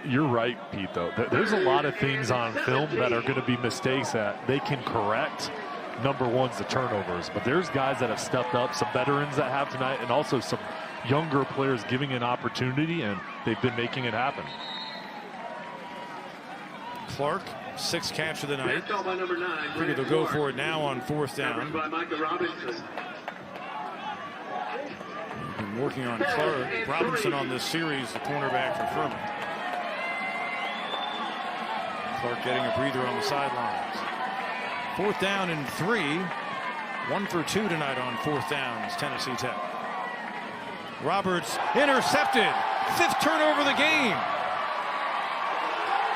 You're right, Pete, though. There's a lot of things on film that are going to be mistakes that they can correct. Number one's the turnovers, but there's guys that have stepped up, some veterans that have tonight, and also some younger players giving an opportunity, and they've been making it happen. Clark, 6th catch of the night. Figure they'll go for it now on 4th down. We've been working on Clark. Robinson on this series, the cornerback for Furman. Clark getting a breather on the sidelines. 4th down and 3. 1 for 2 tonight on 4th downs, Tennessee Tech. Roberts intercepted. 5th turnover of the game.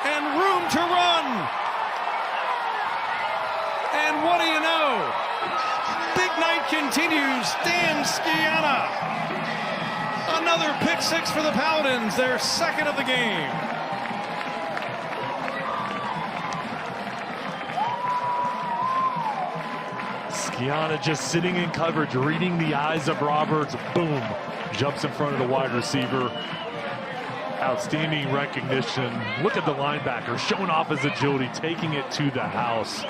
And room to run. And what do you know? Big night continues. Dan Skiana. Another pick 6 for the Paladins, their 2nd of the game. Skiana just sitting in coverage, reading the eyes of Roberts. Boom. Jumps in front of the wide receiver. Outstanding recognition. Look at the linebacker showing off his agility, taking it to the house.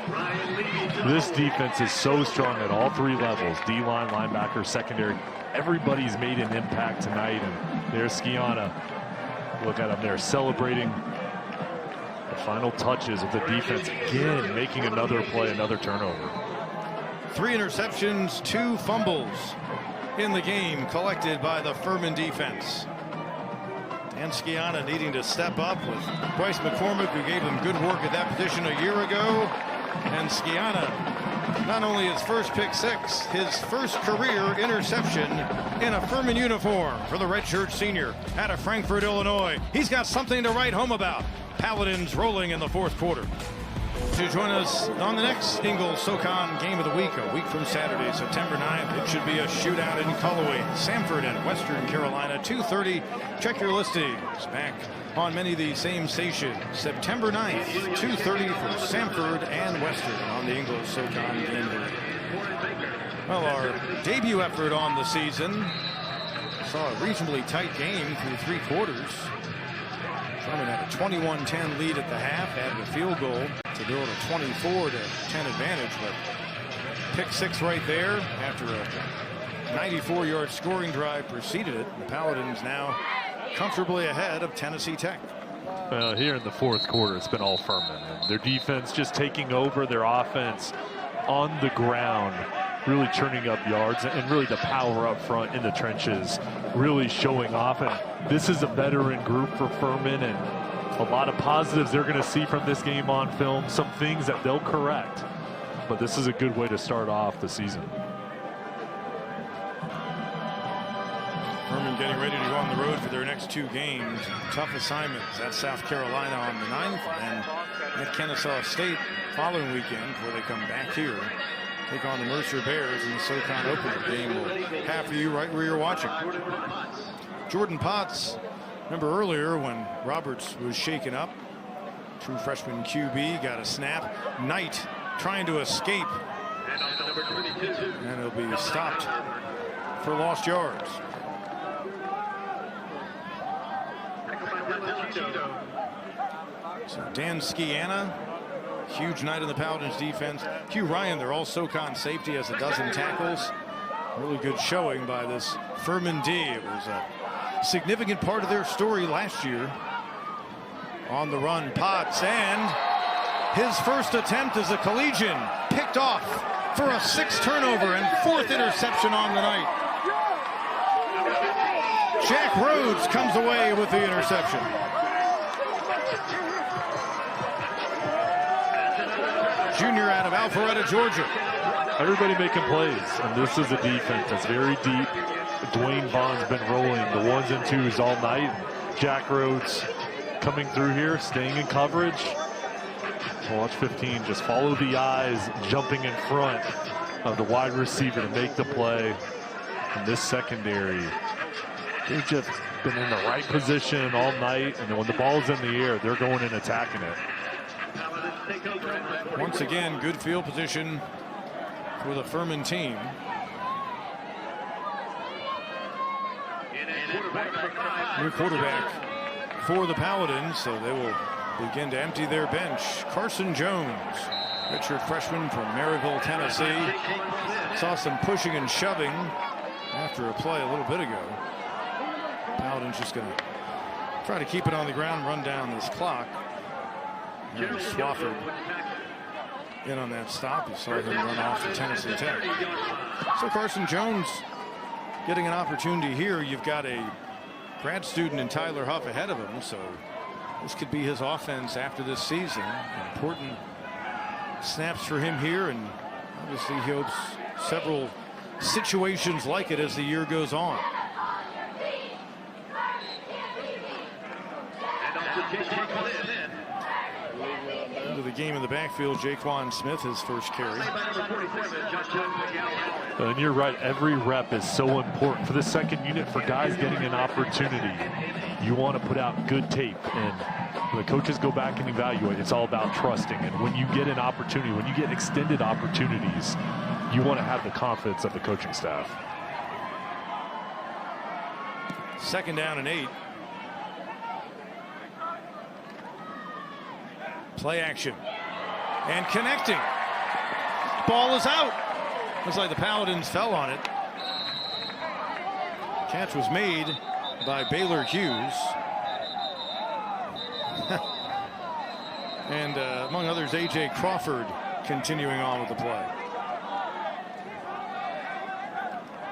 This defense is so strong at all 3 levels. D-line, linebacker, secondary. Everybody's made an impact tonight, and there's Skiana. Look at him there celebrating the final touches of the defense. Again, making another play, another turnover. 3 interceptions, 2 fumbles in the game collected by the Furman defense. And Skiana needing to step up with Bryce McCormick, who gave him good work at that position a year ago. And Skiana, not only his first pick 6, his first career interception in a Furman uniform for the redshirt senior out of Frankfort, Illinois. He's got something to write home about. Paladins rolling in the 4th quarter. To join us on the next Ingalls-SoCon game of the week, a week from Saturday, September 9th. It should be a shootout in Cullowhee, Samford and Western Carolina, 2:30. Check your listings. Back on many of these same stations, September 9th, 2:30 for Samford and Western on the Ingalls-SoCon game of the week. Well, our debut effort on the season saw a reasonably tight game through 3 quarters. Furman had a 21-10 lead at the half, added a field goal to build a 24-10 advantage, but pick 6 right there after a 94-yard scoring drive preceded it. The Paladins now comfortably ahead of Tennessee Tech. Well, here in the 4th quarter, it's been all Furman. And their defense just taking over, their offense on the ground, really churning up yards, and really the power up front in the trenches really showing off. And this is a veteran group for Furman, and a lot of positives they're going to see from this game on film, some things that they'll correct. But this is a good way to start off the season. Furman getting ready to go on the road for their next 2 games. Tough assignments at South Carolina on the 9th, and at Kennesaw State following weekend, where they come back here, take on the Mercer Bears in the SoCon opener. Game will have for you right where you're watching. Jordan Potts, remember earlier when Roberts was shaken up, true freshman QB got a snap. Knight trying to escape, and he'll be stopped for lost yards. So Dan Skiana, huge night in the Paladins defense. Hugh Ryan, their all SoCon safety, has a dozen tackles. Really good showing by this Furman D. It was a significant part of their story last year. On the run, Potts, and his first attempt as a collegian picked off for a 6th turnover and 4th interception on the night. Jack Rhodes comes away with the interception. Junior out of Alpharetta, Georgia. Everybody making plays, and this is a defense that's very deep. Dwayne Vaughn's been rolling the 1s and 2s all night. Jack Rhodes coming through here, staying in coverage. Watch 15, just follow the eyes, jumping in front of the wide receiver to make the play. And this secondary, they've just been in the right position all night, and then when the ball's in the air, they're going and attacking it. Once again, good field position for the Furman team. New quarterback for the Paladins, so they will begin to empty their bench. Carson Jones, redshirt freshman from Maryville, Tennessee. Saw some pushing and shoving after a play a little bit ago. Paladins just going to try to keep it on the ground, run down this clock. And Swafford in on that stop. You saw him run off to Tennessee Tech. So Carson Jones getting an opportunity here. You've got a grad student in Tyler Huff ahead of him, so this could be his offense after this season. Important snaps for him here, and obviously he hopes several situations like it as the year goes on. Into the game in the backfield, Jaquan Smith, his first carry. And you're right, every rep is so important for the second unit, for guys getting an opportunity. You want to put out good tape, and when the coaches go back and evaluate, it's all about trusting. And when you get an opportunity, when you get extended opportunities, you want to have the confidence of the coaching staff. 2nd down and 8. Play action and connecting. Ball is out. Looks like the Paladins fell on it. Catch was made by Baylor Hughes. And among others, A.J. Crawford continuing on with the play.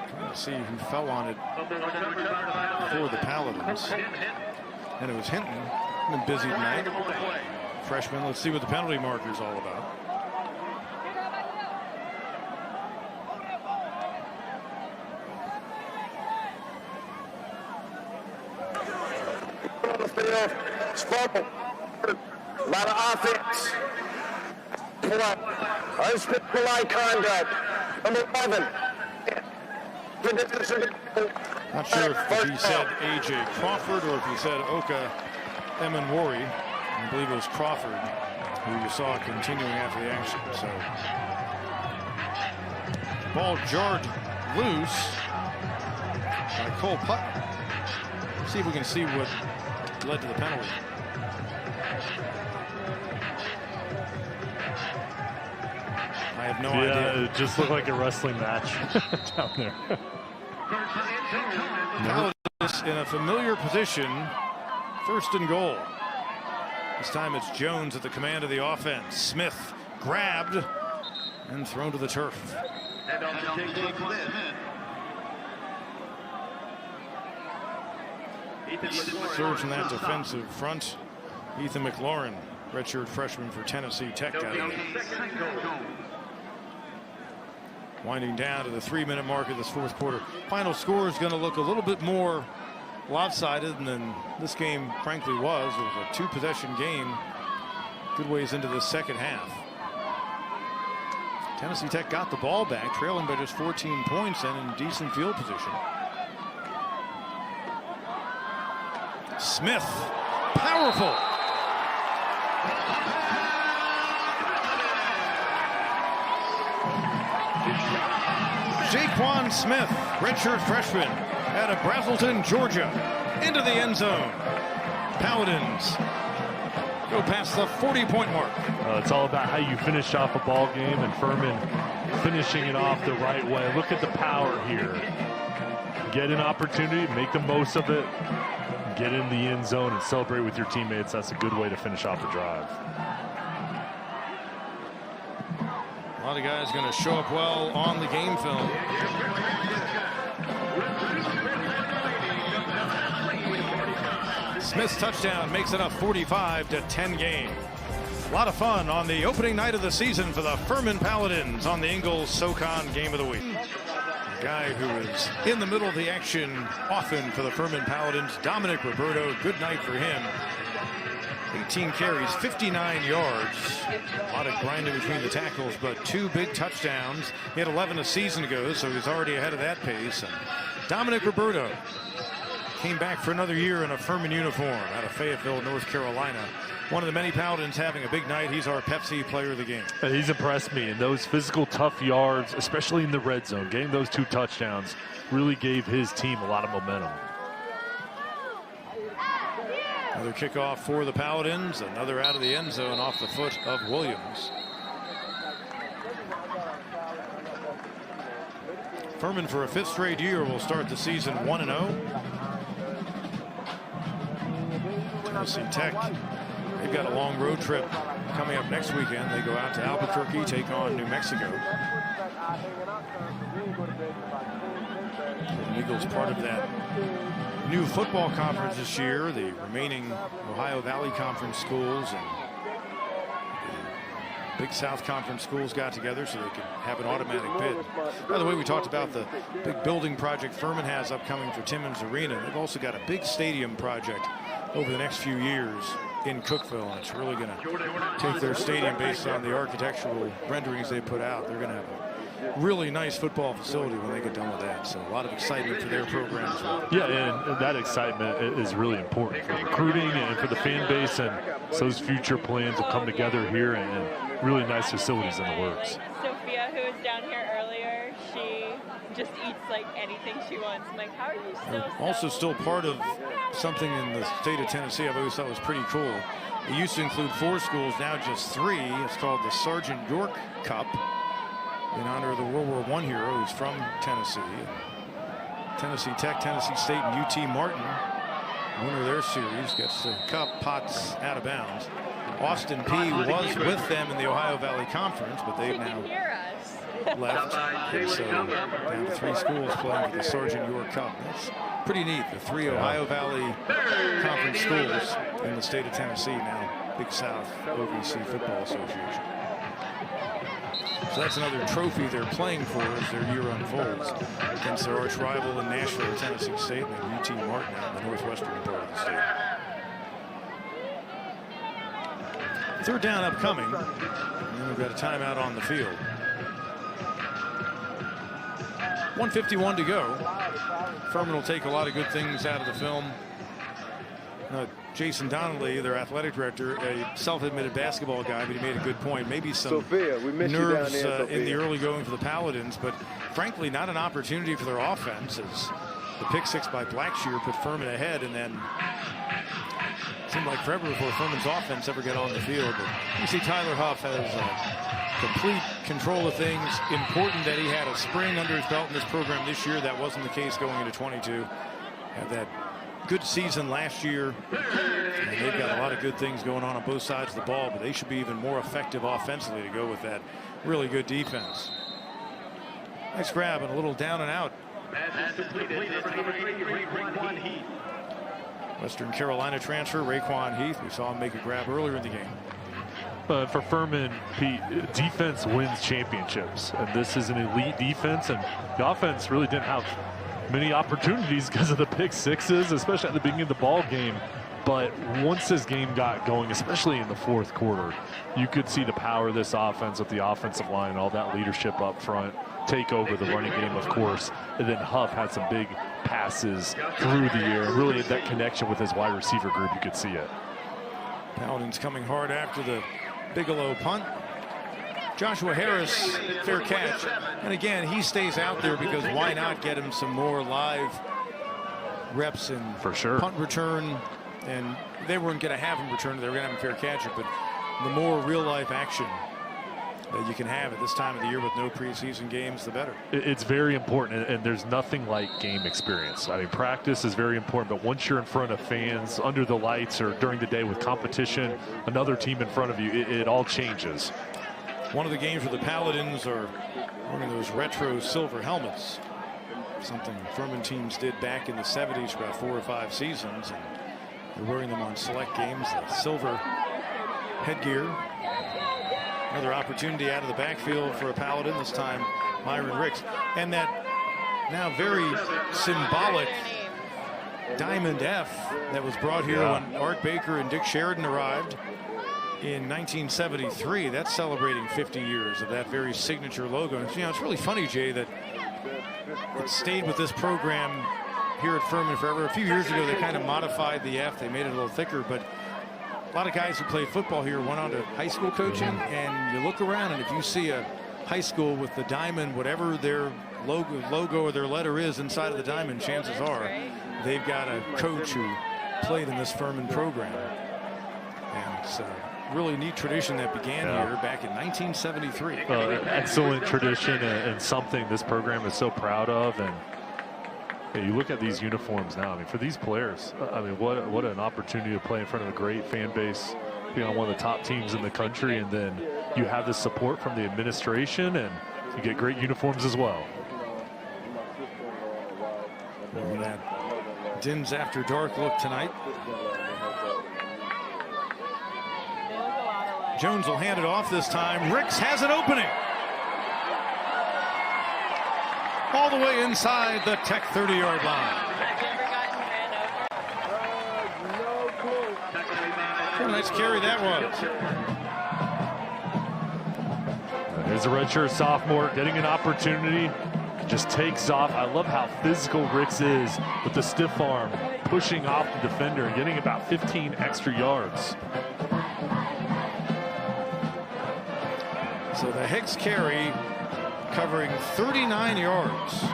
Trying to see who fell on it for the Paladins. And it was Hinton. Been busy tonight. Freshman. Let's see what the penalty marker is all about. On the field, fumble by the offense. Unsportsmanlike conduct. Number 11. Not sure if he said A.J. Crawford or if he said Oka Emanwari. I believe it was Crawford who you saw continuing after the action. So ball jarred loose by Cole Putnam. See if we can see what led to the penalty. I have no idea. It just looked like a wrestling match down there. Paladins in a familiar position. 1st and goal. This time it's Jones at the command of the offense. Smith grabbed and thrown to the turf. Surge in that defensive front. Ethan McLaurin, redshirt freshman for Tennessee Tech, got in. Winding down to the 3-minute mark of this 4th quarter. Final score is going to look a little bit more lopsided than this game frankly was. It was a 2-possession game good ways into the 2nd half. Tennessee Tech got the ball back, trailing by just 14 points and in decent field position. Smith, powerful. Jaquan Smith, redshirt freshman out of Brazelton, Georgia, into the end zone. Paladins go past the 40-point mark. It's all about how you finish off a ball game, and Furman finishing it off the right way. Look at the power here. Get an opportunity, make the most of it, get in the end zone and celebrate with your teammates. That's a good way to finish off the drive. A lot of guys going to show up well on the game film. Smith's touchdown makes it a 45-10 game. A lot of fun on the opening night of the season for the Furman Paladins on the Ingles SoCon Game of the Week. A guy who is in the middle of the action often for the Furman Paladins, Dominic Roberto. Good night for him. 18 carries, 59 yards. A lot of grinding between the tackles, but 2 big touchdowns. He had 11 a season ago, so he's already ahead of that pace. And Dominic Roberto came back for another year in a Furman uniform out of Fayetteville, North Carolina. One of the many Paladins having a big night. He's our Pepsi player of the game. He's impressed me in those physical, tough yards, especially in the red zone. Getting those 2 touchdowns really gave his team a lot of momentum. Another kickoff for the Paladins. Another out of the end zone off the foot of Williams. Furman, for a 5th straight year, will start the season 1-0. Tennessee Tech, they've got a long road trip coming up next weekend. They go out to Albuquerque, take on New Mexico. The Eagles part of that new football conference this year. The remaining Ohio Valley Conference schools and the Big South Conference schools got together so they could have an automatic bid. By the way, we talked about the big building project Furman has upcoming for Timmons Arena. They've also got a big stadium project over the next few years in Cookeville, and it's really going to take their stadium based on the architectural renderings they put out. They're going to have a really nice football facility when they get done with that. So a lot of excitement for their program as well. Yeah, and that excitement is really important for recruiting and for the fan base, and so those future plans will come together here, and really nice facilities in the works. Sophia, who was down here earlier, she just eats like anything she wants. I'm like, how are you still also still part of something in the state of Tennessee I've always thought was pretty cool. It used to include 4 schools, now just 3. It's called the Sergeant York Cup in honor of the World War I hero who's from Tennessee. Tennessee Tech, Tennessee State, and UT Martin, winner of their series, gets the cup. Potts out of bounds. Austin P was with them in the Ohio Valley Conference, but they've now left. And so down to 3 schools playing for the Sergeant York Cup. That's pretty neat. The 3 Ohio Valley Conference schools in the state of Tennessee now Big South OVC Football Association. So that's another trophy they're playing for as their year unfolds against their arch rival in Nashville, Tennessee State, and UT Martin out in the northwestern part of the state. 3rd down upcoming, and then we've got a timeout on the field. 1:51 to go. Furman will take a lot of good things out of the film. Jason Donnelly, their athletic director, a self-admitted basketball guy, but he made a good point. Maybe some nerves in the early going for the Paladins, but frankly, not an opportunity for their offense, as the pick 6 by Blackshear put Furman ahead, and then it seemed like forever before Furman's offense ever got on the field. But you see Tyler Huff has complete control of things. Important that he had a spring under his belt in this program this year. That wasn't the case going into 22. Had that good season last year, and they've got a lot of good things going on both sides of the ball, but they should be even more effective offensively to go with that really good defense. Nice grab and a little down and out. Western Carolina transfer Raekwon Heath. We saw him make a grab earlier in the game. For Furman, Pete, defense wins championships, and this is an elite defense, and the offense really didn't have many opportunities because of the pick 6s, especially at the beginning of the ball game. But once this game got going, especially in the 4th quarter, you could see the power of this offense with the offensive line, all that leadership up front, take over the running game, of course. And then Huff had some big passes through the air. Really, that connection with his wide receiver group, you could see it. Paladins coming hard after the Bigelow punt. Joshua Harris, fair catch. And again, he stays out there because why not get him some more live reps in for sure punt return and they weren't going to have him return. They were going to have him fair catch it, but the more real-life action that you can have at this time of the year with no preseason games, the better. It's very important, and there's nothing like game experience. I mean, practice is very important, but once you're in front of fans, under the lights, or during the day with competition, another team in front of you, it all changes. One of the games where the Paladins are wearing those retro silver helmets, something Furman teams did back in the 70s for about 4 or 5 seasons, and they're wearing them on select games, the silver headgear. Another opportunity out of the backfield for a Paladin, this time Myron Ricks. And that now very symbolic Diamond F that was brought here when Art Baker and Dick Sheridan arrived in 1973. That's celebrating 50 years of that very signature logo. And, you know, it's really funny, Jay, that it stayed with this program here at Furman forever. A few years ago, they kind of modified the F. They made it a little thicker, but a lot of guys who played football here went on to high school coaching, and you look around, and if you see a high school with the diamond, whatever their logo or their letter is inside of the diamond, chances are they've got a coach who played in this Furman program. And it's a really neat tradition that began here back in 1973. Excellent tradition, and something this program is so proud of. And you look at these uniforms now. I mean, for these players, I mean, what an opportunity to play in front of a great fan base, being on one of the top teams in the country, and then you have the support from the administration, and you get great uniforms as well. That Dims After Dark look tonight. Jones will hand it off this time. Ricks has an opening. All the way inside the Tech 30-yard line. What a nice carry that was. There's a redshirt sophomore getting an opportunity. Just takes off. I love how physical Ricks is with the stiff arm, pushing off the defender and getting about 15 extra yards. So the Hicks carry covering 39 yards.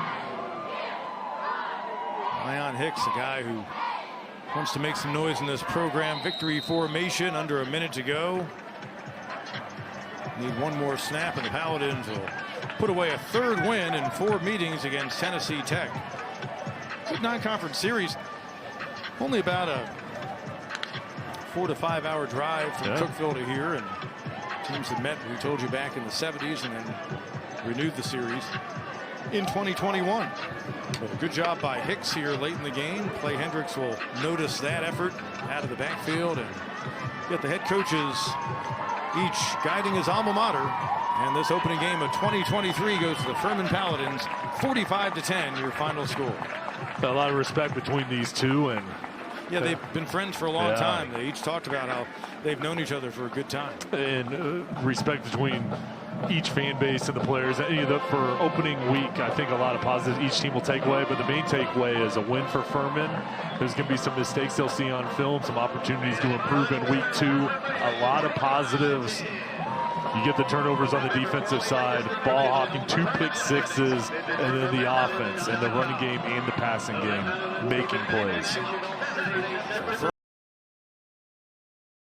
Ion Hicks, a guy who wants to make some noise in this program. Victory formation under a minute to go. Need one more snap, and the Paladins will put away a 3rd win in 4 meetings against Tennessee Tech. Good non-conference series. Only about a 4 to 5 hour drive from Cookeville to here, and teams had met, we told you, back in the 70s, and then renewed the series in 2021. But a good job by Hicks here late in the game. Clay Hendricks will notice that effort out of the backfield, and get the head coaches each guiding his alma mater. And this opening game of 2023 goes to the Furman Paladins, 45-10, your final score. A lot of respect between these two, and yeah, they've been friends for a long time. They each talked about how they've known each other for a good time. And respect between each fan base and the players. For opening week, I think a lot of positives each team will take away, but the main takeaway is a win for Furman. There's going to be some mistakes they'll see on film, some opportunities to improve in week 2. A lot of positives. You get the turnovers on the defensive side, ball hawking, 2 pick sixes, and then the offense and the running game and the passing game making plays.